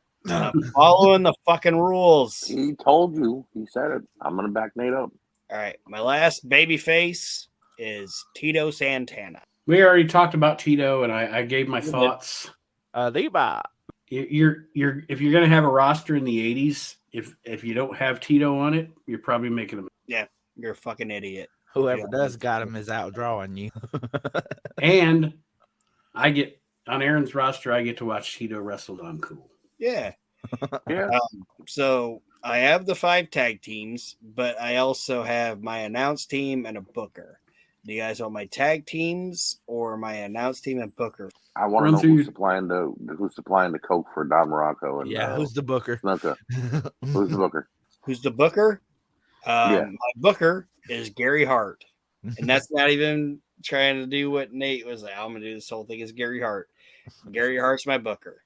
Following the fucking rules. He told you. He said it. I'm going to back Nate up. All right. My last babyface is Tito Santana. We already talked about Tito, and I gave my thoughts. Levi. If you're gonna have a roster in the 80s, if you don't have Tito on it, you're probably making them. Yeah, you're a fucking idiot. Whoever does got him is outdrawing you. And I get on Aaron's roster, I get to watch Tito wrestle on Cool. Yeah. Yeah. So I have the 5 tag teams, but I also have my announce team and a booker. Do you guys want my tag teams or my announce team and booker? I want to know who's supplying the Coke for Don Morocco. And, who's the booker? Snuka. Who's the booker? Who's the booker? Yeah. My booker is Gary Hart. And that's not even trying to do what Nate was like. I'm going to do this whole thing as Gary Hart. Gary Hart's my booker.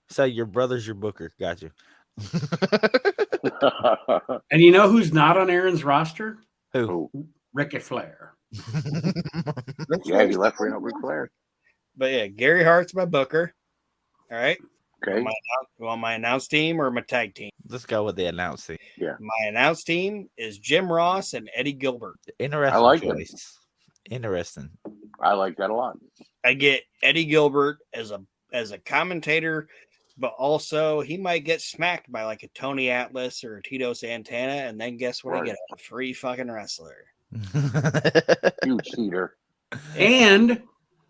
So your brother's your booker. Got you. And you know who's not on Aaron's roster? Who? Ricky Flair. Yeah, he left for Ric Flair. But yeah, Gary Hart's my booker. All right. Okay. You want my announce team or my tag team? Let's go with the announcing. Yeah. My announce team is Jim Ross and Eddie Gilbert. Interesting I like choice. Interesting. I like that a lot. I get Eddie Gilbert as a commentator, but also he might get smacked by like a Tony Atlas or a Tito Santana, and then guess what? Right. I get a free fucking wrestler. Huge cheater. And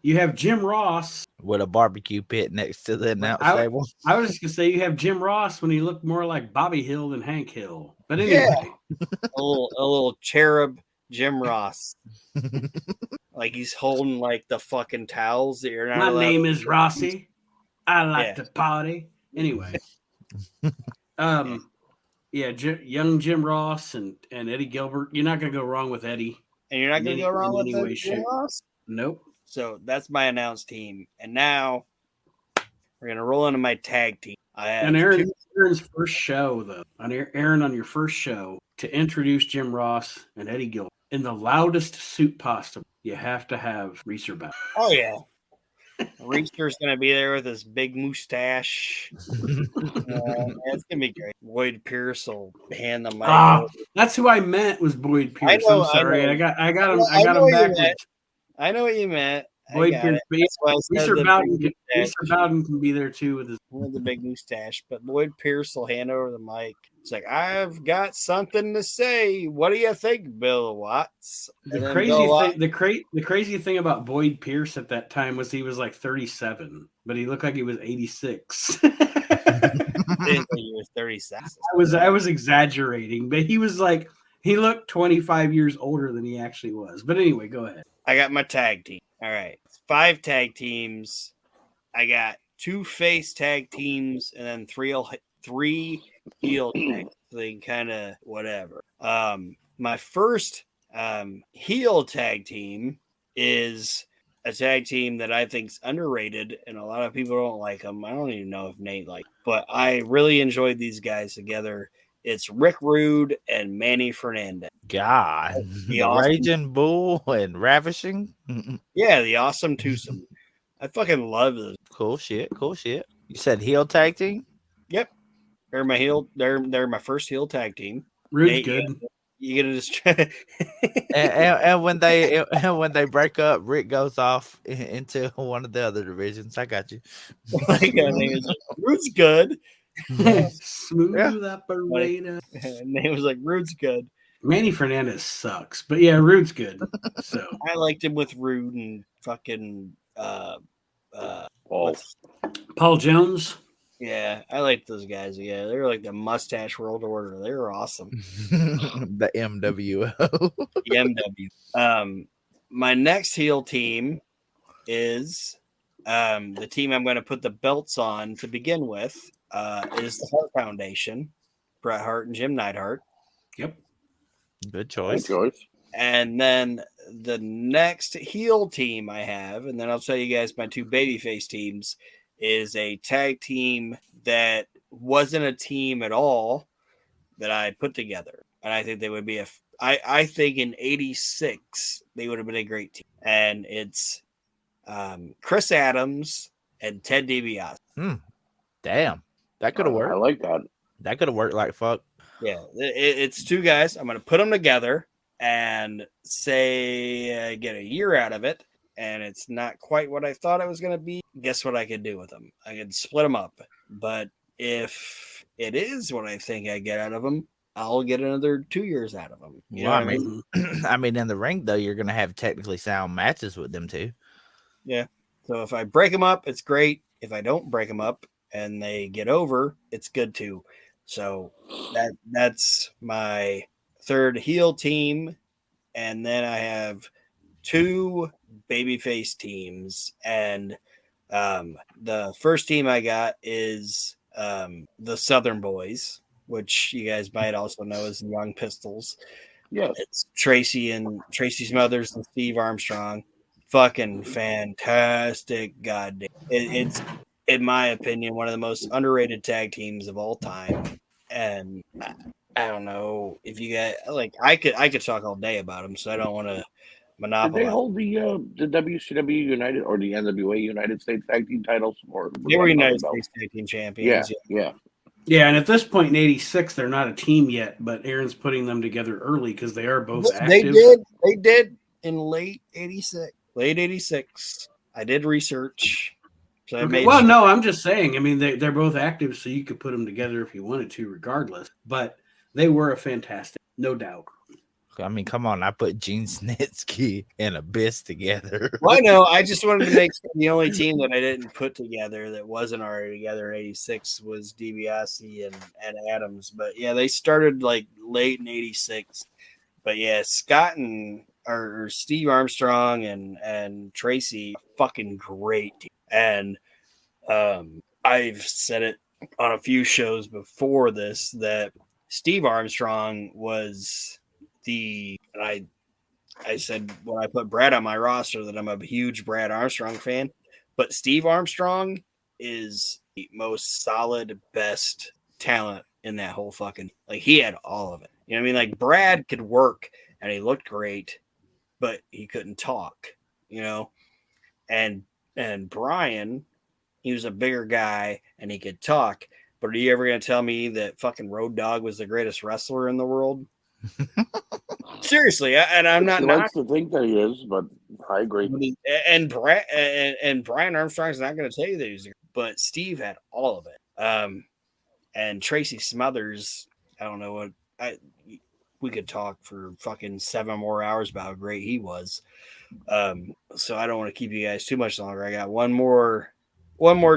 you have Jim Ross with a barbecue pit next to the announce table. I was just gonna say you have Jim Ross when he looked more like Bobby Hill than Hank Hill. But anyway, a little cherub Jim Ross. Like he's holding like the fucking towels that you're not. My allowed name to is use. Rossi. I like to party. Anyway, yeah, young Jim Ross and Eddie Gilbert. You're not gonna go wrong with Eddie. And you're not gonna go wrong with the Jim Ross. Nope. So that's my announced team, and now we're gonna roll into my tag team. I have and Aaron's first show though. Aaron, on your first show to introduce Jim Ross and Eddie Gilbert in the loudest suit possible. You have to have Reeser back. Oh yeah, Reeser's gonna be there with his big mustache. It's gonna be great. Boyd Pierce will hand the mic. That's who I meant was Boyd Pierce. I'm sorry, I got him backwards. I know what you meant. Boyd Pierce. Reeser Bowden can be there too with the big mustache, but Boyd Pierce will hand over the mic. It's like, I've got something to say. What do you think, Bill Watts? The crazy thing about Boyd Pierce at that time was he was like 37, but he looked like he was 86. I didn't think he was 37. I was exaggerating, but he was like, he looked 25 years older than he actually was. But anyway, go ahead. I got my tag team. All right. 5 tag teams. I got 2 face tag teams and then 3 heel tags. So they can kind of whatever. My first heel tag team is a tag team that I think is underrated and a lot of people don't like them. I don't even know if Nate likes, but I really enjoyed these guys together. It's Rick Rude and Manny Fernandez. God, the awesome Raging Bull and Ravishing. Yeah, the awesome twosome. I fucking love this. Cool shit. You said heel tag team? Yep. They're my heel. They're my first heel tag team. Rude's good. You gonna just try and when they break up, Rick goes off into one of the other divisions. I got you. Rude's good. Smooth operator. Name was like Rude's good. Manny Fernandez sucks, but yeah, Rude's good. So I liked him with Rude and fucking Paul Jones. Yeah, I liked those guys. Yeah, they were like the Mustache World Order. They were awesome. The MWO. The MW. My next heel team is the team I'm going to put the belts on to begin with. Is the Hart Foundation, Bret Hart and Jim Neidhart. Yep. Good choice. And then the next heel team I have, and then I'll tell you guys my 2 babyface teams, is a tag team that wasn't a team at all that I put together. And I think they would be I think in 86, they would have been a great team. And it's Chris Adams and Ted DiBiase. Damn. That could have worked. I like that. That could have worked like fuck. Yeah, it's 2 guys. I'm going to put them together and say I get a year out of it, and it's not quite what I thought it was going to be. Guess what I could do with them? I could split them up. But if it is what I think I get out of them, I'll get another 2 years out of them. You know what I mean? I mean, in the ring, though, you're going to have technically sound matches with them, too. Yeah. So if I break them up, it's great. If I don't break them up and they get over, it's good, too. So that's my 3rd heel team. And then I have 2 babyface teams. And the first team I got is the Southern Boys, which you guys might also know as the Young Pistols. Yeah. It's Tracy Smothers and Steve Armstrong. Fucking fantastic. Goddamn. It's, in my opinion, one of the most underrated tag teams of all time. And I don't know if you guys like. I could talk all day about them, so I don't want to monopolize. Did they hold the WCW United or the NWA United States Tag Team titles? Or They were United States Tag Team champions. Yeah. Yeah, and at this point in '86, they're not a team yet, but Aaron's putting them together early because they are both active. They did in late '86. I did research. So okay. Well, no, I'm just saying. I mean, they're both active, so you could put them together if you wanted to, regardless. But they were a fantastic, no doubt. I mean, come on. I put Gene Snitsky and Abyss together. Well, I know. I just wanted to make sure the only team that I didn't put together that wasn't already together in '86 was DiBiase and Adams. But yeah, they started like late in '86. But yeah, Scott or Steve Armstrong and Tracy, fucking great. And I've said it on a few shows before this that Steve Armstrong was I said when I put Brad on my roster that I'm a huge Brad Armstrong fan, but Steve Armstrong is the most solid, best talent in that whole fucking, like, he had all of it. You know what I mean? Like, Brad could work and he looked great, but he couldn't talk, you know? And Brian, he was a bigger guy and he could talk, but are you ever going to tell me that fucking Road Dogg was the greatest wrestler in the world? Seriously, and I'm not. He likes to think that he is, but I agree. And Brian Armstrong's not going to tell you that he's, but Steve had all of it. And Tracy Smothers, I don't know what we could talk for fucking 7 more hours about how great he was. So I don't want to keep you guys too much longer. I got one more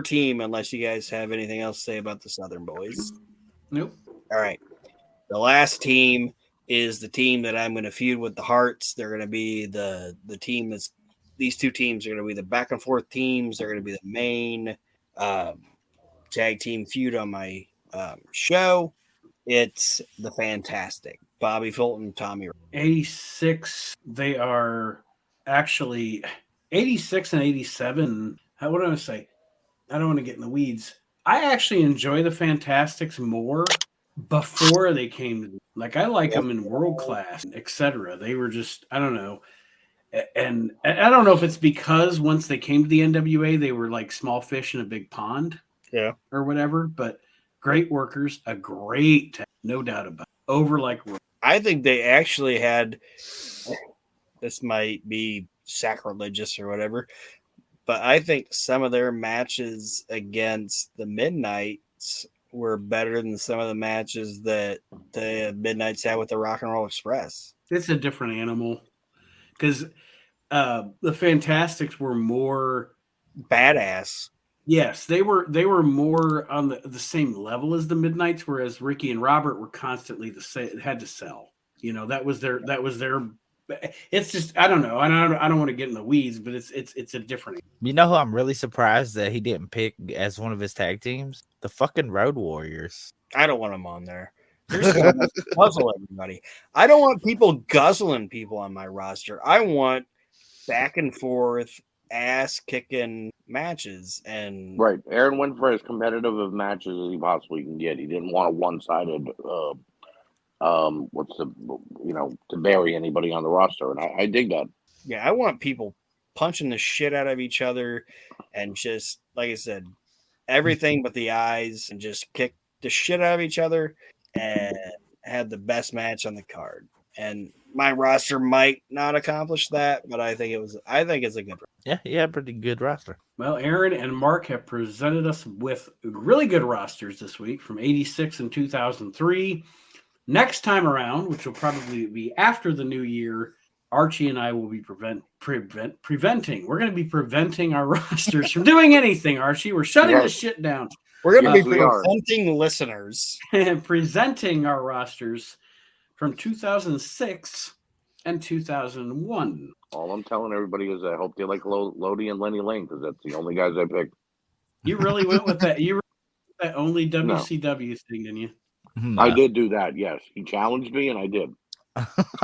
team, unless you guys have anything else to say about the Southern Boys. Nope. All right. The last team is the team that I'm going to feud with the Hearts. They're going to be the team that's, these two teams are going to be the back and forth teams. They're going to be the main tag team feud on my show. It's the Fantastic Bobby Fulton, Tommy. 86. They are actually 86 and 87. What do I want to say? I don't want to get in the weeds. I actually enjoy the Fantastics more before they came to, like, I like them in World Class, etc. They were just, I don't know. And I don't know if it's because once they came to the NWA, they were like small fish in a big pond. Yeah. Or whatever. But great workers, a great, no doubt about it. Over like, I think they actually had, this might be sacrilegious or whatever, but I think some of their matches against the Midnights were better than some of the matches that the Midnights had with the Rock and Roll Express. It's a different animal because the Fantastics were more badass. Yes, they were more on the same level as the Midnights, whereas Ricky and Robert were constantly had to sell. You know, that was their. It's just, I don't know. I don't want to get in the weeds, but it's a different. You know who I'm really surprised that he didn't pick as one of his tag teams? The fucking Road Warriors. I don't want them on there. They're still guzzle everybody. I don't want people guzzling people on my roster. I want back and forth ass kicking matches. And right, Aaron went for as competitive of matches as he possibly can get. He didn't want a one-sided to bury anybody on the roster, and I dig that. Yeah, I want people punching the shit out of each other and just, like I said, everything but the eyes, and just kick the shit out of each other and have the best match on the card. And my roster might not accomplish that, but I think it's a good roster. Yeah, pretty good roster. Well, Aron and Mark have presented us with really good rosters this week from 86 and 2003. Next time around, which will probably be after the new year, Archie and I will be preventing. We're going to be preventing our rosters from doing anything, Archie. We're shutting this shit down. We're going to be preventing listeners. Presenting our rosters from 2006 and 2001. All I'm telling everybody is I hope they like Lodi and Lenny Lane, because that's the only guys I picked. You really went with that. You were that only WCW thing, didn't you? No. I did do that, yes. He challenged me, and I did.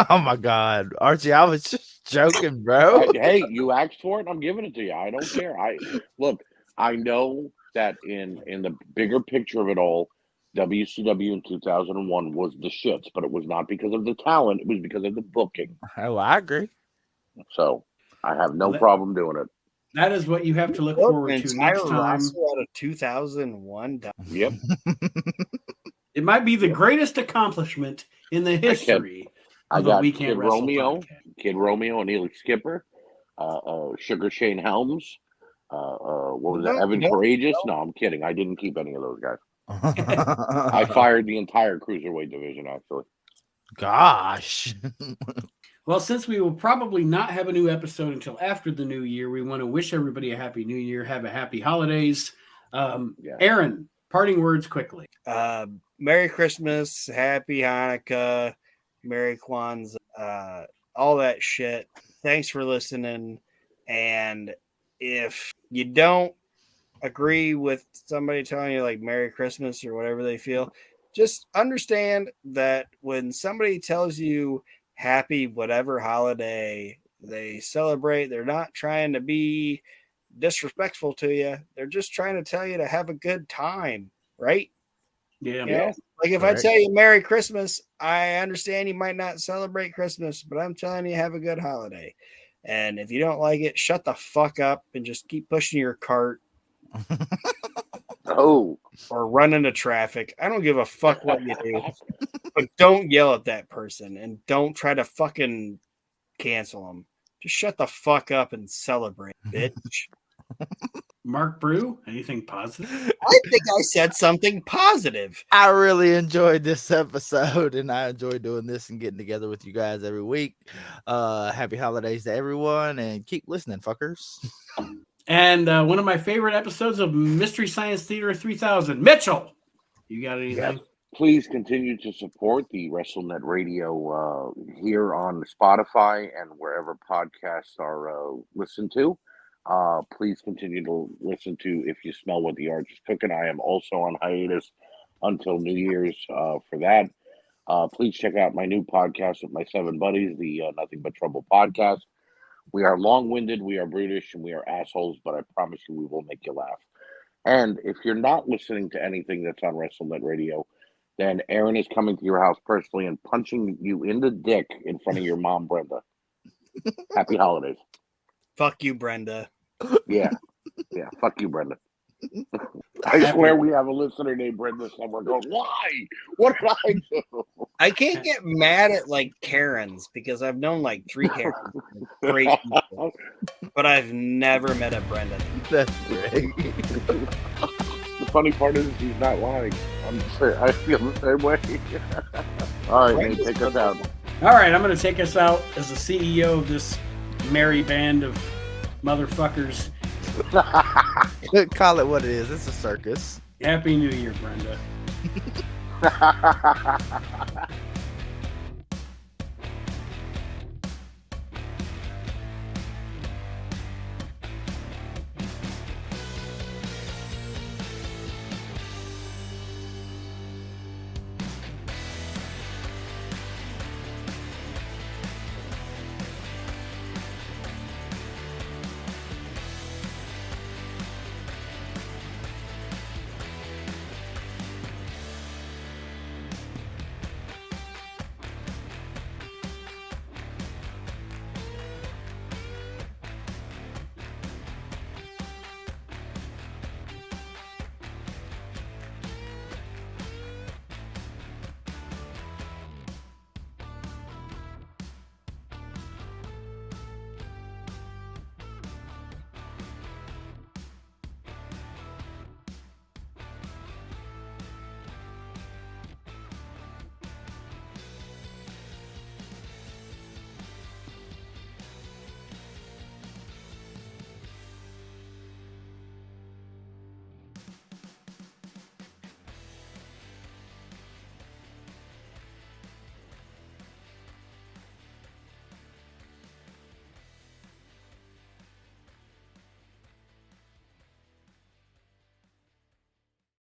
Oh, my God. Archie, I was just joking, bro. Hey, you asked for it, I'm giving it to you. I don't care. I know that in the bigger picture of it all, WCW in 2001 was the shits, but it was not because of the talent. It was because of the booking. Oh, I agree. So I have no problem doing it. That is what you have to look forward to next time. Out of 2001. Yep. It might be the greatest accomplishment in the history I of got a We Can't Kid Wrestle Romeo, podcast. Kid Romeo and Elix Skipper, Sugar Shane Helms. What was that? Evan Courageous? No, I'm kidding. I didn't keep any of those guys. I fired the entire cruiserweight division, actually. Gosh. Well, since we will probably not have a new episode until after the new year, we want to wish everybody a happy new year. Have a happy holidays. Aaron, parting words quickly. Merry Christmas, Happy Hanukkah, Merry Kwanzaa, all that shit. Thanks for listening. And if you don't agree with somebody telling you like Merry Christmas or whatever they feel, just understand that when somebody tells you happy whatever holiday they celebrate, they're not trying to be disrespectful to you. They're just trying to tell you to have a good time, right? Yeah. You know? Like if I tell you Merry Christmas, I understand you might not celebrate Christmas, but I'm telling you have a good holiday. And if you don't like it, shut the fuck up and just keep pushing your cart. Oh. Or run into traffic. I don't give a fuck what you do. But don't yell at that person and don't try to fucking cancel them. Just shut the fuck up and celebrate, bitch. Mark Brew, anything positive? I think I said something positive. I really enjoyed this episode, and I enjoy doing this and getting together with you guys every week. Happy holidays to everyone, and keep listening, fuckers. And one of my favorite episodes of Mystery Science Theater 3000. Mitchell, you got anything? Yes. Please continue to support the WrestleNet Radio here on Spotify and wherever podcasts are listened to. Please continue to listen to If You Smell What the Arch is Cooking. I am also on hiatus until New Year's for that. Please check out my new podcast with my 7 buddies, the Nothing But Trouble podcast. We are long-winded, we are brutish, and we are assholes, but I promise you we will make you laugh. And if you're not listening to anything that's on WrestleNet Radio, then Aaron is coming to your house personally and punching you in the dick in front of your mom, Brenda. Happy holidays. Fuck you, Brenda. Yeah. Fuck you, Brenda. I swear we have a listener named Brenda somewhere going, why? What did I do? I can't get mad at like Karens because I've known like 3 Karens. Great people, but I've never met a Brenda. That's great. The funny part is he's not lying. I feel the same way. All right, Nate, take us out. All right, I'm going to take us out as the CEO of this merry band of motherfuckers. Call it what it is. It's a circus. Happy New Year, Brenda.